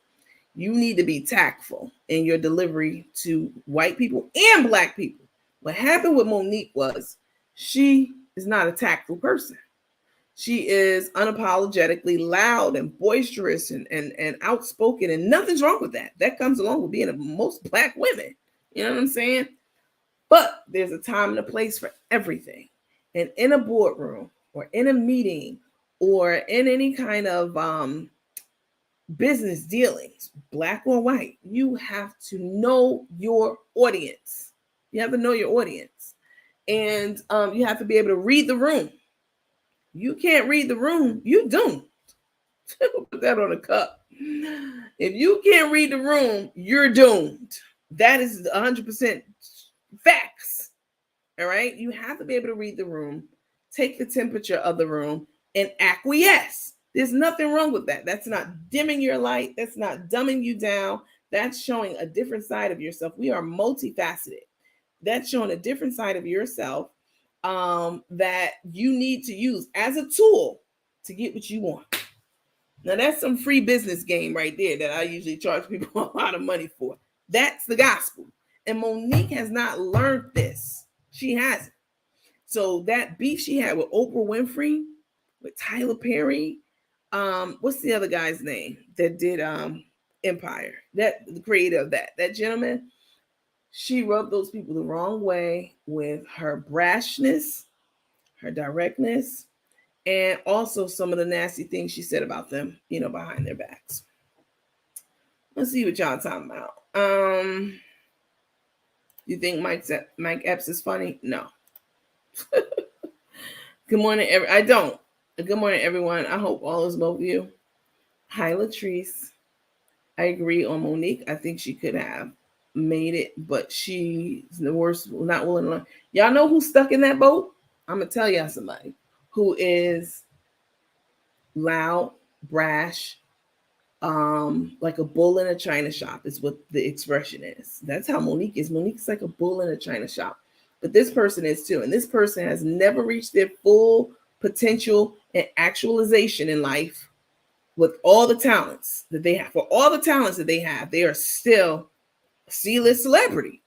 You need to be tactful in your delivery to white people and Black people. What happened with Monique was she is not a tactful person. She is unapologetically loud and boisterous and outspoken, and nothing's wrong with that. That comes along with being most Black women. You know what I'm saying? But there's a time and a place for everything. And in a boardroom or in a meeting or in any kind of business dealings, Black or white, you have to know your audience. You have to know your audience. And you have to be able to read the room. You can't read the room, you doomed. Put that on a cup. If you can't read the room, you're doomed. That is 100% facts. All right? You have to be able to read the room, take the temperature of the room, and acquiesce. There's nothing wrong with that. That's not dimming your light. That's not dumbing you down. That's showing a different side of yourself. We are multifaceted. That's showing a different side of yourself that you need to use as a tool to get what you want. Now, that's some free business game right there that I usually charge people a lot of money for. That's the gospel. And Monique has not learned this. She hasn't. So that beef she had with Oprah Winfrey, with Tyler Perry, what's the other guy's name that did Empire? That the creator of that gentleman. She rubbed those people the wrong way with her brashness, her directness, and also some of the nasty things she said about them, behind their backs. Let's see what y'all talking about. You think Mike Epps is funny? No. Good morning, I don't. Good morning, everyone. I hope all is well with you. Hi, Latrice. I agree on Monique. I think she could have made it, but she's the worst, not willing to learn. Y'all know who's stuck in that boat? I'm gonna tell y'all somebody who is loud, brash, like a bull in a china shop is what the expression is. That's how Monique is. Monique's like a bull in a china shop, but this person is too, and this person has never reached their full potential and actualization in life with all the talents that they have. For all the talents that they have, they are still C-list celebrity.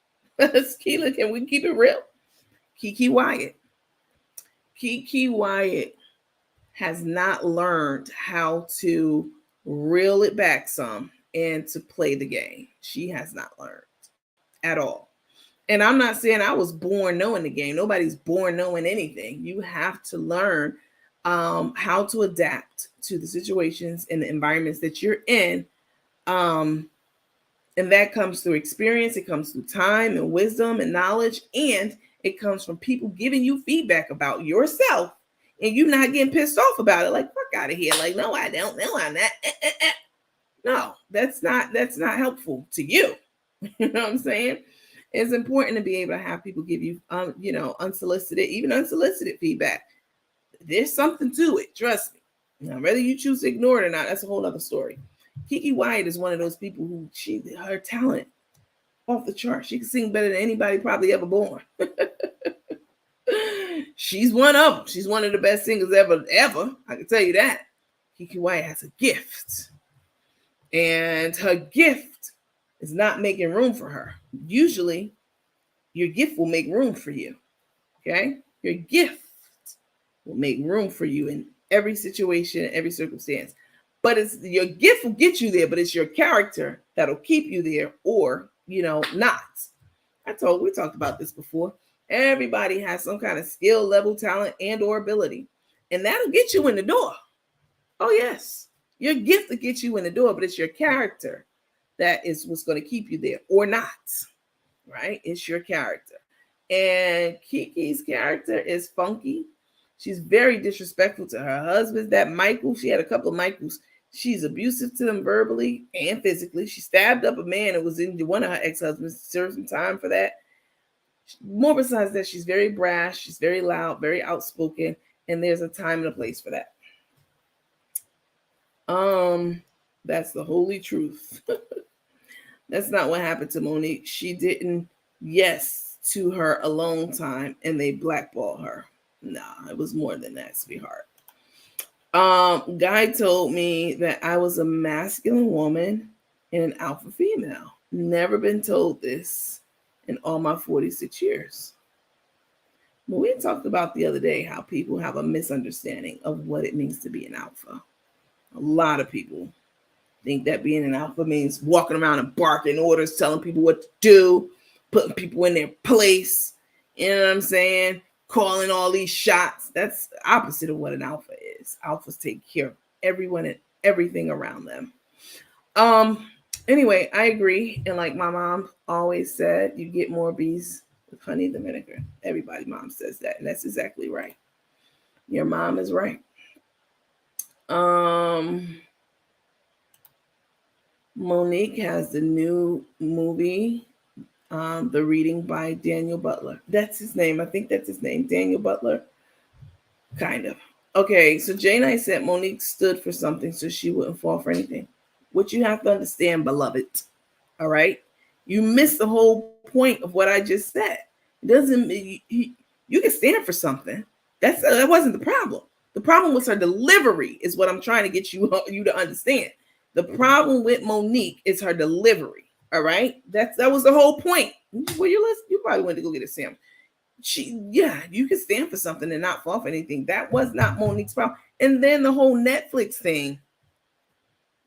Keela, can we keep it real? Kiki Wyatt. Kiki Wyatt has not learned how to reel it back some and to play the game. She has not learned at all. And I'm not saying I was born knowing the game. Nobody's born knowing anything. You have to learn how to adapt to the situations and the environments that you're in. And that comes through experience. It comes through time and wisdom and knowledge. And it comes from people giving you feedback about yourself and you not getting pissed off about it. Like, fuck out of here. Like, no, I don't. No, I'm not. No, that's not helpful to you. You know what I'm saying? It's important to be able to have people give you, unsolicited feedback. There's something to it. Trust me. Now, whether you choose to ignore it or not, that's a whole other story. Kiki Wyatt is one of those people who her talent off the chart. She can sing better than anybody probably ever born. She's one of them. She's one of the best singers ever. I can tell you that. Kiki Wyatt has a gift. And her gift is not making room for her. Usually, your gift will make room for you. Okay? Your gift will make room for you in every situation, every circumstance. But it's your gift will get you there, but it's your character that'll keep you there or, not. We talked about this before. Everybody has some kind of skill, level, talent, and or ability. And that'll get you in the door. Oh, yes. Your gift will get you in the door, but it's your character that is what's going to keep you there or not. Right? It's your character. And Kiki's character is funky. She's very disrespectful to her husband. That Michael, she had a couple of Michaels. She's abusive to them verbally and physically. She stabbed up a man that was in one of her ex-husbands, served some time for that. More besides that, she's very brash, she's very loud, very outspoken, and there's a time and a place for that. That's the holy truth. That's not what happened to Monique. She didn't yes to her alone time and they blackballed her. Nah, it was more than that, sweetheart. Guy told me that I was a masculine woman and an alpha female. Never been told this in all my 46 years. But we talked about the other day how people have a misunderstanding of what it means to be an alpha. A lot of people think that being an alpha means walking around and barking orders, telling people what to do, putting people in their place. You know what I'm saying? Calling all these shots. That's the opposite of what an alpha is. Alphas take care of everyone and everything around them. Anyway, I agree. And like my mom always said, you get more bees with honey than vinegar. Everybody mom says that. And that's exactly right. Your mom is right. Monique has the new movie, The Reading by Daniel Butler. That's his name. I think that's his name. Daniel Butler. Kind of. Okay, so Jay and I said Monique stood for something so she wouldn't fall for anything. What you have to understand, beloved, all right? You missed the whole point of what I just said. It doesn't you can stand for something. That wasn't the problem. The problem was her delivery is what I'm trying to get you to understand. The problem with Monique is her delivery. All right, that was the whole point. Well, you probably went to go get a sandwich. You can stand for something and not fall for anything. That was not Monique's problem. And then the whole Netflix thing.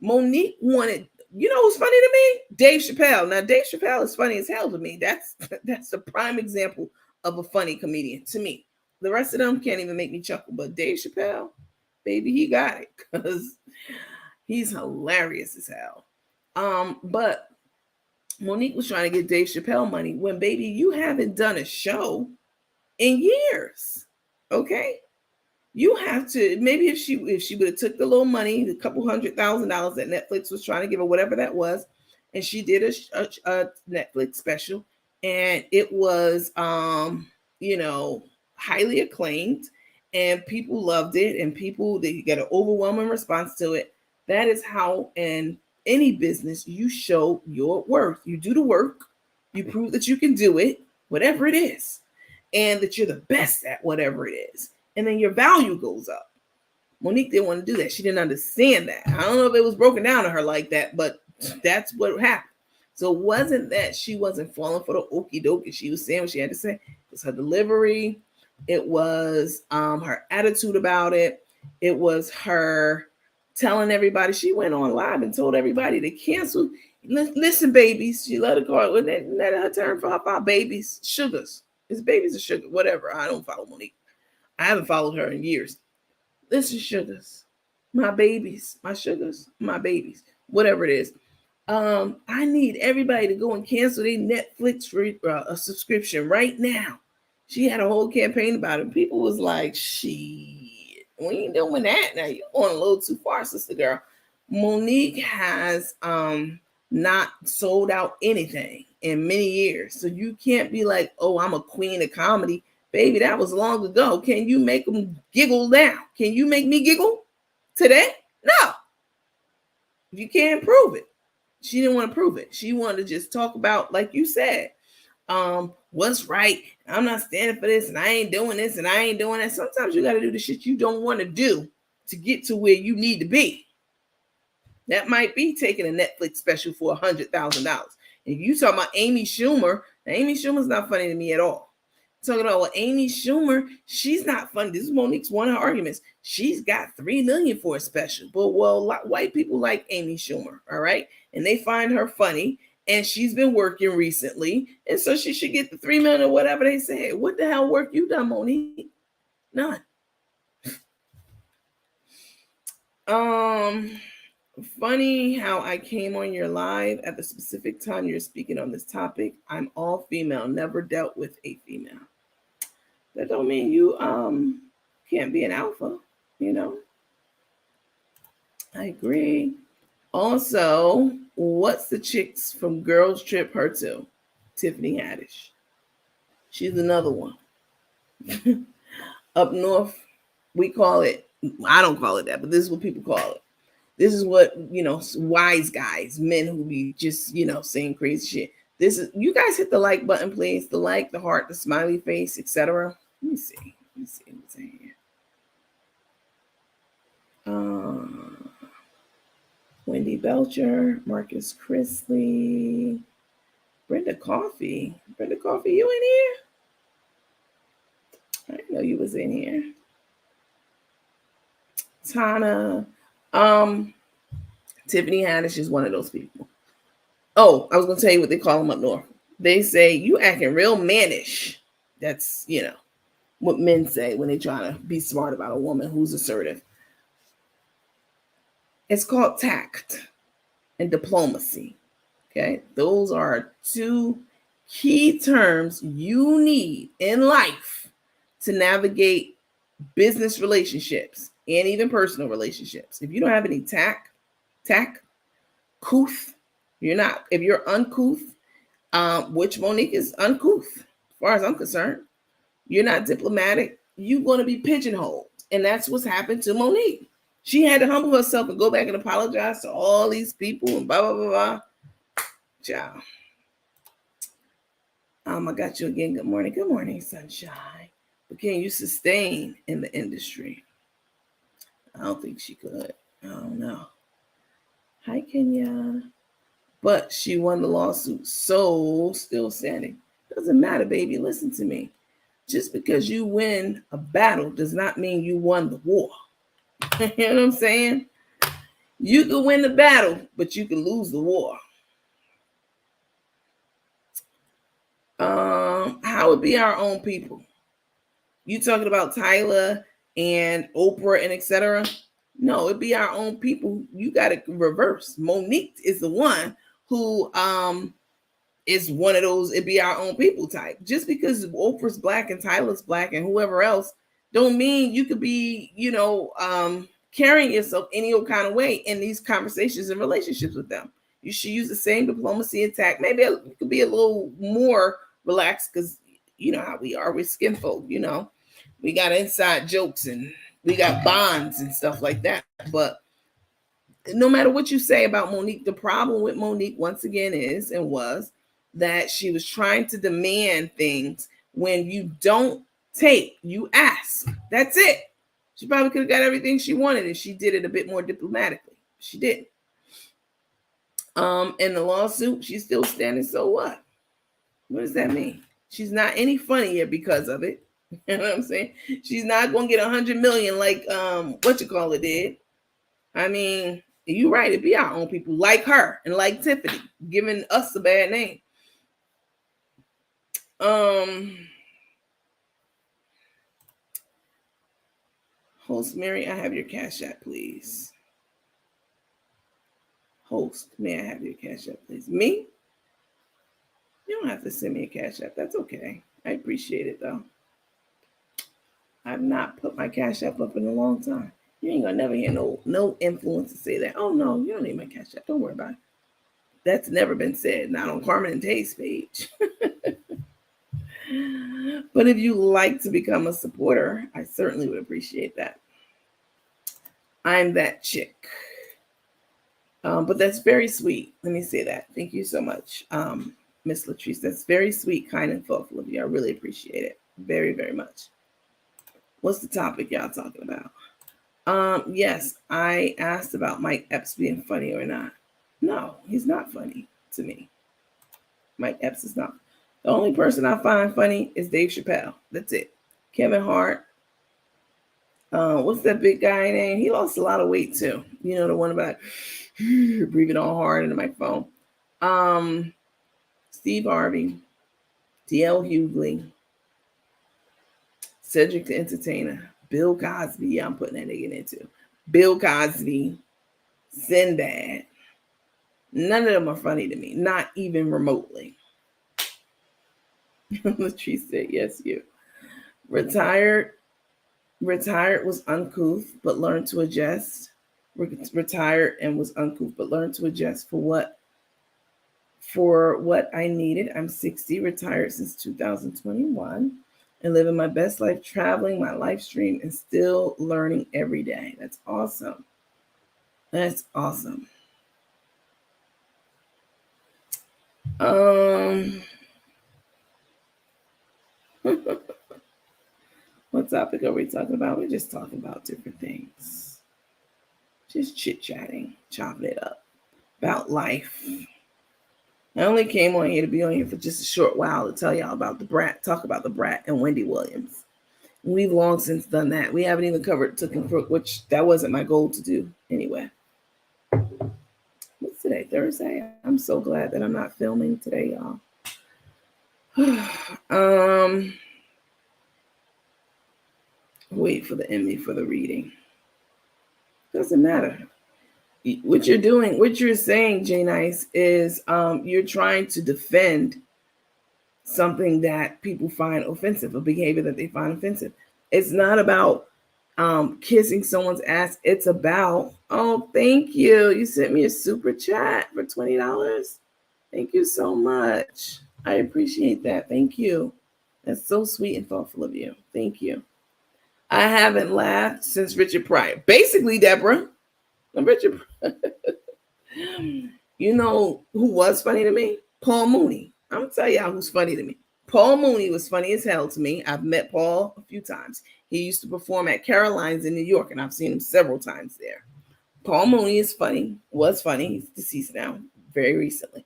Monique wanted, you know who's funny to me? Dave Chappelle. Now, Dave Chappelle is funny as hell to me. That's the prime example of a funny comedian to me. The rest of them can't even make me chuckle. But Dave Chappelle, baby, he got it because he's hilarious as hell. But Monique was trying to get Dave Chappelle money when, baby, you haven't done a show in years. Okay? You have to, maybe if she would have took the little money, the couple $100,000 that Netflix was trying to give her, whatever that was, and she did a Netflix special, and it was highly acclaimed, and people loved it, and they got an overwhelming response to it. That is how in any business you show your worth. You do the work, you prove that you can do it, whatever it is, and that you're the best at whatever it is. And then your value goes up. Monique didn't want to do that. She didn't understand that. I don't know if it was broken down to her like that, but that's what happened. So it wasn't that she wasn't falling for the okie dokie. She was saying what she had to say. It was her delivery. It was her attitude about it. It was her telling everybody. She went on live and told everybody to cancel. Listen, babies. She let her go. Let her turn for her 5 babies. Sugars. It's babies or sugar. Whatever. I don't follow Monique. I haven't followed her in years. Listen, sugars, my babies, my sugars, my babies, whatever it is. I need everybody to go and cancel their Netflix subscription right now. She had a whole campaign about it. People was like, shit, we ain't doing that. Now you're going a little too far, sister girl. Monique has not sold out anything in many years. So you can't be like, oh, I'm a queen of comedy. Baby, that was long ago. Can you make them giggle now? Can you make me giggle today? No. You can't prove it. She didn't want to prove it. She wanted to just talk about, like you said, what's right. I'm not standing for this, and I ain't doing this, and I ain't doing that. Sometimes you got to do the shit you don't want to do to get to where you need to be. That might be taking a Netflix special for $100,000. And you talking about Amy Schumer. Now, Amy Schumer's not funny to me at all. Talking about, well, Amy Schumer, she's not funny. This is Monique's one of her arguments. She's got $3 million for a special. But, well, white people like Amy Schumer, all right? And they find her funny. And she's been working recently. And so she should get the $3 million or whatever they say. What the hell work you done, Monique? None. Funny how I came on your live at the specific time you're speaking on this topic. I'm all female, never dealt with a female. That don't mean you can't be an alpha, you know. I agree. Also, what's the chicks from Girls Trip her to? Tiffany Haddish. She's another one. Up north, we call it, I don't call it that, but this is what people call it. This is what, wise guys, men who be just, saying crazy shit. This is, you guys hit the like button, please. The like, the heart, the smiley face, etc. Let me see what's in here. Wendy Belcher, Marcus Chrisley, Brenda Coffee. Brenda Coffee, you in here? I didn't know you was in here. Tana. Tiffany Haddish is one of those people. Oh, I was going to tell you what they call them up north. They say, you acting real mannish. That's, what men say when they try to be smart about a woman who's assertive. It's called tact and diplomacy. Okay. Those are two key terms you need in life to navigate business relationships and even personal relationships. If you don't have any couth, you're not. If you're uncouth, which Monique is uncouth, as far as I'm concerned, you're not diplomatic, you're going to be pigeonholed. And that's what's happened to Monique. She had to humble herself and go back and apologize to all these people and blah, blah, blah, blah. Ciao. I got you again. Good morning. Good morning, sunshine. But can you sustain in the industry? I don't think she could. I don't know. Hi, Kenya. But she won the lawsuit, so still standing. Doesn't matter, baby. Listen to me. Just because you win a battle does not mean you won the war. You know what I'm saying? You can win the battle, but you can lose the war. How would be our own people? You talking about Tyler and Oprah and etc.? No, it'd be our own people. You got to reverse. Monique is the one who is one of those, it'd be our own people type. Just because Oprah's black and Tyler's black and whoever else don't mean you could be, carrying yourself any old kind of way in these conversations and relationships with them. You should use the same diplomacy and tact. Maybe you could be a little more relaxed because you know how we are with skin folk, we got inside jokes and we got bonds and stuff like that. But no matter what you say about Monique, the problem with Monique once again is and was that she was trying to demand things when you don't take, you ask. That's it. She probably could have got everything she wanted if she did it a bit more diplomatically. She didn't. In the lawsuit, she's still standing. So what? What does that mean? She's not any funnier because of it. You know what I'm saying? She's not going to get 100 million like did. I mean, you're right. It'd be our own people like her and like Tiffany giving us a bad name. Host Mary, I have your Cash App, please. Host, may I have your Cash App, please? Me? You don't have to send me a Cash App. That's okay. I appreciate it, though. I've not put my Cash App up in a long time. You ain't gonna never hear no influencer say that. Oh, no, you don't need my Cash App. Don't worry about it. That's never been said. Not on Carmen and Tay's page. But if you like to become a supporter, I certainly would appreciate that. I'm that chick. But that's very sweet. Let me say that. Thank you so much, Miss Latrice. That's very sweet, kind, and thoughtful of you. I really appreciate it. Very, very much. What's the topic y'all talking about? Yes, I asked about Mike Epps being funny or not. No, he's not funny to me. Mike Epps is not. The only person I find funny is Dave Chappelle. That's it. Kevin Hart. What's that big guy name? He lost a lot of weight too. You know, the one about breathing all hard in the microphone. Steve Harvey, D.L. Hughley, Cedric the Entertainer, Bill Cosby. Yeah, I'm putting that nigga into Bill Cosby. Sinbad. None of them are funny to me, not even remotely. Latrice said, yes, you. Retired was uncouth, but learned to adjust. Retired and was uncouth, but learned to adjust for what I needed. I'm 60, retired since 2021, and living my best life, traveling my life stream, and still learning every day. That's awesome. That's awesome. What topic are we talking about? We're just talking about different things. Just chit-chatting, chopping it up about life. I only came on here to be on here for just a short while to tell y'all about the Brat, talk about the Brat and Wendy Williams. We've long since done that. We haven't even covered Took and Crook, which that wasn't my goal to do anyway. What's today? Thursday? I'm so glad that I'm not filming today, y'all. Wait for the Emmy for the reading. Doesn't matter. What you're doing, what you're saying, Jay Nice, is you're trying to defend something that people find offensive, a behavior that they find offensive. It's not about kissing someone's ass. It's about, oh, thank you. You sent me a super chat for $20. Thank you so much. I appreciate that. Thank you. That's so sweet and thoughtful of you. Thank you. I haven't laughed since Richard Pryor. Basically, Deborah, Richard. You know who was funny to me? Paul Mooney. I'm gonna tell y'all who's funny to me. Paul Mooney was funny as hell to me. I've met Paul a few times. He used to perform at Caroline's in New York, and I've seen him several times there. Paul Mooney is funny, was funny. He's deceased now, very recently.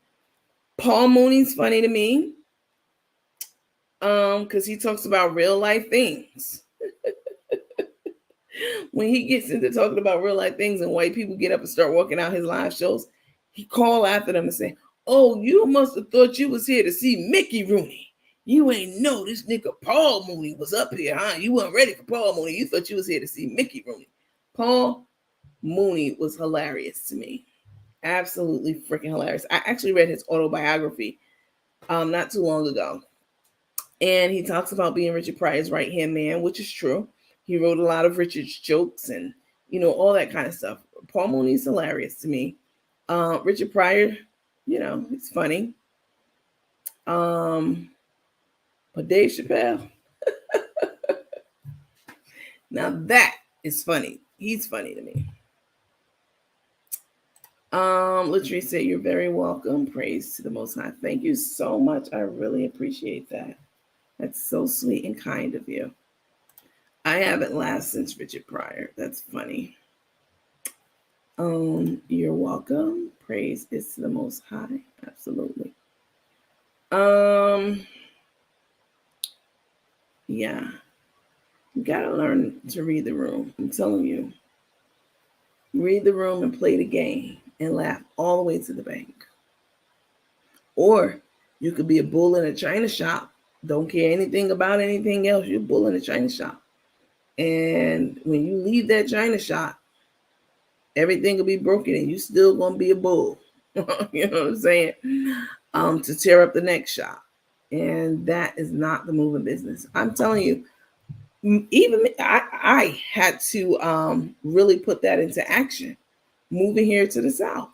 Paul Mooney's funny to me because he talks about real life things. When he gets into talking about real life things and white people get up and start walking out his live shows, he call after them and say, oh, you must have thought you was here to see Mickey Rooney. You ain't know this nigga Paul Mooney was up here, huh? You weren't ready for Paul Mooney. You thought you was here to see Mickey Rooney. Paul Mooney was hilarious to me. Absolutely freaking hilarious. I actually read his autobiography not too long ago. And he talks about being Richard Pryor's right-hand man, which is true. He wrote a lot of Richard's jokes and, you know, all that kind of stuff. Paul Mooney's hilarious to me. Richard Pryor, you know, he's funny. But Dave Chappelle, now that is funny. He's funny to me. Latrice said, you're very welcome. Praise to the Most High. Thank you so much. I really appreciate that. That's so sweet and kind of you. I haven't laughed since Richard Pryor. That's funny. You're welcome. Praise is to the Most High. Absolutely. Yeah. You gotta learn to read the room. I'm telling you. Read the room and play the game and laugh all the way to the bank. Or you could be a bull in a china shop. Don't care anything about anything else. You're a bull in a china shop. And when you leave that china shop, everything will be broken and you still gonna be a bull. You know what I'm saying? To tear up the next shop. And that is not the moving business. I'm telling you, even I had to really put that into action moving here to the South.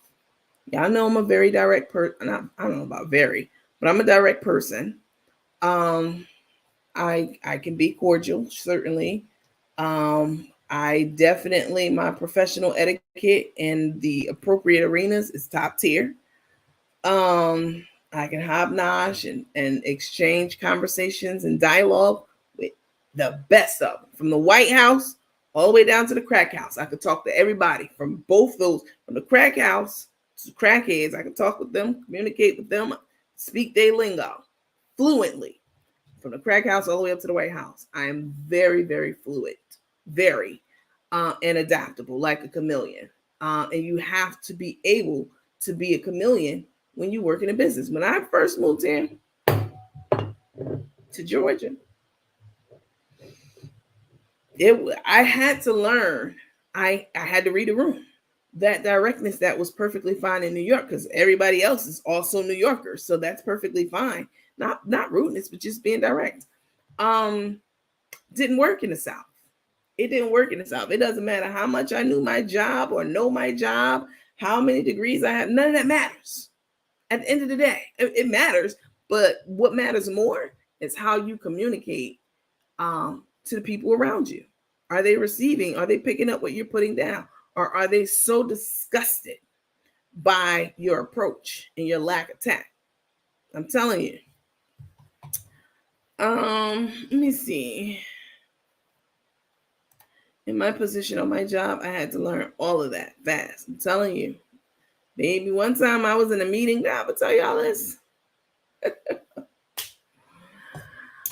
Y'all know I'm a very direct person. I don't know about very, but I'm a direct person. I can be cordial, certainly. I definitely, my professional etiquette in the appropriate arenas is top tier. I can hobnob and exchange conversations and dialogue with the best of them, from the White House all the way down to the crack house. I could talk to everybody from both those, from the crack house to crackheads. I can talk with them, communicate with them, speak their lingo fluently. From the crack house all the way up to the White House. I am very, very fluid, very, and adaptable, like a chameleon. And you have to be able to be a chameleon when you work in a business. When I first moved here to Georgia, I had to learn. I had to read the room. that directness that was perfectly fine in New York because everybody else is also New Yorkers. So that's perfectly fine. Not rudeness, but just being direct. Um, didn't work in the South. It didn't work in the South. It doesn't matter how much I knew my job or know my job, how many degrees I have, none of that matters. At the end of the day, it matters, but what matters more is how you communicate to the people around you. Are they receiving? Are they picking up what you're putting down? Or are they so disgusted by your approach and your lack of tact? I'm telling you. Let me see. In my position on my job, I had to learn all of that fast. I'm telling you. Maybe one time I was in a meeting. I will tell y'all this.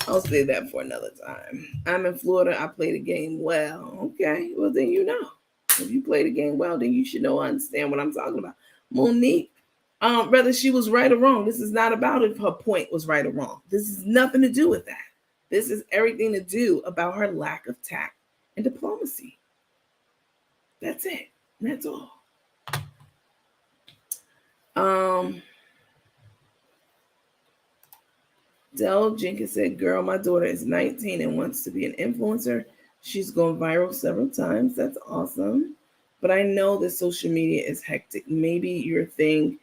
I'll say that for another time. I'm in Florida. I play the game well. Okay. Well, then you know. If you play the game well, then you should know, understand what I'm talking about. Monique, whether she was right or wrong, this is not about if her point was right or wrong. This has nothing to do with that. This is everything to do about her lack of tact and diplomacy. That's it. That's all. Dell Jenkins said, girl, my daughter is 19 and wants to be an influencer. She's gone viral several times. That's awesome. But I know that social media is hectic. Maybe your thing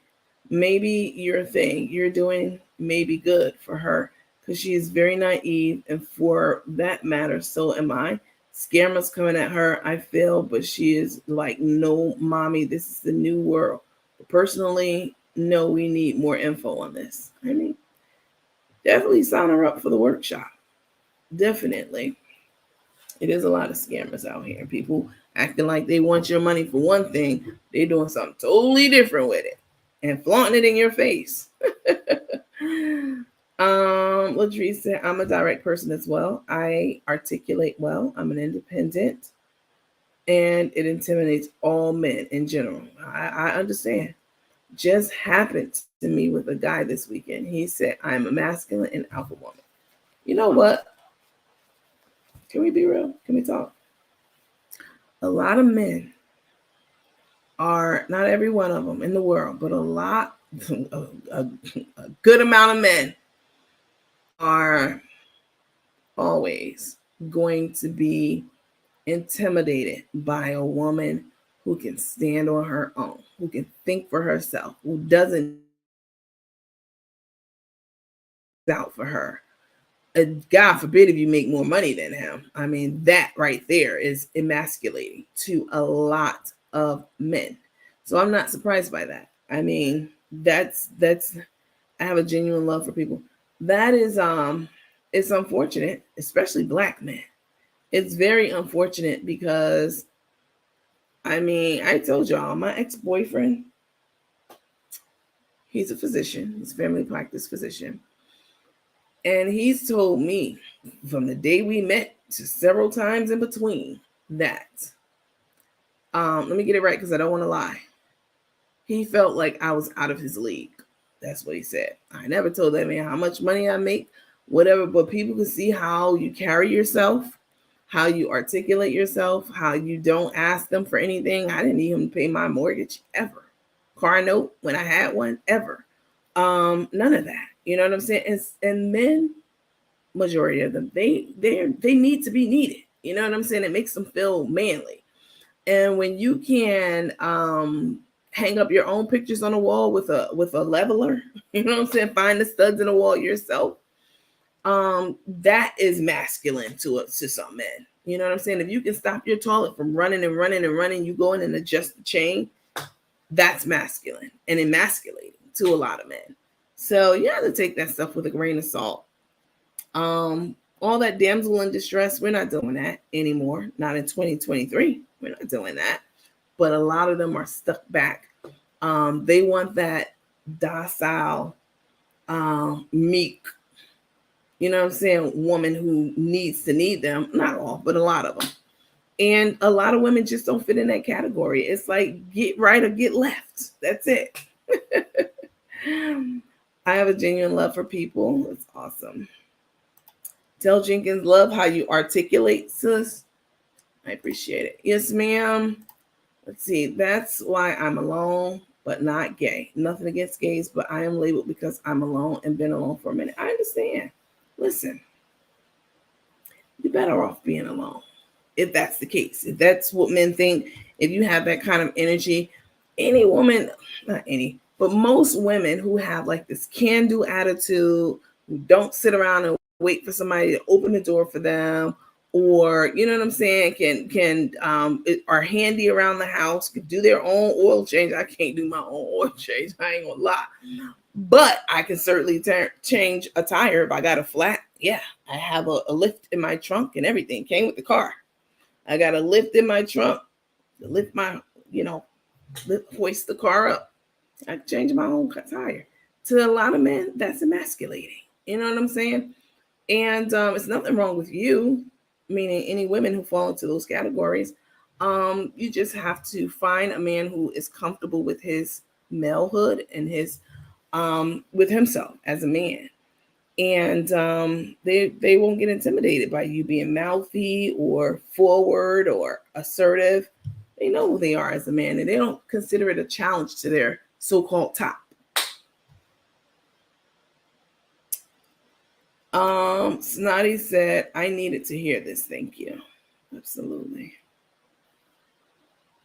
you're doing may be good for her because she is very naive. And for that matter, so am I. Scammers coming at her, I feel, but she is like, no, mommy, this is the new world. But personally, no, we need more info on this. I mean, definitely sign her up for the workshop. Definitely. It is a lot of scammers out here. People acting like they want your money for one thing. They're doing something totally different with it and flaunting it in your face. Latrice said, I'm a direct person as well. I articulate well. I'm an independent. And it intimidates all men in general. I understand. Just happened to me with a guy this weekend. He said, I'm a masculine and alpha woman. You know what? Can we be real? Can we talk? A lot of men are, not every one of them in the world, but a good amount of men are always going to be intimidated by a woman who can stand on her own, who can think for herself, who doesn't out for her. God forbid if you make more money than him. I mean, that right there is emasculating to a lot of men. So I'm not surprised by that. I mean, that's I have a genuine love for people. That is it's unfortunate, especially black men. It's very unfortunate because I mean, I told y'all, my ex-boyfriend, he's a physician, he's a family practice physician. And he's told me from the day we met to several times in between that, let me get it right because I don't want to lie. He felt like I was out of his league. That's what he said. I never told that man how much money I make, whatever, but people can see how you carry yourself, how you articulate yourself, how you don't ask them for anything. I didn't even pay my mortgage ever. Car note when I had one ever. None of that. You know what I'm saying? And men, majority of them, they need to be needed. You know what I'm saying? It makes them feel manly. And when you can hang up your own pictures on the wall with a leveler, you know what I'm saying? Find the studs in the wall yourself. That is masculine to some men. You know what I'm saying? If you can stop your toilet from running and running and running, you go in and adjust the chain, that's masculine and emasculating to a lot of men. So you have to take that stuff with a grain of salt. All that damsel in distress, we're not doing that anymore. Not in 2023. We're not doing that. But a lot of them are stuck back. They want that docile, meek, you know what I'm saying, woman who needs to need them. Not all, but a lot of them. And a lot of women just don't fit in that category. It's like get right or get left. That's it. I have a genuine love for people. It's awesome. Tell Jenkins, love how you articulate, sis. I appreciate it. Yes, ma'am. Let's see. That's why I'm alone, but not gay. Nothing against gays, but I am labeled because I'm alone and been alone for a minute. I understand. Listen, you're better off being alone if that's the case. If that's what men think, if you have that kind of energy, any woman, not any, but most women who have like this can do attitude, who don't sit around and wait for somebody to open the door for them, or you know what I'm saying, are handy around the house, can do their own oil change. I can't do my own oil change. I ain't gonna lie. But I can certainly change a tire if I got a flat. Yeah, I have a lift in my trunk and everything. Came with the car. I got a lift in my trunk to lift my, hoist the car up. I change my own tire. To a lot of men, that's emasculating. You know what I'm saying? And it's nothing wrong with you, meaning any women who fall into those categories. You just have to find a man who is comfortable with his malehood and his with himself as a man. And they won't get intimidated by you being mouthy or forward or assertive. They know who they are as a man, and they don't consider it a challenge to their so-called top. Snotty said, I needed to hear this. Thank you. Absolutely.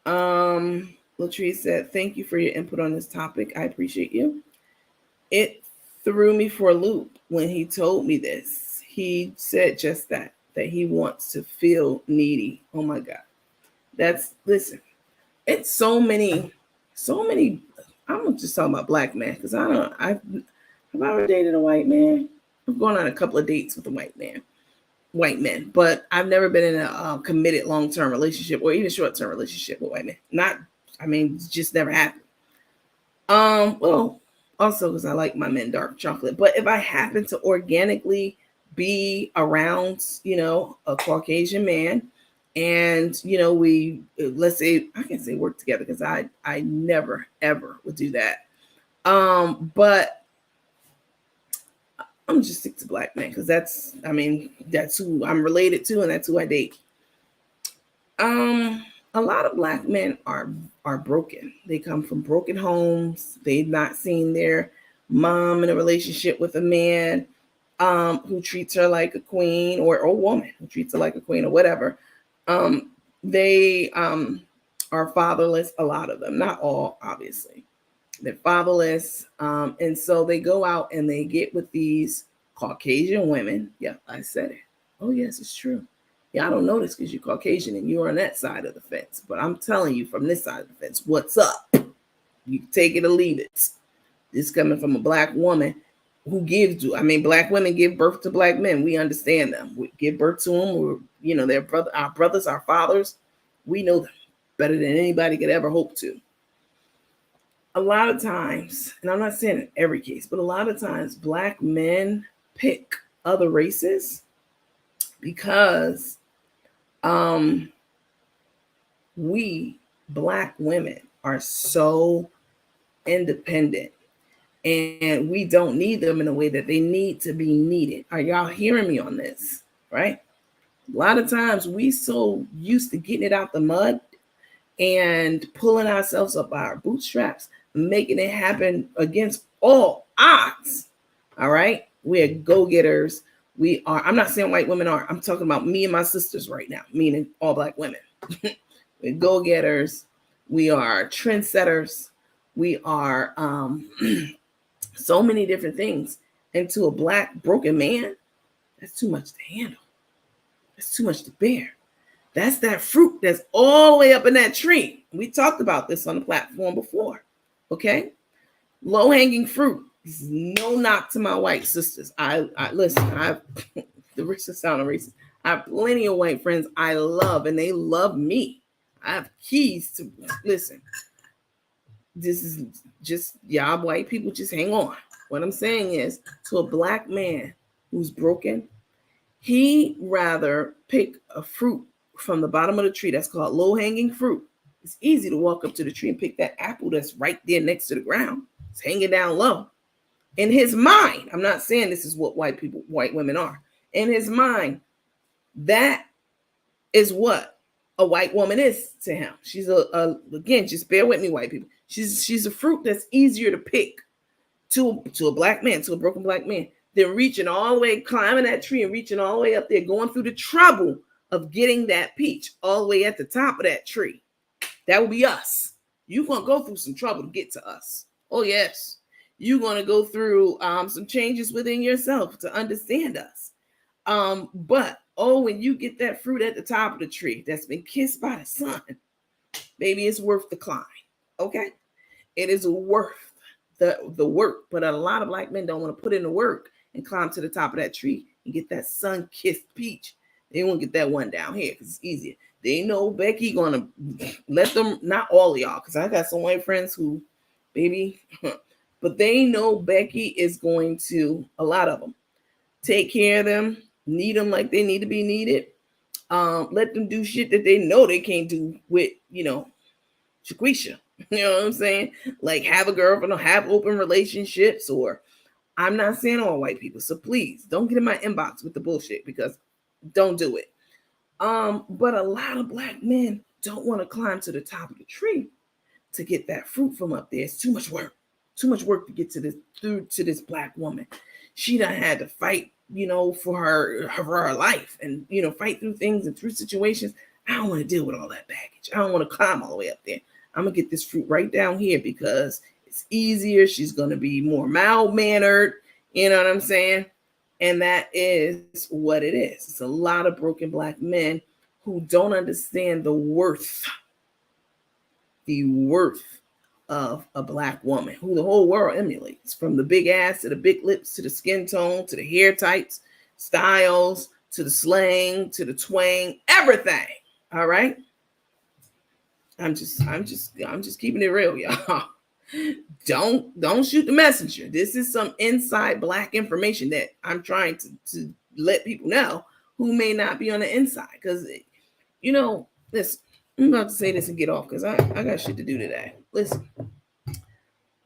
Latrice said, thank you for your input on this topic. I appreciate you. It threw me for a loop when he told me this. He said just that he wants to feel needy. Oh my God. Listen, it's so many, I'm just talking about black men because have I ever dated a white man? I've gone on a couple of dates with a white men, but I've never been in a committed long-term relationship or even short-term relationship with white men. It just never happened. Well, also because I like my men dark chocolate, but if I happen to organically be around, a Caucasian man, and we, let's say, I can say work together because I never ever would do that. But I'm just stick to black men because that's who I'm related to and that's who I date. A lot of black men are broken. They come from broken homes. They've not seen their mom in a relationship with a man who treats her like a queen, or a woman who treats her like a queen, or whatever. They are fatherless. A lot of them, not all, obviously. They're fatherless. And so they go out and they get with these Caucasian women. Yeah, I said it. Oh, yes, it's true. Yeah, I don't know this because you're Caucasian and you're on that side of the fence. But I'm telling you from this side of the fence, what's up? You take it or leave it. This is coming from a black woman who black women give birth to black men. We understand them. We give birth to them. They're our brothers, our fathers. We know them better than anybody could ever hope to. A lot of times, and I'm not saying in every case, but a lot of times black men pick other races because we black women are so independent and we don't need them in a way that they need to be needed. Are y'all hearing me on this? Right? A lot of times we so used to getting it out the mud and pulling ourselves up by our bootstraps, making it happen against all odds. All right. We're go-getters. We are. I'm not saying white women are. I'm talking about me and my sisters right now, meaning all black women. We're go-getters. We are trendsetters. We are so many different things. And to a black broken man, that's too much to handle. That's too much to bear. That's that fruit that's all the way up in that tree. We talked about this on the platform before. Okay? Low-hanging fruit. This is no knock to my white sisters. I listen, the racist sound racist. I have plenty of white friends I love, and they love me. I have keys to listen. This is just y'all white people just hang on. What I'm saying is, to a black man who's broken, he rather pick a fruit from the bottom of the tree that's called low-hanging fruit. It's easy to walk up to the tree and pick that apple that's right there next to the ground. It's hanging down low. In his mind, I'm not saying this is what white women are. In his mind, that is what a white woman is to him. She's again, just bear with me, white people. She's a fruit that's easier to pick to a black man, to a broken black man, than reaching all the way, climbing that tree and reaching all the way up there, going through the trouble of getting that peach all the way at the top of that tree. That would be us. You're going to go through some trouble to get to us. Oh, yes. You're going to go through some changes within yourself to understand us. But when you get that fruit at the top of the tree that's been kissed by the sun, baby, it's worth the climb. Okay? It is worth the work. But a lot of black men don't want to put in the work and climb to the top of that tree and get that sun-kissed peach. They won't get that one down here because it's easier. They know Becky gonna let them, not all of y'all, because I got some white friends who, baby, but they know Becky is going to, a lot of them, take care of them, need them like they need to be needed, let them do shit that they know they can't do with, Shaquisha. You know what I'm saying? Like have a girlfriend or have open relationships, or I'm not saying all white people, so please don't get in my inbox with the bullshit because don't do it. But a lot of black men don't want to climb to the top of the tree to get that fruit from up there. It's too much work to get to this black woman. She done had to fight, for her life and, fight through things and through situations. I don't want to deal with all that baggage. I don't want to climb all the way up there. I'm going to get this fruit right down here because it's easier. She's going to be more mild-mannered. You know what I'm saying? And that is what it is. It's a lot of broken black men who don't understand the worth of a black woman, who the whole world emulates, from the big ass to the big lips, to the skin tone, to the hair types, styles, to the slang, to the twang, everything. All right. I'm just keeping it real, y'all. Don't shoot the messenger. This is some inside black information that I'm trying to let people know who may not be on the inside. Because, listen, I'm about to say this and get off because I got shit to do today. Listen,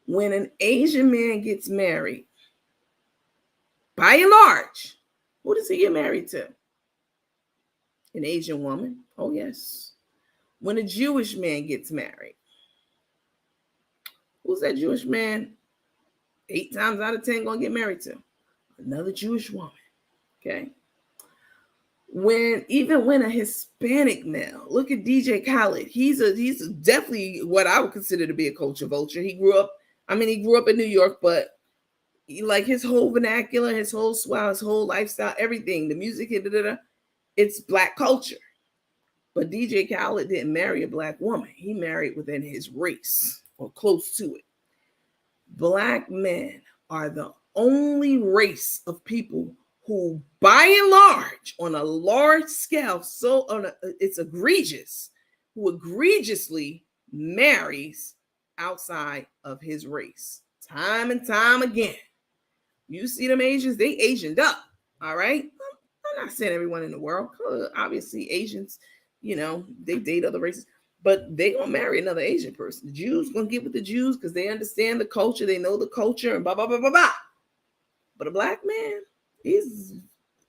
when an Asian man gets married, by and large, who does he get married to? An Asian woman. Oh, yes. When a Jewish man gets married, who's that Jewish man 8 times out of 10 gonna get married to? Another Jewish woman. Okay. When a Hispanic male, look at DJ Khaled. He's definitely what I would consider to be a culture vulture. He grew up in New York, but like his whole vernacular, his whole swag, his whole lifestyle, everything, the music, it's black culture. But DJ Khaled didn't marry a black woman. He married within his race or close to it. Black men are the only race of people who, by and large, on a large scale, it's egregious, who egregiously marries outside of his race. Time and time again. You see them Asians, they Asianed up, all right? I'm not saying everyone in the world. Obviously, Asians, they date other races, but they gonna marry another Asian person. The Jews gonna get with the Jews because they understand the culture, they know the culture, and blah, blah, blah, blah, blah. But a black man,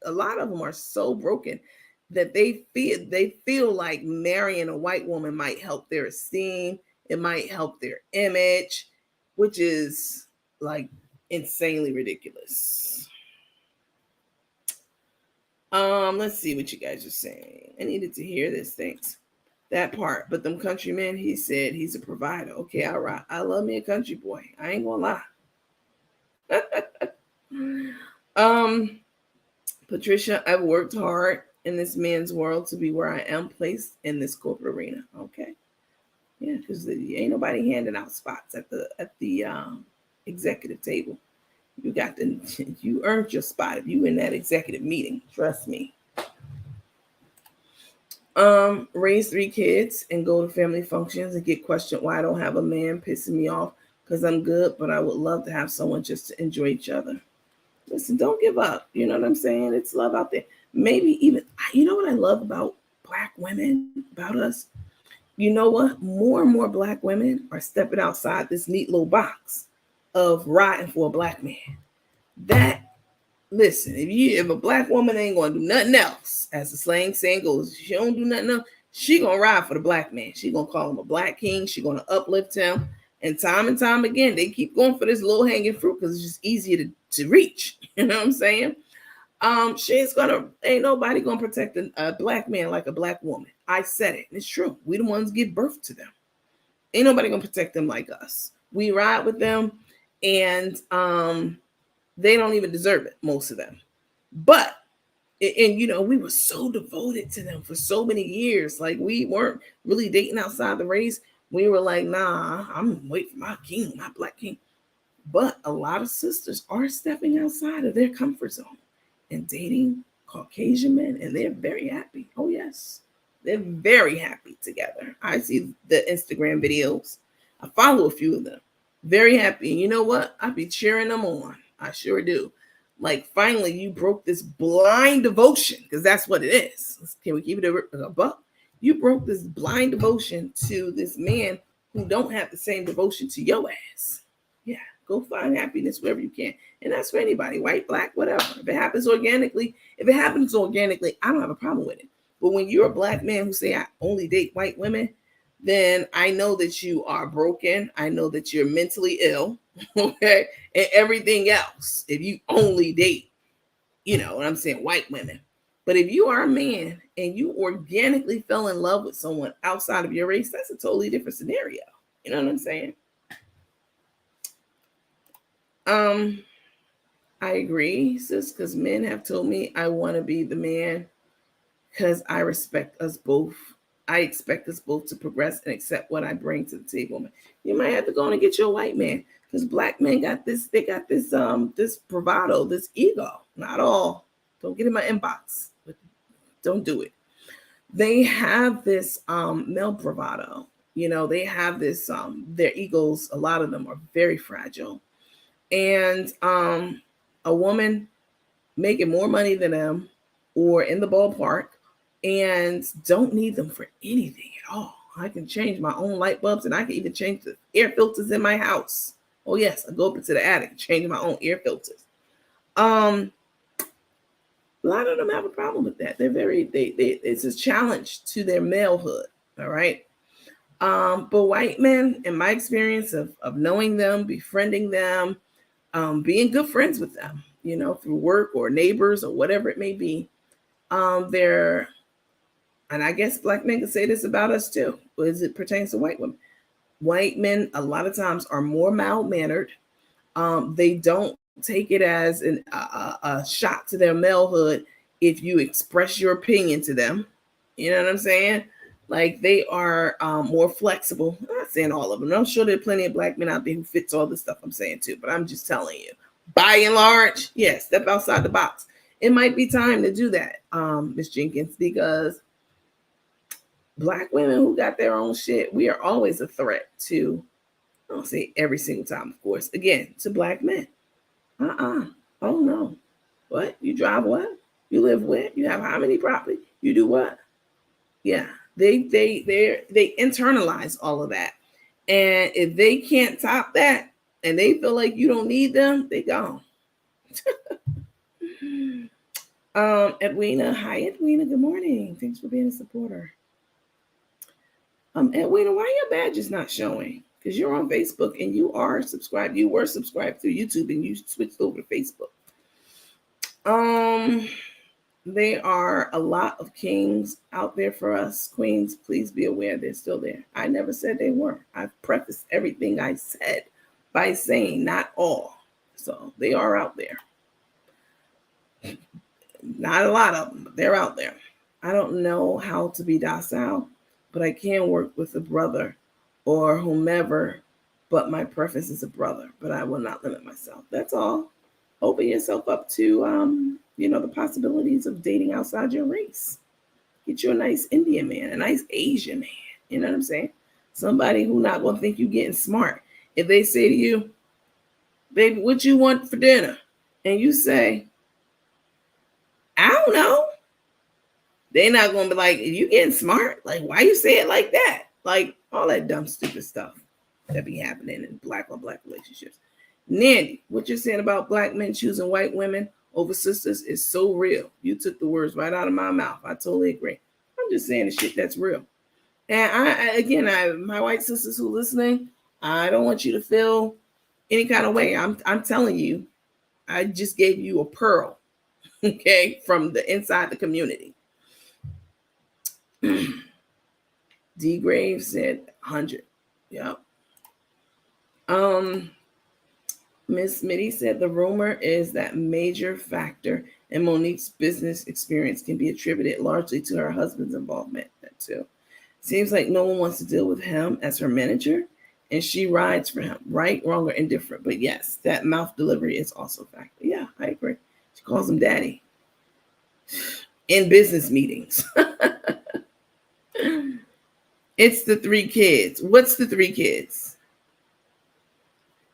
a lot of them are so broken that they feel like marrying a white woman might help their esteem, it might help their image, which is like insanely ridiculous. Let's see what you guys are saying. I needed to hear this, thanks. That part, but them countrymen, he said he's a provider. Okay, all right. I love me a country boy. I ain't gonna lie. Patricia, I've worked hard in this man's world to be where I am placed in this corporate arena. Okay. Yeah, because ain't nobody handing out spots at the executive table. You earned your spot if you in that executive meeting. Trust me. Raise 3 kids and go to family functions and get questioned why I don't have a man, pissing me off because I'm good, but I would love to have someone just to enjoy each other. Listen, don't give up. You know what I'm saying? It's love out there. Maybe even, you know what I love about black women, about us? You know what? More and more black women are stepping outside this neat little box of riding for a black man. Listen, if a black woman ain't gonna do nothing else, as the slang saying goes, she don't do nothing else, she gonna ride for the black man. She gonna call him a black king. She gonna uplift him. And time again, they keep going for this low hanging fruit because it's just easier to reach. You know what I'm saying? Ain't nobody gonna protect a black man like a black woman. I said it. It's true. We the ones give birth to them. Ain't nobody gonna protect them like us. We ride with them, and they don't even deserve it, most of them. But we were so devoted to them for so many years. Like, we weren't really dating outside the race. We were like, nah, I'm waiting for my king, my black king. But a lot of sisters are stepping outside of their comfort zone and dating Caucasian men, and they're very happy. Oh, yes. They're very happy together. I see the Instagram videos. I follow a few of them. Very happy. And you know what? I be cheering them on. I sure do. Like, finally, you broke this blind devotion, because that's what it is. Can we keep it a buck? You broke this blind devotion to this man who don't have the same devotion to your ass. Yeah, go find happiness wherever you can. And that's for anybody, white, black, whatever. If it happens organically, I don't have a problem with it. But when you're a black man who say, I only date white women, then I know that you are broken. I know that you're mentally ill, okay? And everything else, if you only date, what I'm saying, white women. But if you are a man and you organically fell in love with someone outside of your race, that's a totally different scenario. You know what I'm saying? I agree, sis, because men have told me I want to be the man because I respect us both. I expect us both to progress and accept what I bring to the table. You might have to go and get your white man, because black men got this. They got this this bravado, this ego. Not all. Don't get in my inbox. But don't do it. They have this male bravado. They have this their egos. A lot of them are very fragile, and a woman making more money than them or in the ballpark and don't need them for anything at all. I can change my own light bulbs, and I can even change the air filters in my house. Oh yes, I go up into the attic and change my own air filters. A lot of them have a problem with that. It's a challenge to their malehood. All right. But white men, in my experience of knowing them, befriending them, being good friends with them, through work or neighbors or whatever it may be, they're, and I guess black men can say this about us too, as it pertains to white women. White men, a lot of times, are more mild-mannered. They don't take it as a shot to their malehood if you express your opinion to them. You know what I'm saying? Like, they are more flexible. I'm not saying all of them. I'm sure there are plenty of black men out there who fits all this stuff I'm saying too, but I'm just telling you, by and large, yes, step outside the box. It might be time to do that, Miss Jenkins, because black women who got their own shit, we are always a threat to, I don't say every single time, of course, again, to black men. Oh no. What? You drive what? You live where? You have how many property? You do what? Yeah. They internalize all of that. And if they can't top that and they feel like you don't need them, they gone. Edwina. Hi, Edwina. Good morning. Thanks for being a supporter. Edwina, why your badge is not showing? Because you're on Facebook and you are subscribed. You were subscribed through YouTube and you switched over to Facebook. There are a lot of kings out there for us. Queens, please be aware they're still there. I never said they weren't. I've prefaced everything I said by saying not all. So they are out there. Not a lot of them, but they're out there. I don't know how to be docile, but I can work with a brother or whomever, but my preference is a brother, but I will not limit myself. That's all. Open yourself up to, the possibilities of dating outside your race. Get you a nice Indian man, a nice Asian man. You know what I'm saying? Somebody who not going to think you getting smart. If they say to you, baby, what you want for dinner? And you say, I don't know. They're not going to be like, you getting smart? Like, why you say it like that? Like, all that dumb, stupid stuff that be happening in black on black relationships. Nandy, what you're saying about black men choosing white women over sisters is so real. You took the words right out of my mouth. I totally agree. I'm just saying the shit that's real. And my white sisters who listening, I don't want you to feel any kind of way. I'm telling you, I just gave you a pearl, okay, from the inside the community. D Graves said 100. Yep. Miss Mitty said the rumor is that major factor in Monique's business experience can be attributed largely to her husband's involvement. That too. Seems like no one wants to deal with him as her manager, and she rides for him, right, wrong, or indifferent. But yes, that mouth delivery is also a factor. Yeah, I agree. She calls him daddy in business meetings. It's the 3 kids. What's the 3 kids?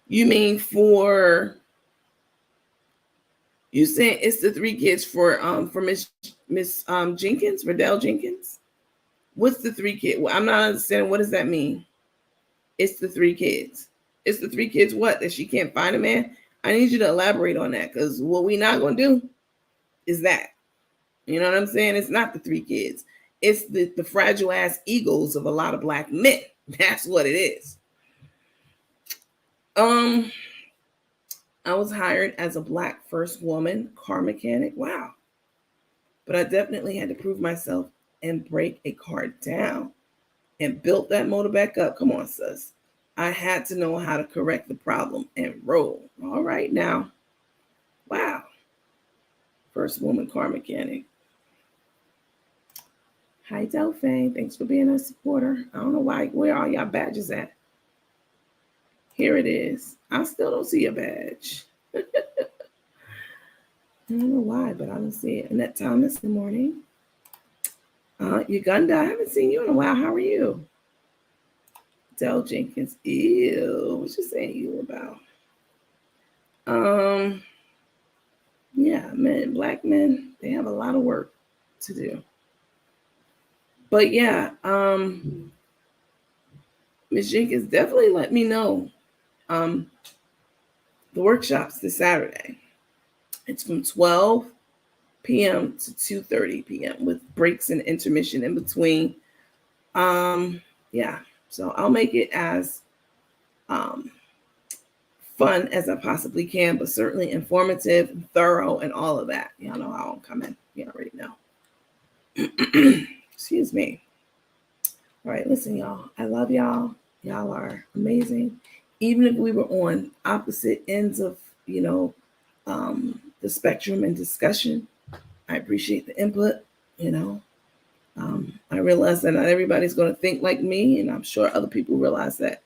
You mean you saying it's the 3 kids for Miss Jenkins, Riddell Jenkins? What's the 3 kids? Well, I'm not understanding. What does that mean? It's the 3 kids. It's the 3 kids what? That she can't find a man? I need you to elaborate on that, because what we're not going to do is that. You know what I'm saying? It's not the 3 kids. It's the fragile ass egos of a lot of black men. That's what it is. I was hired as a black first woman car mechanic. Wow. But I definitely had to prove myself and break a car down and built that motor back up. Come on, sis. I had to know how to correct the problem and roll. All right now. Wow. First woman car mechanic. Hi, Delphine. Thanks for being a supporter. I don't know why. Where are y'all badges at? Here it is. I still don't see a badge. I don't know why, but I don't see it. Annette Thomas, good morning. Uganda, I haven't seen you in a while. How are you? Del Jenkins, ew. What you saying you about? Yeah, men, black men, they have a lot of work to do. But yeah, Ms. Jenkins, definitely let me know the workshops this Saturday. It's from 12 p.m. to 2:30 p.m. with breaks and intermission in between. Yeah, so I'll make it as fun as I possibly can, but certainly informative, thorough, and all of that. Y'all know how I'm coming. You already know. Excuse me. All right, listen, y'all. I love y'all. Y'all are amazing. Even if we were on opposite ends of, the spectrum and discussion, I appreciate the input. I realize that not everybody's going to think like me, and I'm sure other people realize that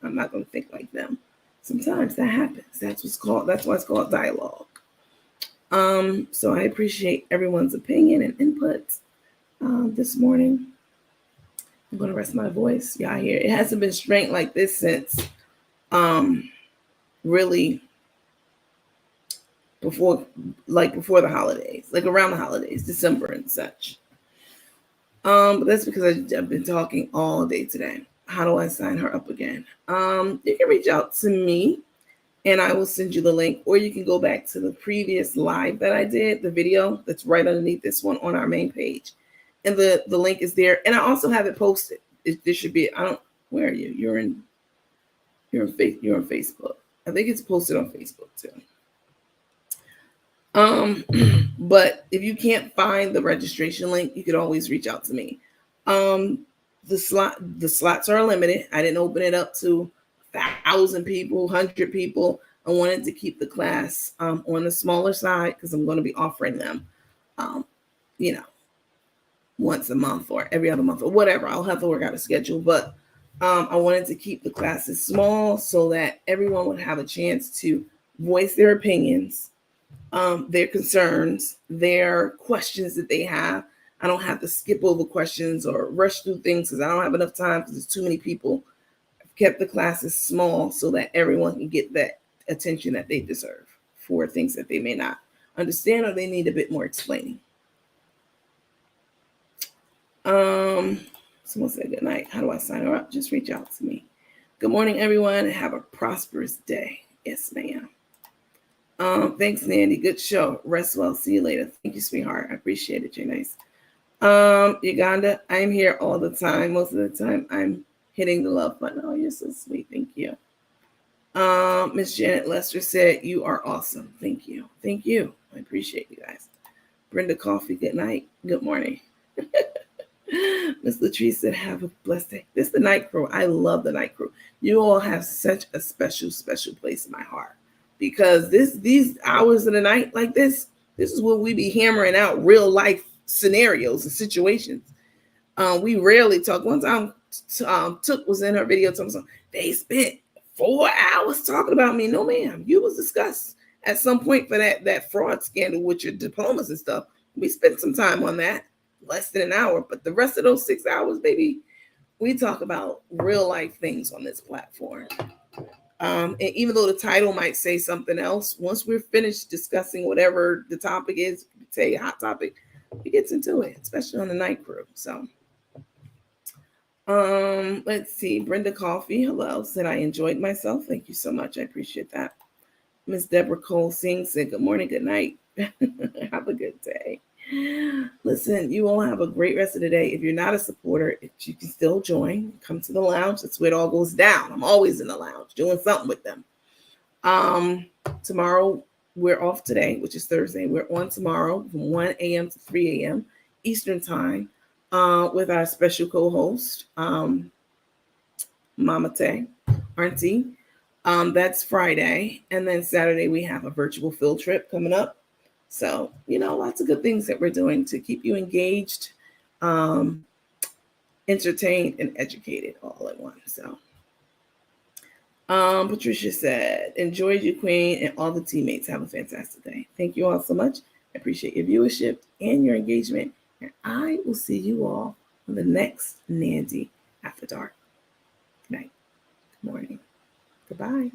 I'm not going to think like them. Sometimes that happens. That's why it's called dialogue. So I appreciate everyone's opinion and input this morning. I'm going to rest my voice. Y'all hear it hasn't been straight like this since really before the holidays, like around the holidays, December and such. But that's because I've been talking all day today. How do I sign her up again? You can reach out to me and I will send you the link, or you can go back to the previous live that I did, the video that's right underneath this one on our main page. And the link is there. And I also have it posted. There should be, where are you? You're on Facebook. I think it's posted on Facebook too. But if you can't find the registration link, you could always reach out to me. The slots are limited. I didn't open it up to 1,000 people, 100 people. I wanted to keep the class on the smaller side because I'm going to be offering them, once a month or every other month or whatever. I'll have to work out a schedule, but I wanted to keep the classes small so that everyone would have a chance to voice their opinions, their concerns, their questions that they have. I don't have to skip over questions or rush through things because I don't have enough time because there's too many people. I've kept the classes small so that everyone can get that attention that they deserve for things that they may not understand or they need a bit more explaining. Someone said good night. How do I sign her up? Just reach out to me. Good morning, everyone. Have a prosperous day. Yes, ma'am. Thanks, Nandy. Good show. Rest well. See you later. Thank you, sweetheart. I appreciate it. You're nice. Uganda, I'm here all the time. Most of the time, I'm hitting the love button. Oh, you're so sweet. Thank you. Miss Janet Lester said, "You are awesome." Thank you. Thank you. I appreciate you guys. Brenda Coffee, good night. Good morning. Miss Latrice said, "Have a blessed day." This is the night crew. I love the night crew. You all have such a special, special place in my heart because these hours of the night like this is where we be hammering out real life scenarios and situations. We rarely talk. One time, Took was in her video talking about they spent 4 hours talking about me. No, ma'am, you was discussed at some point for that fraud scandal with your diplomas and stuff. We spent some time on that, less than an hour, but the rest of those 6 hours, baby, we talk about real life things on this platform. And even though the title might say something else, once we're finished discussing whatever the topic is, say a hot topic, we get into it, especially on the night crew. So, let's see. Brenda Coffee, hello, said I enjoyed myself. Thank you so much. I appreciate that. Miss Deborah Cole Singh said, "Good morning, good night." Have a good day. Listen, you all have a great rest of the day. If you're not a supporter, you can still join. Come to the lounge. That's where it all goes down. I'm always in the lounge doing something with them. Tomorrow, we're off today, which is Thursday. We're on tomorrow from 1 a.m. to 3 a.m. Eastern time with our special co-host, Mama Tay, Auntie. That's Friday. And then Saturday, we have a virtual field trip coming up. So, lots of good things that we're doing to keep you engaged, entertained, and educated all at once. So, Patricia said, "Enjoyed you, Queen, and all the teammates. Have a fantastic day." Thank you all so much. I appreciate your viewership and your engagement. And I will see you all on the next Nandy After Dark. Good night. Good morning. Goodbye.